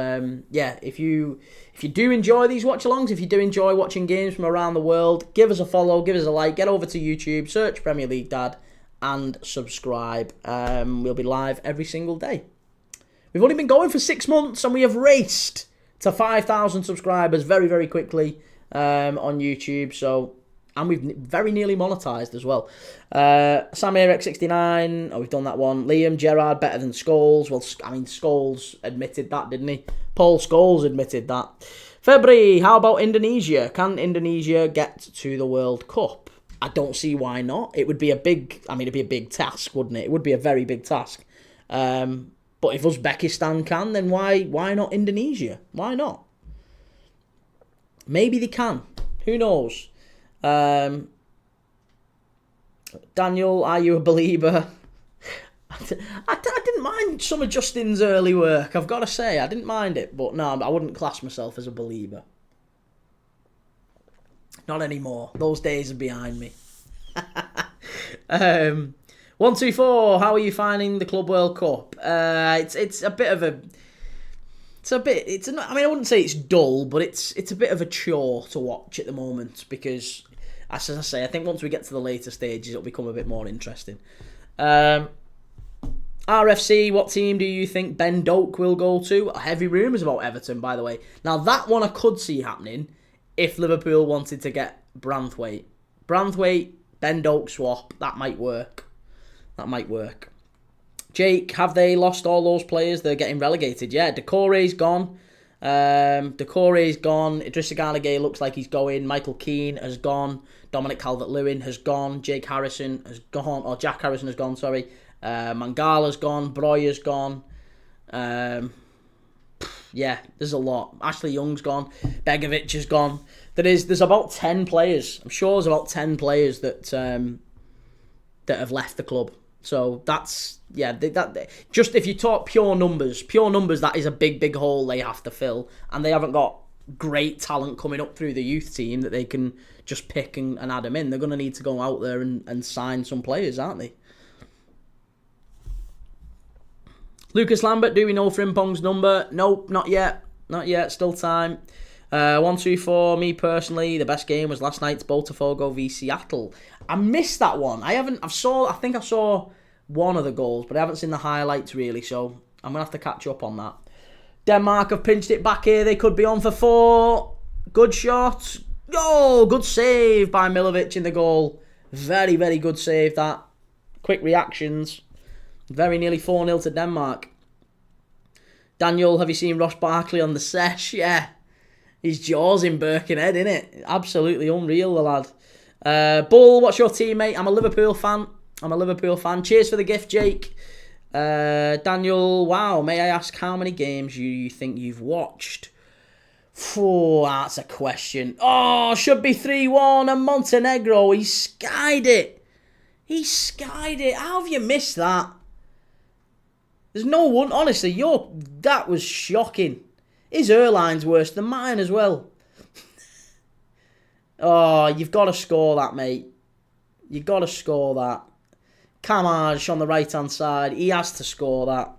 yeah, if you do enjoy these watch-alongs, if you do enjoy watching games from around the world, give us a follow, give us a like, get over to YouTube, search Premier League Dad, and subscribe. We'll be live every single day. We've only been going for 6 months, and we have raced to 5,000 subscribers very, very quickly on YouTube. So, and we've very nearly monetized as well. Samir X69, we've done that one. Liam Gerrard better than Scholes. Well, I mean, Scholes admitted that, didn't he? Paul Scholes admitted that. February, how about Indonesia? Can Indonesia get to the World Cup? I don't see why not. It would be it'd be a big task, wouldn't it? It would be a very big task. But if Uzbekistan can, then why not Indonesia? Why not? Maybe they can. Who knows? Daniel, are you a believer? I didn't mind some of Justin's early work, I've got to say. I didn't mind it, but no, I wouldn't class myself as a believer. Not anymore. Those days are behind me. 124, how are you finding the Club World Cup? It's a bit of a... I wouldn't say it's dull, but it's a bit of a chore to watch at the moment, because, as I say, I think once we get to the later stages, it'll become a bit more interesting. RFC, what team do you think Ben Doak will go to? Heavy rumours about Everton, by the way. Now, that one I could see happening if Liverpool wanted to get Branthwaite. Branthwaite, Ben Doak swap, that might work. Jake, have they lost all those players? They're getting relegated. Yeah, Decore's gone. Idrissa Gana Gueye looks like he's going. Michael Keane has gone. Dominic Calvert-Lewin has gone. Jack Harrison has gone, sorry. Mangala's gone. Breuer's gone. Yeah, there's a lot. Ashley Young's gone. Begovic has gone. There's about 10 players. I'm sure there's about 10 players that have left the club. So that's, yeah, just if you talk pure numbers, that is a big hole they have to fill, and they haven't got great talent coming up through the youth team that they can just pick and add them in. They're going to need to go out there and sign some players, aren't they? Lucas Lambert, do we know Frimpong's number? Nope, not yet. Not yet, still time. 124, me personally, the best game was last night's Botafogo v Seattle. I missed that one. I think I saw one of the goals, but I haven't seen the highlights really, so I'm going to have to catch up on that. Denmark have pinched it back here. They could be on for 4. Good shot. Oh, good save by Milovic in the goal. Very, very good save, that. Quick reactions. Very nearly 4-0 to Denmark. Daniel, have you seen Ross Barkley on the sesh? Yeah. His jaws in Birkenhead, innit? Absolutely unreal, the lad. Bull, what's your team, mate? I'm a Liverpool fan. Cheers for the gift, Jake. Daniel, wow, may I ask how many games you think you've watched? Oh, that's a question. Oh, should be 3-1 and Montenegro. He skied it. How have you missed that? There's no one, honestly, that was shocking. His airline's worse than mine as well. Oh, you've got to score that, mate. You've got to score that. Kamaj on the right-hand side. He has to score that.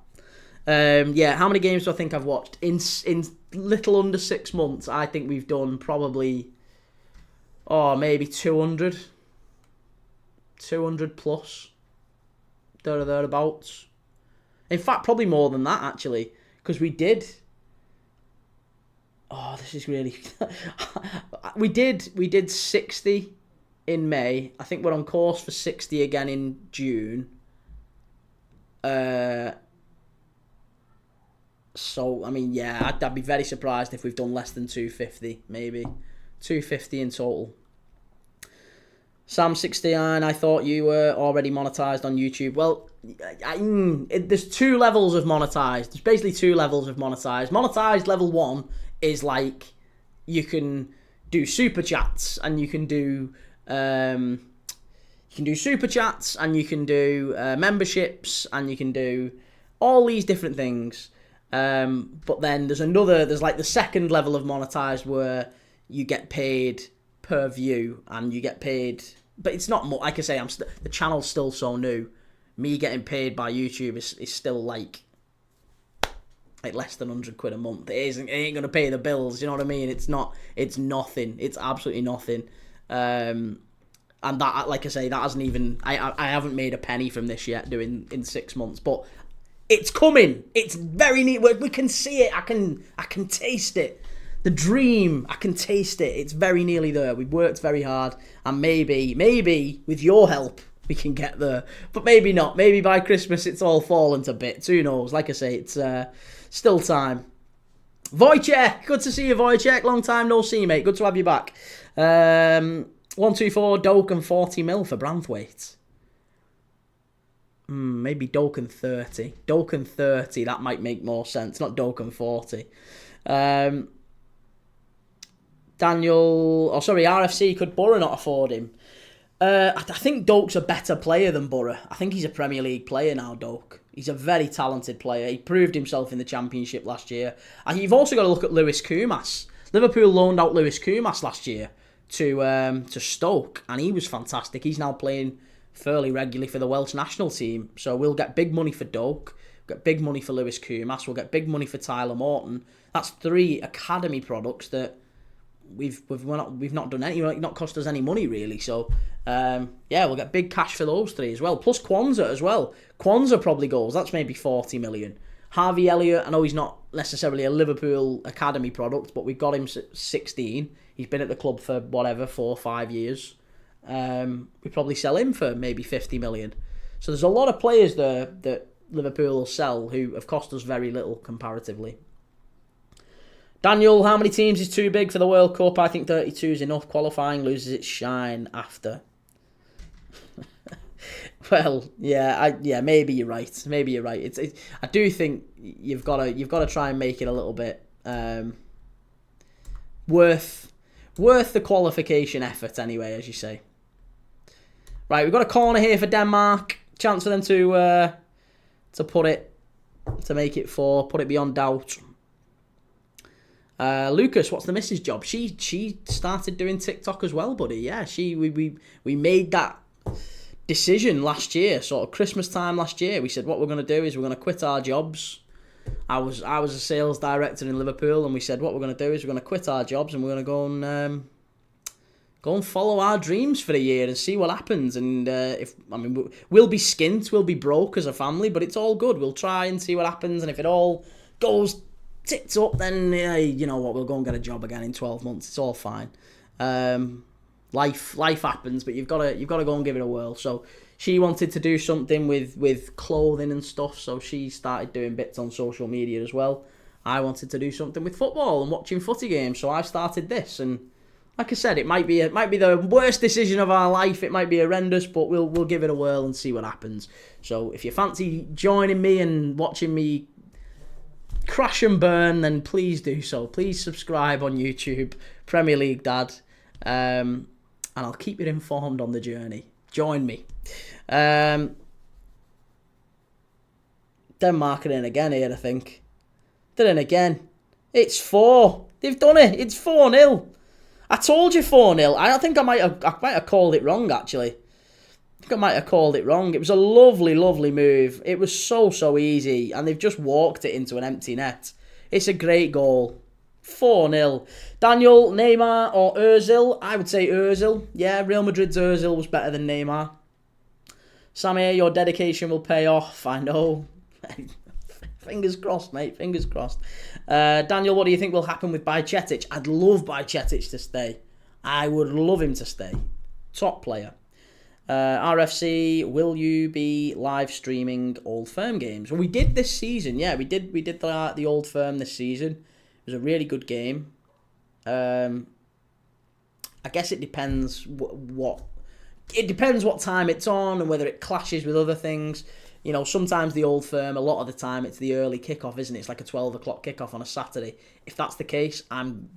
Yeah, how many games do I think I've watched? In little under 6 months, I think we've done probably, maybe 200. 200 plus. Thereabouts. In fact, probably more than that, actually. Because we did... Oh, this is really... we did 60 in May. I think we're on course for 60 again in June. So, I mean, yeah, I'd be very surprised if we've done less than 250, maybe. 250 in total. Sam69, I thought you were already monetized on YouTube. Well, there's 2 levels of monetized. There's basically 2 levels of monetized. Monetized level 1 is like you can do super chats and you can do super chats and you can do memberships and you can do all these different things. But then there's like the second level of monetized where you get paid per view and you get paid, but it's not more. Like I say, the channel's still so new. Me getting paid by YouTube is still like less than 100 quid a month. It ain't gonna pay the bills. You know what I mean? It's nothing. It's absolutely nothing. And that, like I say, that hasn't even. I haven't made a penny from this yet. Doing in 6 months, but it's coming. It's very neat. We can see it. I can taste it. The dream. I can taste it. It's very nearly there. We've worked very hard, and maybe with your help we can get there. But maybe not. Maybe by Christmas it's all fallen to bits. Who knows? Like I say, it's still time. Wojciech, good to see you, Wojciech. Long time no see, mate. Good to have you back. 124 Doak and 40 mil for Branthwaite. Maybe Doak and 30. Doak and 30, that might make more sense. Not Doak and 40. RFC, could Borough not afford him? I think Doak's a better player than Borough. I think he's a Premier League player now, Doak. He's a very talented player. He proved himself in the Championship last year. And you've also got to look at Lewis Koumas. Liverpool loaned out Lewis Koumas last year to Stoke, and he was fantastic. He's now playing fairly regularly for the Welsh national team. So we'll get big money for Doak, we'll get big money for Lewis Koumas, we'll get big money for Tyler Morton. That's 3 academy products that we've not done any, not cost us any money really. So we'll get big cash for those 3 as well. Plus Kwanzaa as well. Kwanzaa probably goes. That's maybe 40 million. Harvey Elliott, I know he's not necessarily a Liverpool academy product, but we got him 16. He's been at the club for 4 or 5 years. We probably sell him for maybe 50 million. So there's a lot of players there that Liverpool will sell who have cost us very little comparatively. Daniel, how many teams is too big for the World Cup? I think 32 is enough. Qualifying loses its shine after. Well, maybe you're right. I do think you've got to try and make it a little bit worth the qualification effort anyway, as you say. Right, we've got a corner here for Denmark. chance for them to make it 4, put it beyond doubt. Lucas, what's the missus' job? She started doing TikTok as well, buddy. Yeah, we made that decision last year, sort of Christmas time last year. We said what we're going to do is we're going to quit our jobs. I was a sales director in Liverpool, and we said what we're going to do is we're going to quit our jobs and we're going to go and follow our dreams for a year and see what happens. And we'll be skint, we'll be broke as a family, but it's all good. We'll try and see what happens, and if it all goes tits up, then you know what, we'll go and get a job again in 12 months. It's all fine. Life happens, but you've got to go and give it a whirl. So she wanted to do something with clothing and stuff, so she started doing bits on social media as well. I wanted to do something with football and watching footy games, so I started this. And like I said, it might be the worst decision of our life. It might be horrendous, but we'll give it a whirl and see what happens. So if you fancy joining me and watching me crash and burn, then please do so. Please subscribe on YouTube, Premier League Dad, and I'll keep you informed on the journey. Join me. Denmark are in again here, I think. They're in again. It's 4. They've done it. It's 4-0. I told you 4-0. I think I might have called it wrong, actually. I think I might have called it wrong. It was a lovely, lovely move. It was so easy, and they've just walked it into an empty net. It's a great goal. 4-0. Daniel, Neymar or Ozil? I would say Ozil. Yeah, Real Madrid's Ozil was better than Neymar. Samir, your dedication will pay off. I know. Fingers crossed, mate. Fingers crossed. Daniel, what do you think will happen with Bajcetic? I'd love Bajcetic to stay. I would love him to stay. Top player. RFC, will you be live streaming Old Firm games? Well, we did this season. Yeah, we did the Old Firm this season. It was a really good game. I guess it depends what time it's on and whether it clashes with other things. You know, sometimes the Old Firm, a lot of the time, it's the early kickoff, isn't it? It's like a 12 o'clock kickoff on a Saturday. If that's the case, I'm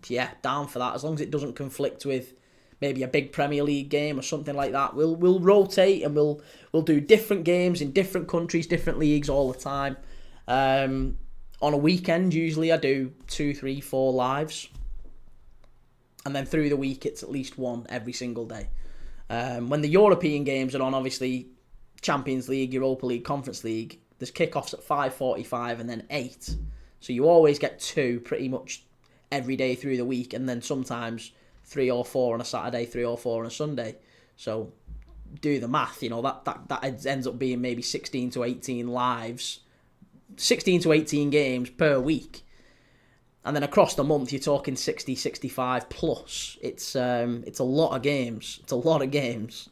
down for that, as long as it doesn't conflict with maybe a big Premier League game or something like that. We'll rotate and we'll do different games in different countries, different leagues all the time. On a weekend, usually I do 2, 3, 4 lives. And then through the week, it's at least one every single day. When the European games are on, obviously, Champions League, Europa League, Conference League, there's kickoffs at 5:45 and then 8. So you always get 2 pretty much every day through the week, and then sometimes 3 or 4 on a Saturday, 3 or 4 on a Sunday. So do the math, you know, that ends up being maybe 16 to 18 lives, 16 to 18 games per week. And then across the month, you're talking 60, 65 plus. It's a lot of games. It's a lot of games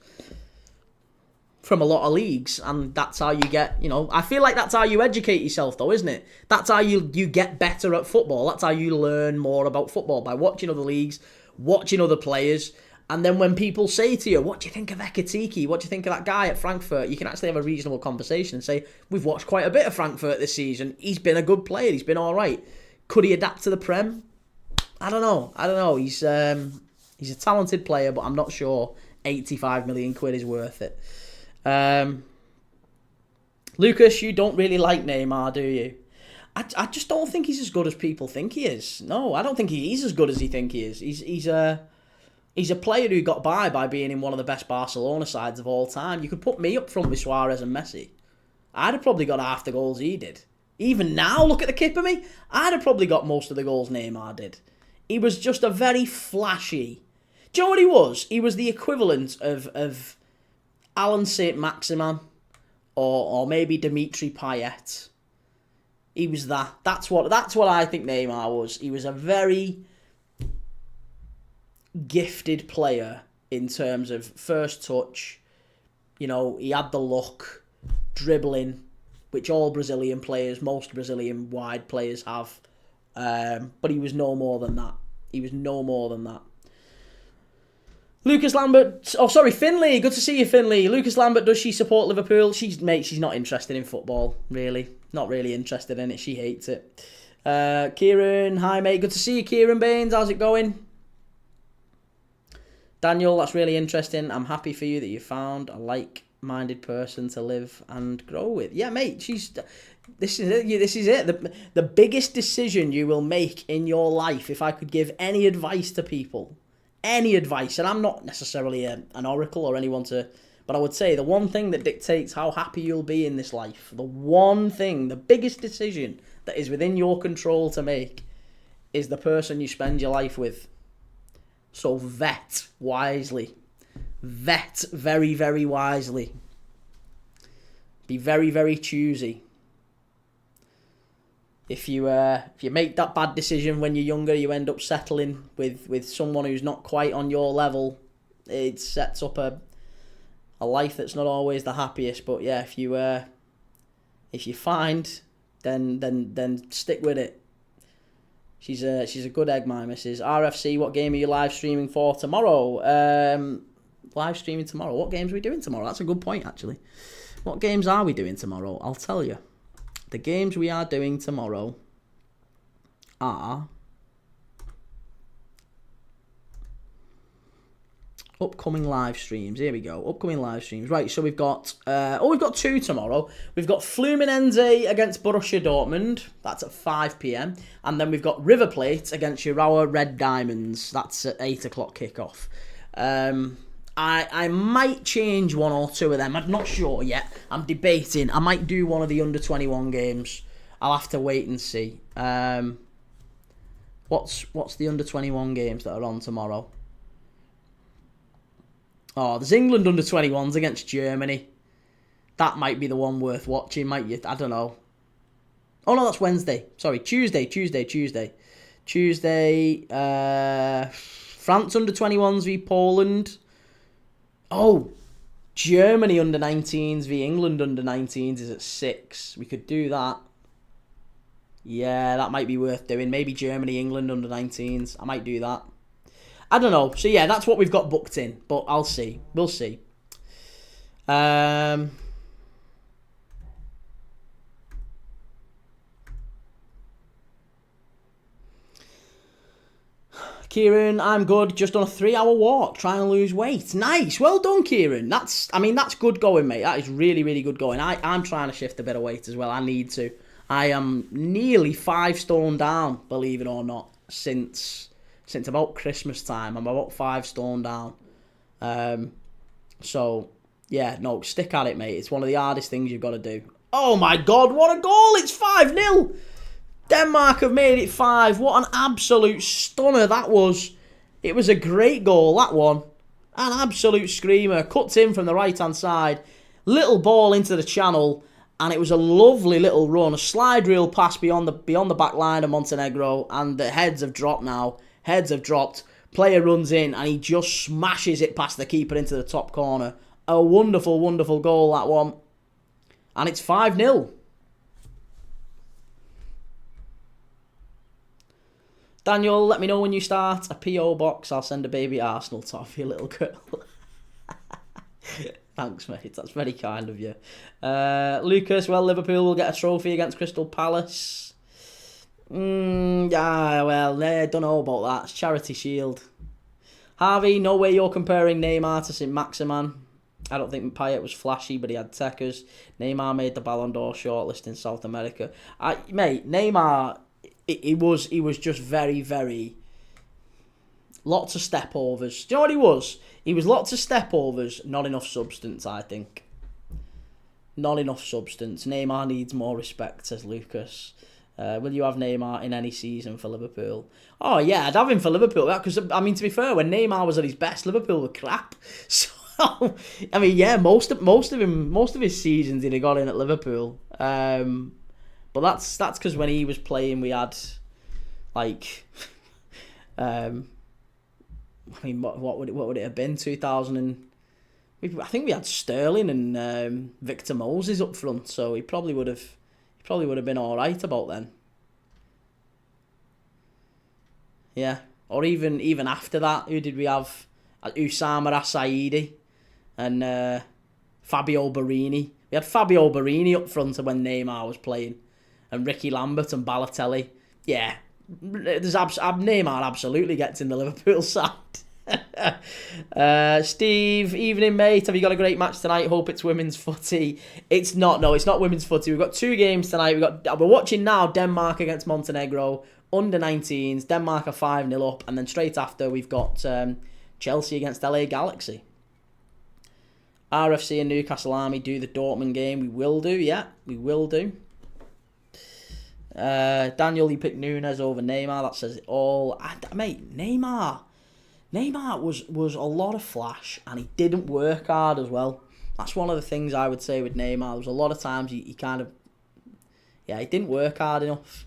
from a lot of leagues. And that's how you get, you know, I feel like that's how you educate yourself, though, isn't it? That's how you get better at football. That's how you learn more about football, by watching other leagues, watching other players. And then when people say to you, what do you think of Ekitike? What do you think of that guy at Frankfurt? You can actually have a reasonable conversation and say, we've watched quite a bit of Frankfurt this season. He's been a good player. He's been all right. Could he adapt to the Prem? I don't know. He's a talented player, but I'm not sure 85 million quid is worth it. Lucas, you don't really like Neymar, do you? I just don't think he's as good as people think he is. No, I don't think he's as good as he think he is. He's a player who got by being in one of the best Barcelona sides of all time. You could put me up front with Suarez and Messi. I'd have probably got half the goals he did. Even now, look at the kip of me. I'd have probably got most of the goals Neymar did. He was just a very flashy. Do you know what he was? He was the equivalent of Alan Saint-Maximin or maybe Dimitri Payet. He was that. That's what I think Neymar was. He was a very gifted player in terms of first touch. You know, he had the look, dribbling, which all Brazilian players, most Brazilian wide players have. But he was no more than that. Lucas Lambert, Finley, good to see you, Finley. Lucas Lambert, does she support Liverpool? She's not interested in football, really. Not really interested in it, she hates it. Kieran, hi mate, good to see you, Kieran Baines, how's it going? Daniel, that's really interesting. I'm happy for you that you found a like minded person to live and grow with. Yeah, mate, this is it. This is it. The biggest decision you will make in your life, if I could give any advice to people, any advice, and I'm not necessarily an oracle or anyone to, but I would say the one thing that dictates how happy you'll be in this life, the one thing, the biggest decision that is within your control to make is the person you spend your life with. So vet wisely. Vet very, very wisely. Be very, very choosy. If you make that bad decision when you're younger, you end up settling with someone who's not quite on your level. It sets up a life that's not always the happiest. But yeah, if you find, then stick with it. She's a good egg, my missus. RFC, what game are you live streaming for tomorrow? Live streaming tomorrow. What games are we doing tomorrow? That's a good point, actually. What games are we doing tomorrow? I'll tell you. The games we are doing tomorrow are upcoming live streams. Here we go. Upcoming live streams. Right, so we've got we've got 2 tomorrow. We've got Fluminense against Borussia Dortmund. That's at 5 p.m. And then we've got River Plate against Urawa Red Diamonds. That's at 8 o'clock kickoff. I might change 1 or 2 of them. I'm not sure yet. I'm debating. I might do one of the under-21 games. I'll have to wait and see. What's the under-21 games that are on tomorrow? Oh, there's England under-21s against Germany. That might be the one worth watching, might you? I don't know. Oh, no, that's Wednesday. Sorry, Tuesday. France under-21s v Poland. Oh, Germany under-19s v England under-19s is at 6. We could do that. Yeah, that might be worth doing. Maybe Germany, England under-19s. I might do that. I don't know. So, yeah, that's what we've got booked in. But I'll see. We'll see. Kieran, I'm good. Just on a 3-hour walk, trying to lose weight. Nice. Well done, Kieran. That's good going, mate. That is really, really good going. I'm trying to shift a bit of weight as well. I need to. I am nearly 5 stone down, believe it or not, since about Christmas time. I'm about 5 stone down. So, yeah, no, stick at it, mate. It's one of the hardest things you've got to do. Oh, my God, what a goal. It's 5-0. Denmark have made it 5. What an absolute stunner that was. It was a great goal, that one. An absolute screamer. Cuts in from the right-hand side. Little ball into the channel. And it was a lovely little run. A slide reel pass beyond the back line of Montenegro. And the heads have dropped now. Heads have dropped. Player runs in and he just smashes it past the keeper into the top corner. A wonderful, wonderful goal, that one. And it's 5-0. Daniel, let me know when you start a P.O. box. I'll send a baby Arsenal top for your little girl. Thanks, mate. That's very kind of you. Lucas, well, Liverpool will get a trophy against Crystal Palace. Yeah, well, I don't know about that. It's Charity Shield. Harvey, no way you're comparing Neymar to St. Maximan. I don't think Payet was flashy, but he had techers. Neymar made the Ballon d'Or shortlist in South America. Mate, Neymar... He was just very, very... Lots of step-overs. Do you know what he was? He was lots of step-overs, not enough substance, I think. Not enough substance. Neymar needs more respect, says Lucas. Will you have Neymar in any season for Liverpool? Oh, yeah, I'd have him for Liverpool. Because, I mean, to be fair, when Neymar was at his best, Liverpool were crap. So, I mean, yeah, most of his seasons he'd have got in at Liverpool. But that's because when he was playing, we had, like, I mean, what would it have been? 2000 I think we had Sterling and Victor Moses up front, so he probably would have been all right about then. Yeah, or even after that, who did we have? Usama Assaidi and Fabio Barini. We had Fabio Barini up front when Neymar was playing. And Ricky Lambert and Balotelli. Yeah, Neymar absolutely gets in the Liverpool side. Steve, evening mate. Have you got a great match tonight? Hope it's women's footy. It's not. No, it's not women's footy. We've got 2 games tonight. We're watching now Denmark against Montenegro under 19s. Denmark are 5-0 up, and then straight after we've got Chelsea against LA Galaxy. RFC and Newcastle Army do the Dortmund game. We will do. Yeah, we will do. Daniel, you picked Nunes over Neymar. That says it all. Mate, Neymar was a lot of flash, and he didn't work hard as well. That's one of the things I would say with Neymar. There was a lot of times he kind of, he didn't work hard enough.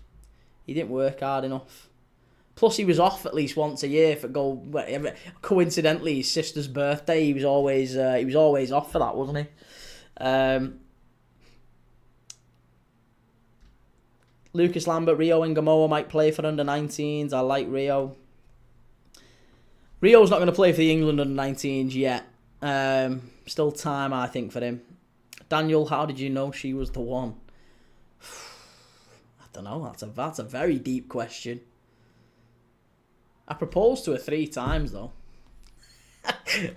Plus, he was off at least once a year for coincidentally his sister's birthday. He was always off for that, wasn't he? Lucas Lambert, Rio and Gamoa might play for under 19s. I like Rio. Rio's not going to play for the England under 19s yet. Still time, I think, for him. Daniel, how did you know she was the one? I don't know. That's a very deep question. I proposed to her 3 times, though.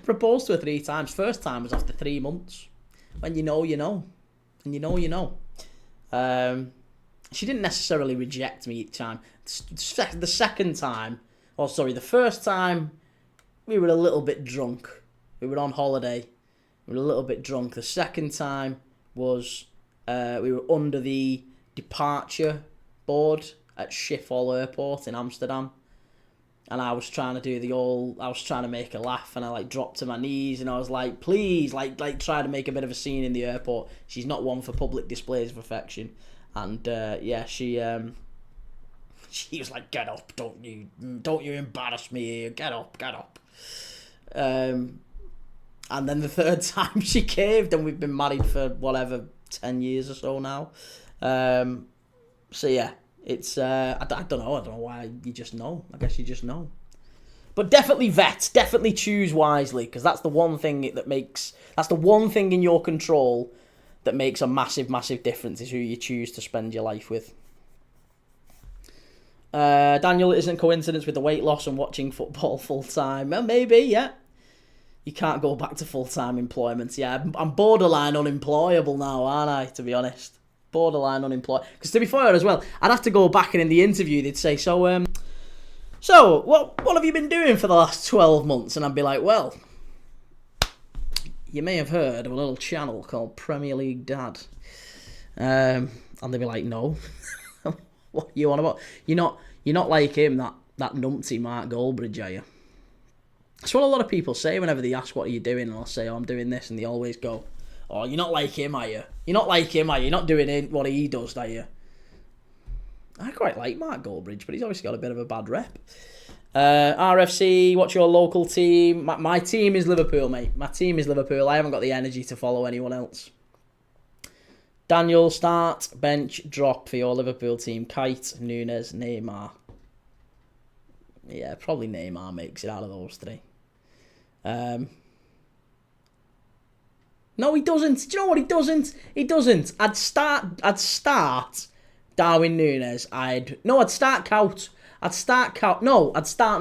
Proposed to her 3 times. First time was after 3 months. When you know, you know. And you know, you know. She didn't necessarily reject me each time. The second time, the first time, we were a little bit drunk. We were on holiday. We were a little bit drunk. The second time was we were under the departure board at Schiphol Airport in Amsterdam. And I was trying to make her laugh, and I dropped to my knees, and I was like, please, try to make a bit of a scene in the airport. She's not one for public displays of affection. And she was like, get up, don't you embarrass me here, get up. And then the third time she caved, and we've been married for 10 years or so now. It's I don't know why, you just know. I guess you just know. But definitely vet, definitely choose wisely, because that's the one thing in your control that makes a massive, massive difference, is who you choose to spend your life with. Daniel, it isn't coincidence with the weight loss and watching football full time. Well, maybe, yeah. You can't go back to full-time employment. Yeah, I'm borderline unemployable now, aren't I, to be honest? Borderline unemployed. Because to be fair as well, I'd have to go back, and in the interview they'd say, so what have you been doing for the last 12 months? And I'd be like, well, you may have heard of a little channel called Premier League Dad. And they'd be like, no. What are you on about? You're not like him, that numpty Mark Goldbridge, are you? That's what a lot of people say whenever they ask, what are you doing? And I'll say, I'm doing this. And they always go, oh, you're not like him, are you? You're not like him, are you? You're not doing what he does, are you? I quite like Mark Goldbridge, but he's obviously got a bit of a bad rep. RFC, what's your local team? My team is Liverpool, mate. My team is Liverpool. I haven't got the energy to follow anyone else. Daniel, start, bench, drop for your Liverpool team. Kite, Nunes, Neymar. Yeah, probably Neymar makes it out of those 3. No, he doesn't. Do you know what? He doesn't. I'd start Darwin Nunes. I'd start Kaut. I'd start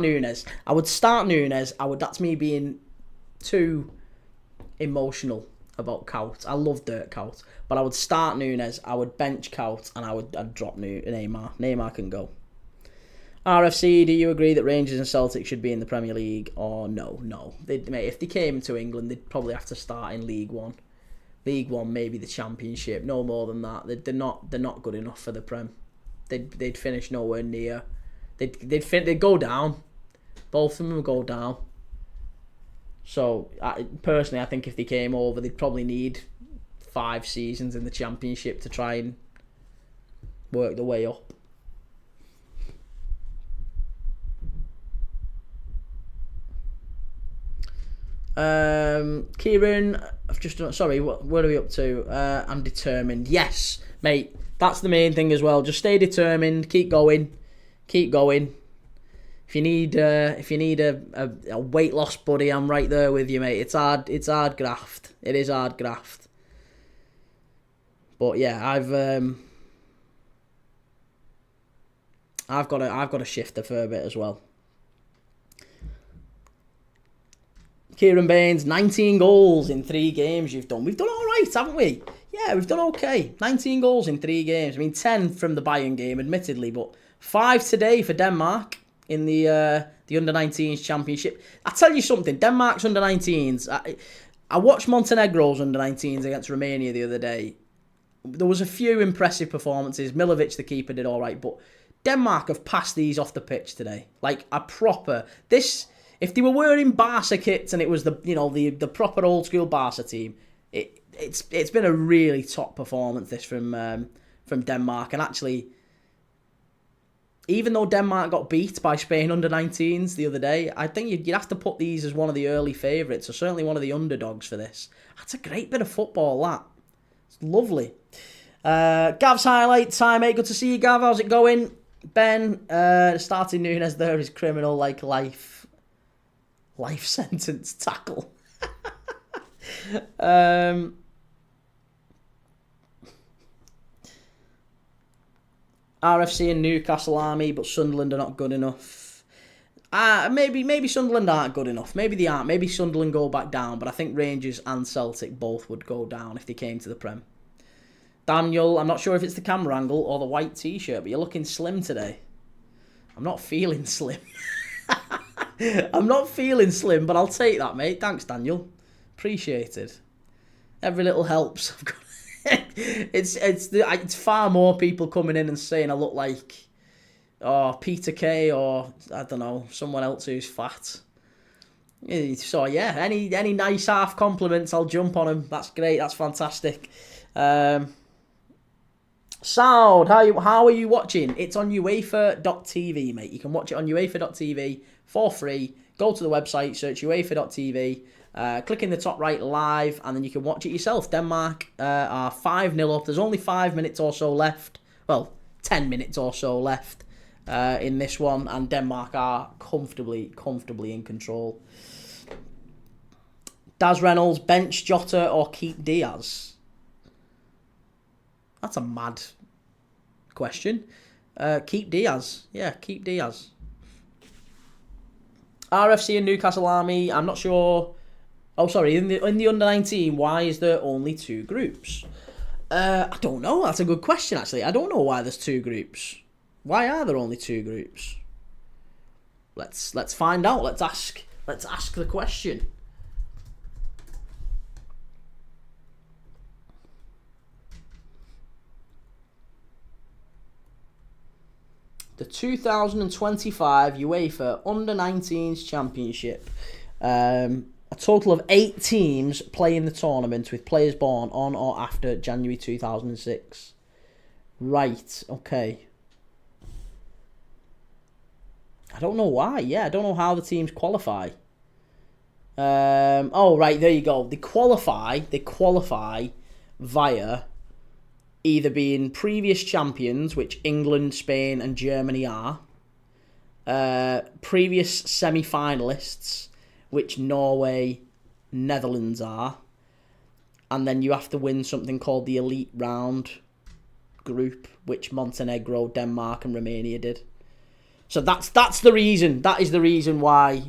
Nunes. I would start Nunes. That's me being too emotional about Kaut. I love Dirk Kaut. But I would start Nunes. I would bench Kaut, and I'd drop Neymar. Neymar can go. RFC, do you agree that Rangers and Celtic should be in the Premier League? Or no? If they came to England, they'd probably have to start in League One. League One, maybe the Championship. No more than that. They're not good enough for the Prem. They'd finish nowhere near. They'd go down. Both of them would go down. So personally, I think if they came over, they'd probably need 5 seasons in the Championship to try and work their way up. Kieran, what are we up to? I'm determined. Yes, mate, that's the main thing as well. Just stay determined, keep going. If you need a weight loss buddy, I'm right there with you, mate. It's hard graft. It is hard graft. But yeah, I've got to shift a fair bit as well. Kieran Baines, 19 goals in 3 games you've done. We've done all right, haven't we? Yeah, we've done okay. 19 goals in 3 games. I mean, 10 from the Bayern game, admittedly, but 5 today for Denmark in the Under-19s Championship. I tell you something, Denmark's Under-19s. I watched Montenegro's Under-19s against Romania the other day. There was a few impressive performances. Milovic, the keeper, did all right, but Denmark have passed these off the pitch today. Like a proper... If they were wearing Barca kits and it was the proper old school Barca team, it's been a really top performance this from Denmark. And actually, even though Denmark got beat by Spain Under-19s the other day, I think you'd have to put these as one of the early favourites, or certainly one of the underdogs for this. That's a great bit of football, that. It's lovely. Gav's highlight time, mate. Good to see you, Gav. How's it going? Ben, starting Nunes there is criminal like life sentence tackle. RFC and Newcastle Army, but Sunderland are not good enough. Maybe Sunderland aren't good enough. Maybe they aren't. Maybe Sunderland go back down, but I think Rangers and Celtic both would go down if they came to the Prem. Daniel, I'm not sure if it's the camera angle or the white t-shirt, but you're looking slim today. I'm not feeling slim. I'm not feeling slim, but I'll take that, mate. Thanks, Daniel. Appreciated. Every little helps. It's far more people coming in and saying I look like Peter Kay or I don't know, someone else who's fat. So yeah, any nice half compliments, I'll jump on them. That's great. That's fantastic. Sound, how are you watching? It's on UEFA.tv, mate. You can watch it on UEFA.tv for free. Go to the website, search UEFA.tv, click in the top right live, and then you can watch it yourself. Denmark are 5-0 up. There's only 5 minutes or so left. Well, 10 minutes or so left in this one, and Denmark are comfortably in control. Daz Reynolds, bench Jota or keep Diaz? That's a mad question. Keep Diaz. Yeah, keep Diaz. RFC and Newcastle Army, I'm not sure. Oh, sorry, in the Under-19, why is there only 2 groups? I don't know. That's a good question, actually. I don't know why there's 2 groups. Why are there only 2 groups? Let's find out. Let's ask the question. The 2025 UEFA Under-19s Championship. A total of 8 teams play in the tournament with players born on or after January 2006. Right, okay. I don't know why. Yeah, I don't know how the teams qualify. Oh, right, there you go. They qualify via either being previous champions, which England, Spain and Germany are, previous semi-finalists, which Norway, Netherlands are, and then you have to win something called the Elite Round group, which Montenegro, Denmark and Romania did. So that's the reason. That is the reason why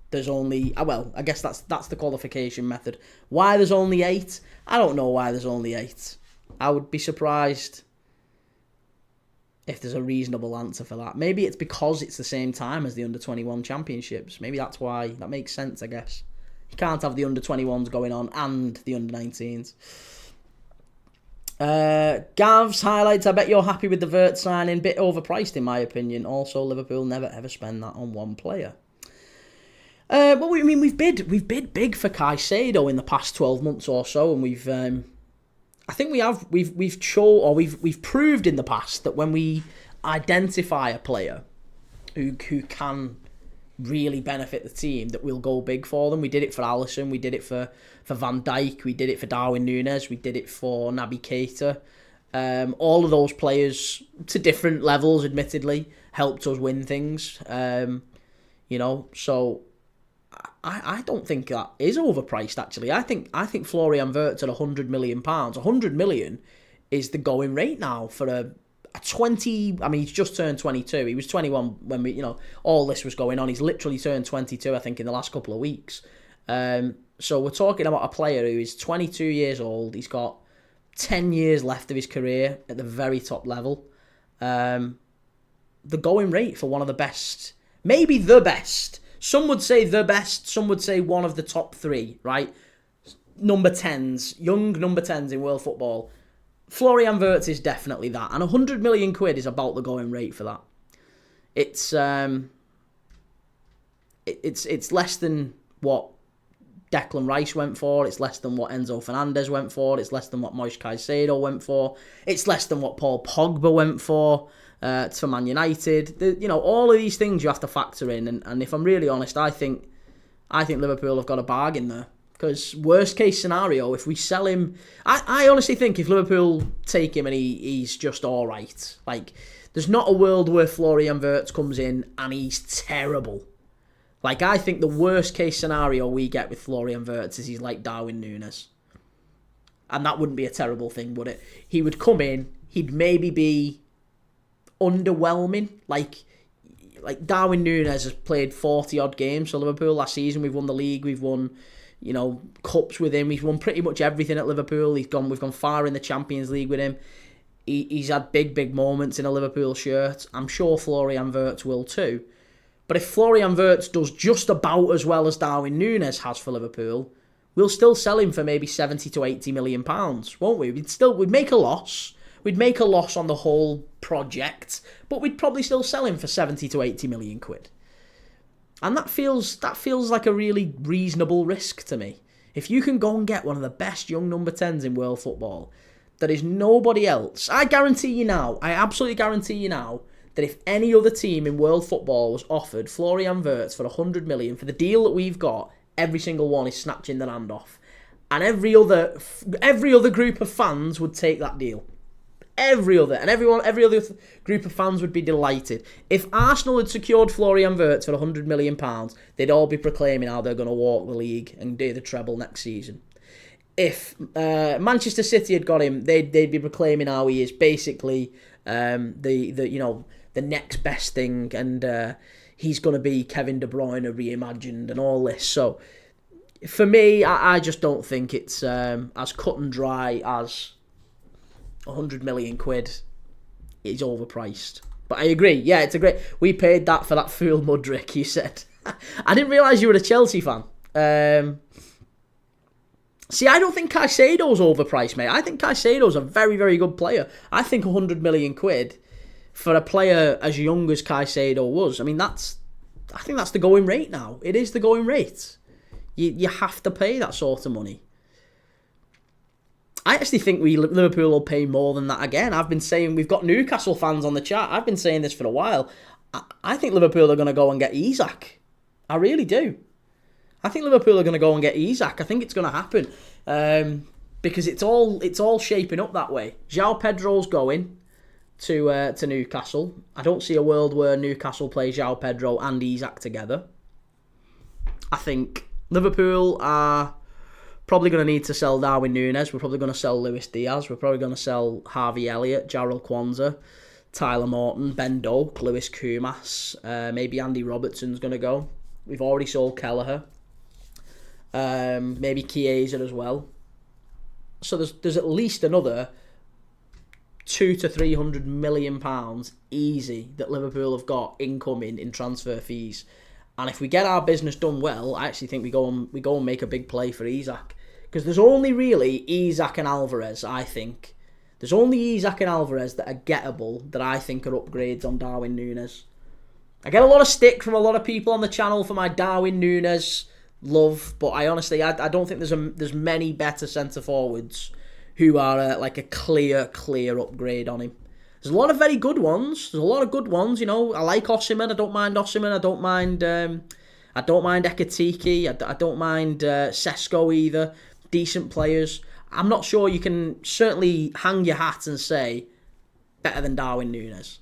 there's only... Well, I guess that's the qualification method. Why there's only 8? I don't know why there's only 8. I would be surprised if there's a reasonable answer for that. Maybe it's because it's the same time as the Under-21 Championships. Maybe that's why. That makes sense, I guess. You can't have the Under-21s going on and the Under-19s. Gav's highlights. I bet you're happy with the Vert signing. Bit overpriced, in my opinion. Also, Liverpool never ever spend that on one player. Well, I mean, we've bid big for Caicedo in the past 12 months or so, and we've proved in the past that when we identify a player who can really benefit the team, that we'll go big for them. We did it for Alisson, we did it for Van Dijk, we did it for Darwin Núñez, we did it for Naby Keita. All of those players, to different levels, admittedly, helped us win things. So I don't think that is overpriced, actually. I think Florian Wirtz at £100 million. £100 million is the going rate now for he's just turned 22. He was 21 when all this was going on. He's literally turned 22, I think, in the last couple of weeks. So we're talking about a player who is 22 years old. He's got 10 years left of his career at the very top level. The going rate for one of the best, maybe the best. Some would say the best. Some would say one of the top 3, right? Number 10s, young number 10s in world football. Florian Wirtz is definitely that. And 100 million quid is about the going rate for that. It's less than what Declan Rice went for. It's less than what Enzo Fernandez went for. It's less than what Moise Caicedo went for. It's less than what Paul Pogba went for Man United. All of these things you have to factor in. And if I'm really honest, I think Liverpool have got a bargain there. Because worst case scenario, if we sell him, I honestly think if Liverpool take him and he's just all right, like there's not a world where Florian Wirtz comes in and he's terrible. Like, I think the worst case scenario we get with Florian Wirtz is he's like Darwin Núñez. And that wouldn't be a terrible thing, would it? He would come in, he'd maybe be underwhelming. Like Darwin Núñez has played 40-odd games for Liverpool last season. We've won the league, we've won, cups with him. He's won pretty much everything at Liverpool. We've gone far in the Champions League with him. He's had big moments in a Liverpool shirt. I'm sure Florian Wirtz will too. But if Florian Wirtz does just about as well as Darwin Núñez has for Liverpool, we'll still sell him for maybe 70 to 80 million pounds, won't we? We'd make a loss. We'd make a loss on the whole project, but we'd probably still sell him for 70 to 80 million quid. And that feels like a really reasonable risk to me. If you can go and get one of the best young number 10s in world football, there is nobody else. I absolutely guarantee you now, that if any other team in world football was offered Florian Wirtz for 100 million for the deal that we've got, every single one is snatching their hand off. And every other group of fans would take that deal. Every other group of fans would be delighted. If Arsenal had secured Florian Wirtz for £100 million, they'd all be proclaiming how they're going to walk the league and do the treble next season. If Manchester City had got him, they'd be proclaiming how he is basically the next best thing, and he's going to be Kevin De Bruyne reimagined and all this. So for me, I just don't think it's as cut and dry as 100 million quid. It's overpriced. But I agree. Yeah, it's a great... We paid that for that fool Mudryk, you said. I didn't realise you were a Chelsea fan. See, I don't think Caicedo's overpriced, mate. I think Caicedo's a very, very good player. I think 100 million quid for a player as young as Caicedo was. I mean, I think that's the going rate now. It is the going rate. You have to pay that sort of money. I actually think Liverpool will pay more than that again. I've been saying, we've got Newcastle fans on the chat. I've been saying this for a while. I think Liverpool are going to go and get Isak. I really do. I think Liverpool are going to go and get Isak. I think it's going to happen. Because it's all shaping up that way. João Pedro's going to Newcastle. I don't see a world where Newcastle play João Pedro and Isak together. I think Liverpool are probably going to need to sell Darwin Núñez. We're probably going to sell Luis Diaz. We're probably going to sell Harvey Elliott, Jarrell Kwanzaa, Tyler Morton, Ben Doak, Lewis Koumas. Maybe Andy Robertson's going to go. We've already sold Kelleher. Maybe Chiesa as well. So there's at least another 200 to 300 million pounds easy that Liverpool have got incoming in transfer fees. And if we get our business done well, I actually think we go and make a big play for Isak. Because there's only really Isak and Alvarez, I think. There's only Isak and Alvarez that are gettable that I think are upgrades on Darwin Núñez. I get a lot of stick from a lot of people on the channel for my Darwin Núñez love, but I honestly, I don't think there's many better centre forwards who are like a clear upgrade on him. There's a lot of very good ones. There's a lot of good ones. I like Osimhen. I don't mind Osimhen. I don't mind Ekitike. I don't mind Sesko either. Decent players. I'm not sure you can certainly hang your hat and say better than Darwin Núñez.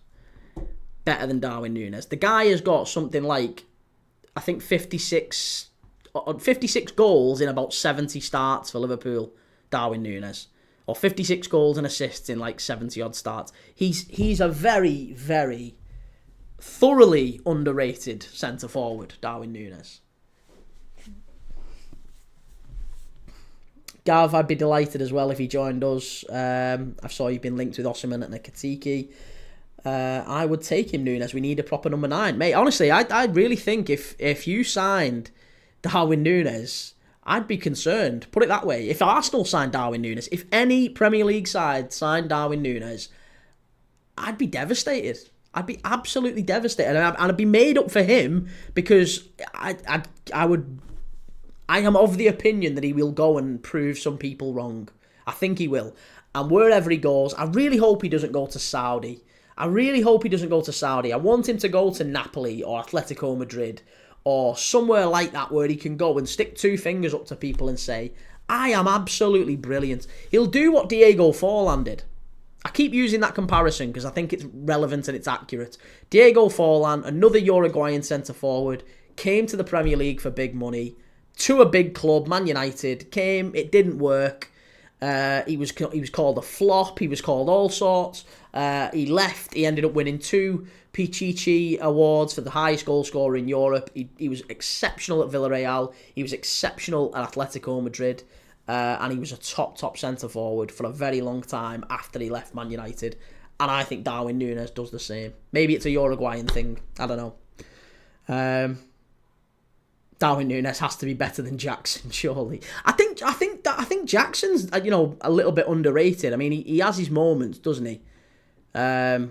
Better than Darwin Núñez. The guy has got something like, I think 56 goals in about 70 starts for Liverpool. Darwin Núñez. or 56 goals and assists in like 70 odd starts. He's a very, very thoroughly underrated centre forward, Darwin Núñez. Gav, I'd be delighted as well if he joined us. I saw you've been linked with Osimhen and Ekitike. I would take him, Núñez. We need a proper number 9. Mate, honestly, I really think if you signed Darwin Núñez, I'd be concerned. Put it that way. If Arsenal signed Darwin Núñez, if any Premier League side signed Darwin Núñez, I'd be devastated. I'd be absolutely devastated. And I'd be made up for him because I am of the opinion that he will go and prove some people wrong. I think he will. And wherever he goes, I really hope he doesn't go to Saudi. I want him to go to Napoli or Atletico Madrid or somewhere like that where he can go and stick 2 fingers up to people and say, I am absolutely brilliant. He'll do what Diego Forlan did. I keep using that comparison because I think it's relevant and it's accurate. Diego Forlan, another Uruguayan centre-forward, came to the Premier League for big money, to a big club, Man United, it didn't work. He was called a flop, he was called all sorts. He left, he ended up winning 2 Pichichi awards for the highest goal scorer in Europe. He was exceptional at Villarreal, he was exceptional at Atletico Madrid, and he was a top centre-forward for a very long time after he left Man United. And I think Darwin Núñez does the same. Maybe it's a Uruguayan thing, I don't know. Darwin Núñez has to be better than Jackson, surely. I think Jackson's a little bit underrated. I mean, he has his moments, doesn't he? I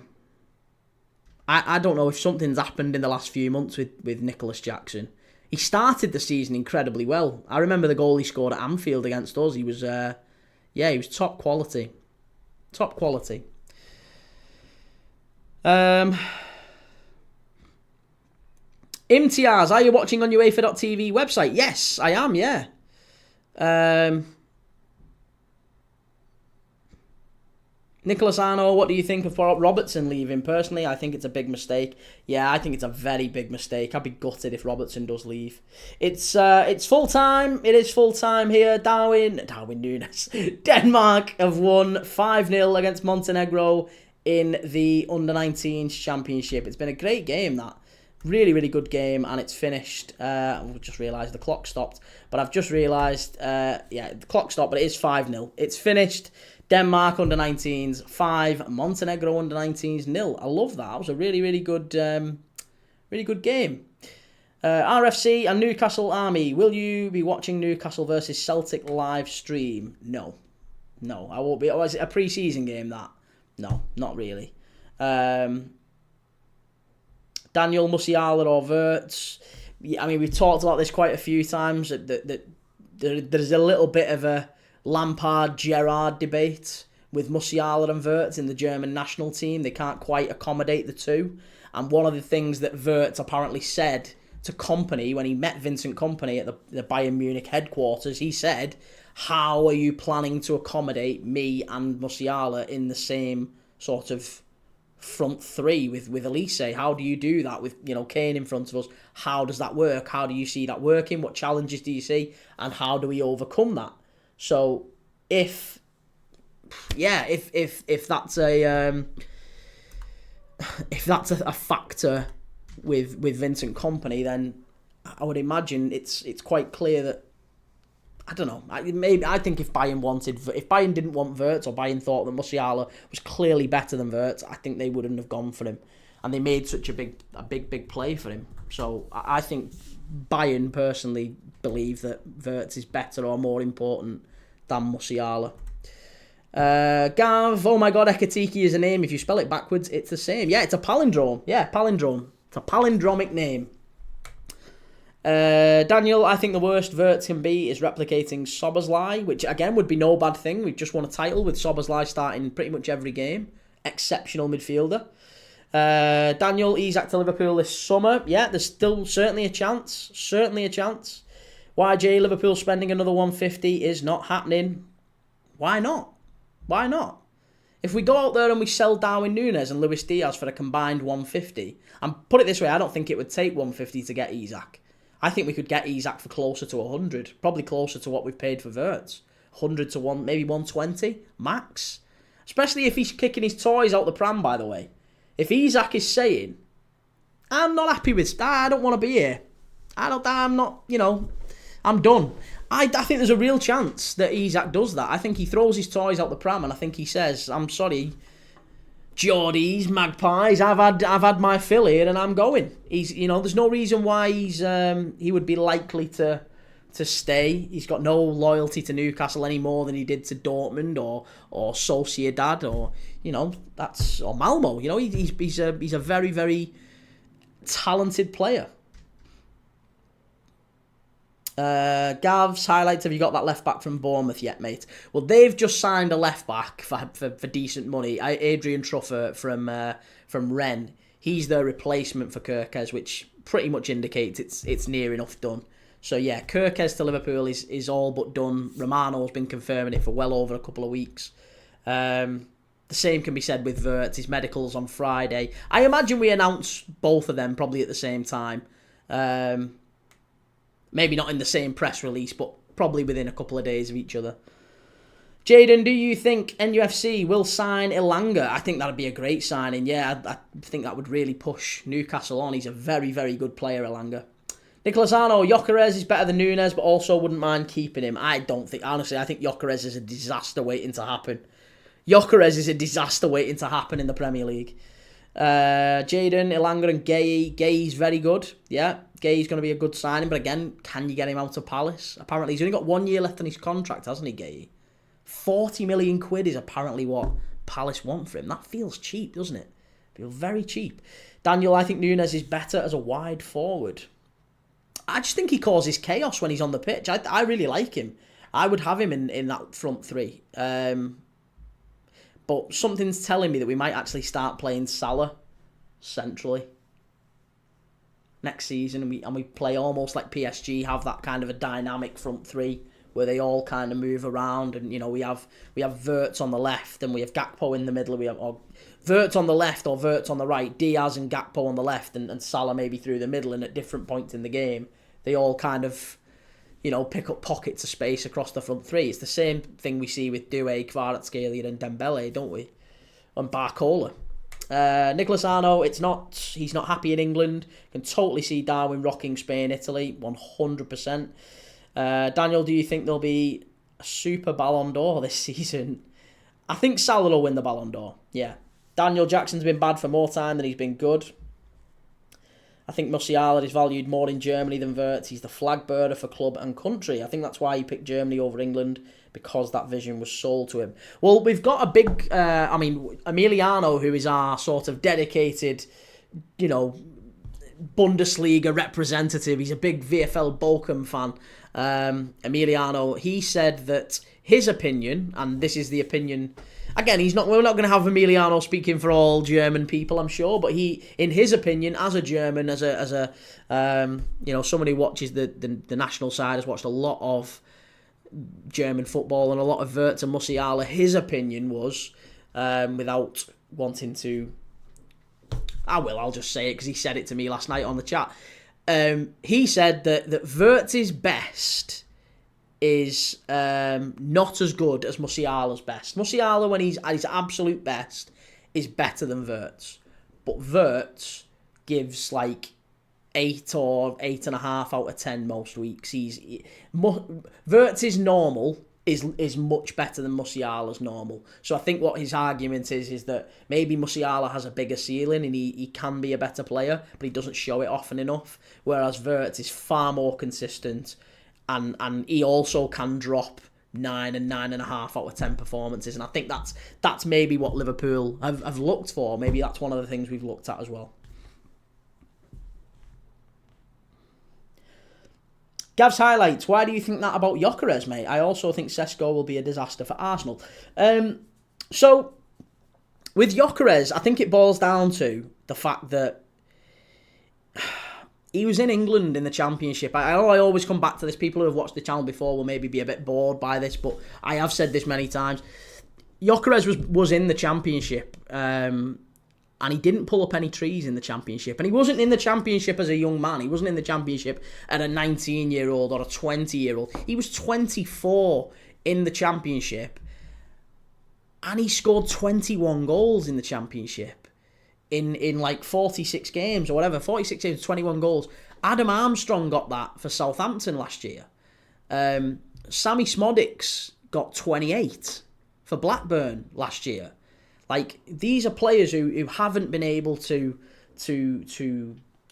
don't know if something's happened in the last few months with Nicholas Jackson. He started the season incredibly well. I remember the goal he scored at Anfield against us. He was top quality. Top quality. Imtiaz, are you watching on UEFA.tv website? Yes, I am, yeah. Nicholas Arno, what do you think of Robertson leaving? Personally, I think it's a big mistake. Yeah, I think it's a very big mistake. I'd be gutted if Robertson does leave. It's full time. It is full time here. Darwin Núñez. Denmark have won 5-0 against Montenegro in the Under-19s Championship. It's been a great game, that. Really, really good game, and it's finished. I've just realised the clock stopped, but I've just realised, the clock stopped, but it is 5-0. It's finished. Denmark Under-19s 5, Montenegro Under-19s 0. I love that. It was a really, really good game. RFC and Newcastle Army. Will you be watching Newcastle versus Celtic live stream? No, I won't be. Oh, is it a pre-season game, that? No, not really. Daniel Musiala or Wirtz. I mean, we've talked about this quite a few times. That there's a little bit of a Lampard-Gerrard debate with Musiala and Wirtz in the German national team. They can't quite accommodate the two. And one of the things that Wirtz apparently said to Kompany when he met Vincent Kompany at the Bayern Munich headquarters, he said, how are you planning to accommodate me and Musiala in the same sort of front three with Elise? How do you do that with Kane in front of us? How does that work? How do you see that working? What challenges do you see? And how do we overcome that? So if that's a factor with Vincent Kompany, then I would imagine it's quite clear that, I don't know. I think if Bayern didn't want Wirtz, or Bayern thought that Musiala was clearly better than Wirtz, I think they wouldn't have gone for him, and they made such a big play for him. So I think Bayern personally believe that Wirtz is better or more important than Musiala. Gav, oh my god, Ekitike is a name. If you spell it backwards, it's the same. Yeah, it's a palindrome. Yeah, palindrome. It's a palindromic name. Daniel, I think the worst Wirtz can be is replicating Szoboszlai, which again would be no bad thing. We've just won a title with Szoboszlai starting pretty much every game. Exceptional midfielder. Daniel, Isak to Liverpool this summer. Yeah, there's still certainly a chance. YJ, Liverpool spending another 150 is not happening. Why not? If we go out there and we sell Darwin Núñez and Luis Diaz for a combined 150, and put it this way, I don't think it would take 150 to get Isak. I think we could get Isak for closer to 100, probably closer to what we've paid for Wirtz. 100 to 1, maybe 120 max. Especially if he's kicking his toys out the pram, by the way. If Isak is saying, I'm not happy with, I don't want to be here. I'm not, I'm done. I think there's a real chance that Isak does that. I think he throws his toys out the pram and I think he says, I'm sorry, Geordies, Magpies, I've had my fill here and I'm going. There's no reason why he would be likely to stay. He's got no loyalty to Newcastle any more than he did to Dortmund or Sociedad or Malmo. He's a very, very talented player. Gav's highlights, have you got that left back from Bournemouth yet, mate? Well, they've just signed a left back for decent money. Adrian Truffer from Rennes. He's their replacement for Kerkez, which pretty much indicates it's near enough done. So yeah, Kerkez to Liverpool is all but done. Romano's been confirming it for well over a couple of weeks. The same can be said with Wirtz. His medical's on Friday. I imagine we announce both of them probably at the same time. Maybe not in the same press release, but probably within a couple of days of each other. Jaden, do you think NUFC will sign Elanga? I think that'd be a great signing. Yeah, I think that would really push Newcastle on. He's a very, very good player, Elanga. Nicolas Arno, Gyökeres is better than Núñez, but also wouldn't mind keeping him. I think Gyökeres is a disaster waiting to happen. Gyökeres is a disaster waiting to happen in the Premier League. Jaden, Elanga and Gay's very good. Yeah, Gay's going to be a good signing, but again, can you get him out of Palace? Apparently, he's only got 1 year left on his contract, hasn't he, Gay? 40 million quid is apparently what Palace want for him. That feels cheap, doesn't it? Feels very cheap. Daniel, I think Núñez is better as a wide forward. I just think he causes chaos when he's on the pitch. I really like him. I would have him in that front three. But something's telling me that we might actually start playing Salah centrally next season, and we play almost like PSG, have that kind of a dynamic front three where they all kind of move around, and we have Wirtz on the left and we have Gakpo in the middle. We have Wirtz on the left or Wirtz on the right, Diaz and Gakpo on the left, and Salah maybe through the middle, and at different points in the game they all kind of pick up pockets of space across the front three. It's the same thing we see with Doué, Kvaratskhelia and Dembele, don't we? And Barcola. Nicolas Arno, he's not happy in England. Can totally see Darwin rocking Spain, Italy, 100%. Daniel, do you think there'll be a super Ballon d'Or this season? I think Salah will win the Ballon d'Or, yeah. Daniel Jackson's been bad for more time than he's been good. I think Musiala is valued more in Germany than Wirtz. He's the flag bearer for club and country. I think that's why he picked Germany over England, because that vision was sold to him. Well, we've got a big, Emiliano, who is our sort of dedicated, Bundesliga representative. He's a big VfL Bochum fan. Emiliano, he said that his opinion, and this is the opinion, again, we're not going to have Emiliano speaking for all German people, I'm sure, but in his opinion, as a German, as a someone who watches the national side, has watched a lot of German football and a lot of Wirtz and Musiala, his opinion was, without wanting to, I'll just say it because he said it to me last night on the chat. He said that Wirtz's best is not as good as Musiala's best. Musiala, when he's at his absolute best, is better than Wirtz. But Wirtz gives like 8 or 8.5 out of 10 most weeks. Wirtz's normal is much better than Musiala's normal. So I think what his argument is that maybe Musiala has a bigger ceiling and he can be a better player, but he doesn't show it often enough. Whereas Wirtz is far more consistent, and he also can drop 9 and 9.5 out of 10 performances. And I think that's maybe what Liverpool have looked for. Maybe that's one of the things we've looked at as well. Gav's highlights. Why do you think that about Gyökeres, mate? I also think Sesko will be a disaster for Arsenal. So, with Gyökeres, I think it boils down to the fact that he was in England in the Championship. I know I always come back to this. People who have watched the channel before will maybe be a bit bored by this, but I have said this many times. Gyökeres was in the Championship, and he didn't pull up any trees in the Championship. And he wasn't in the Championship as a young man. He wasn't in the Championship at a 19-year-old or a 20-year-old. He was 24 in the Championship, and he scored 21 goals in the Championship in like 46 games or whatever. 46 games, 21 goals. Adam Armstrong got that for Southampton last year. Sammy Smodics got 28 for Blackburn last year. Like, these are players who haven't been able to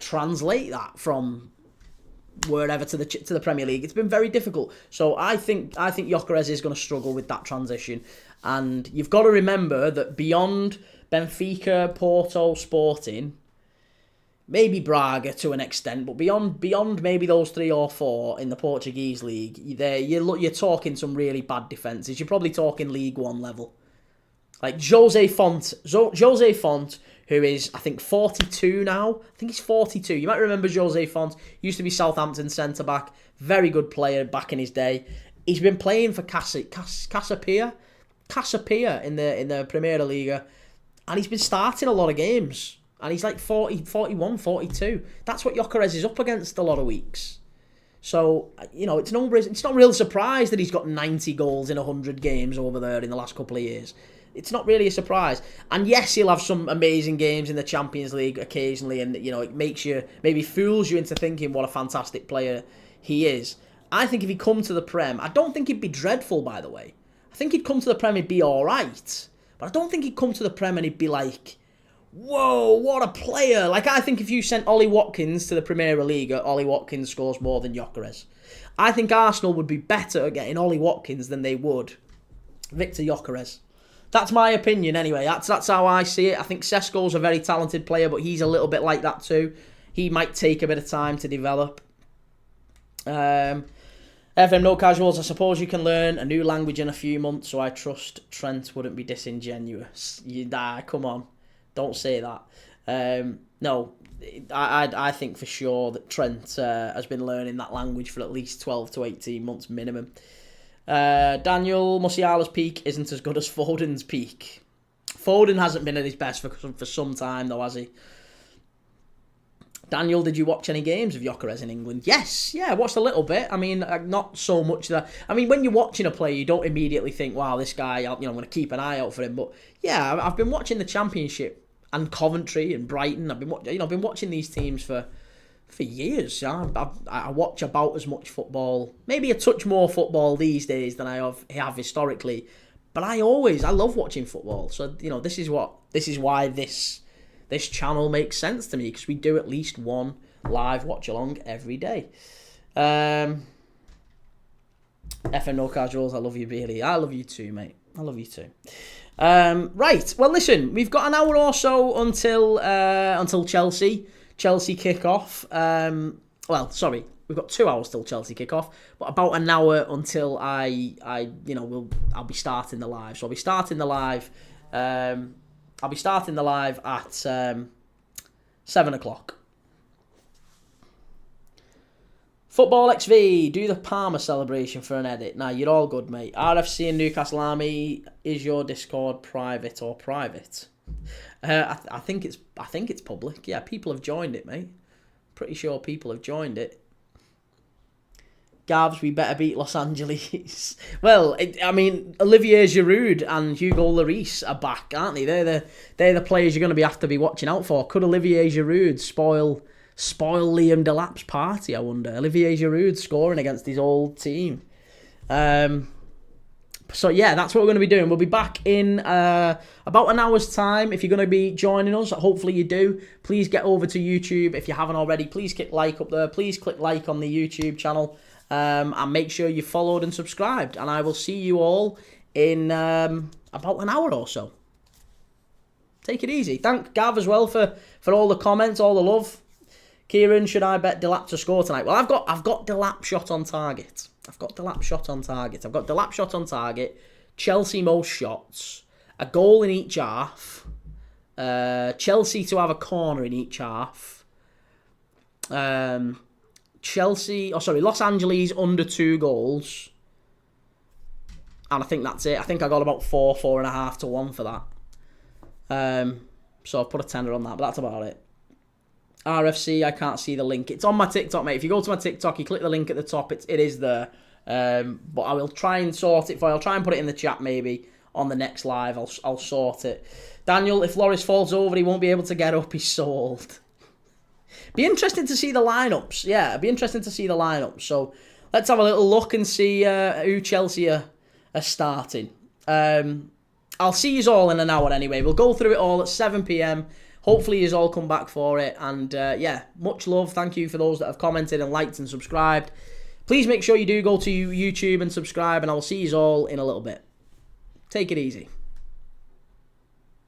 translate that from wherever to the Premier League. It's been very difficult. So I think Gyökeres is going to struggle with that transition. And you've got to remember that beyond Benfica, Porto, Sporting, maybe Braga to an extent, but beyond maybe those 3 or 4 in the Portuguese league, you're talking some really bad defences. You're probably talking League One level. Like Jose Font, who is, I think, 42 now. I think he's 42. You might remember Jose Font. Used to be Southampton centre-back. Very good player back in his day. He's been playing for Casapia in the Primera Liga. And he's been starting a lot of games. And he's like 40, 41, 42. That's what Gyökeres is up against a lot of weeks. So, it's not real surprise that he's got 90 goals in 100 games over there in the last couple of years. It's not really a surprise. And yes, he'll have some amazing games in the Champions League occasionally, and it makes you, maybe fools you into thinking what a fantastic player he is. I think if he come to the Prem, I don't think he'd be dreadful, by the way. I think he'd come to the Prem, he'd be alright. But I don't think he'd come to the Prem and he'd be like, whoa, what a player. Like, I think if you sent Ollie Watkins to the Primera Liga, Ollie Watkins scores more than Gyökeres. I think Arsenal would be better at getting Ollie Watkins than they would Victor Gyökeres. That's my opinion anyway. That's how I see it. I think Sesko's a very talented player, but he's a little bit like that too. He might take a bit of time to develop. FM No Casuals, I suppose you can learn a new language in a few months, so I trust Trent wouldn't be disingenuous. Come on. Don't say that. No, I think for sure that Trent has been learning that language for at least 12 to 18 months minimum. Daniel, Musiala's peak isn't as good as Foden's peak. Foden hasn't been at his best for some time, though, has he? Daniel, did you watch any games of Gyökeres in England? Yes, I watched a little bit. I mean, not so much that. I mean, when you're watching a player, you don't immediately think, "Wow, this guy, I'm going to keep an eye out for him." But yeah, I've been watching the Championship and Coventry and Brighton. I've been watching these teams for years. I watch about as much football, maybe a touch more football these days than I have historically. But I love watching football. So this is why this channel makes sense to me, because we do at least one live watch along every day. FN No Casuals, I love you, Bailey. I love you too, mate. I love you too. Right. Well, listen, we've got an hour or so until Chelsea kick off. Well, sorry, we've got 2 hours till Chelsea kick off, but about an hour until I'll be starting the live. So I'll be starting the live. I'll be starting the live at 7 o'clock. Football XV, do the Palmer celebration for an edit. Nah, you're all good, mate. RFC and Newcastle Army, is your Discord private or private? I think it's public. Yeah, people have joined it, mate. Pretty sure people have joined it. Gavs, we better beat Los Angeles. Well, Olivier Giroud and Hugo Lloris are back, aren't they? They're the players you're going to have to be watching out for. Could Olivier Giroud spoil Liam Delap's party, I wonder? Olivier Giroud scoring against his old team. So yeah, that's what we're going to be doing. We'll be back in about an hour's time. If you're going to be joining us, hopefully you do. Please get over to YouTube. If you haven't already, please click like up there. Please click like on the YouTube channel. And make sure you followed and subscribed. And I will see you all in about an hour or so. Take it easy. Thank Gav as well for all the comments, all the love. Kieran, should I bet Delap to score tonight? Well, I've got Delap shot on target. I've got Delap shot on target. Chelsea most shots. A goal in each half. Chelsea to have a corner in each half. Los Angeles under 2 goals. And I think that's it. I think I got about 4.5 to 1 for that. So I've put a tenner on that, but that's about it. RFC, I can't see the link. It's on my TikTok, mate. If you go to my TikTok, you click the link at the top. It is there. But I will try and sort it for you. I'll try and put it in the chat maybe on the next live. I'll sort it. Daniel, if Loris falls over, he won't be able to get up. He's sold. Be interesting to see the lineups. Yeah, it'd be interesting to see the lineups. So let's have a little look and see who Chelsea are starting. I'll see you all in an hour anyway. We'll go through it all at 7 p.m. Hopefully you all come back for it. And yeah, much love. Thank you for those that have commented and liked and subscribed. Please make sure you do go to YouTube and subscribe, and I will see you all in a little bit. Take it easy.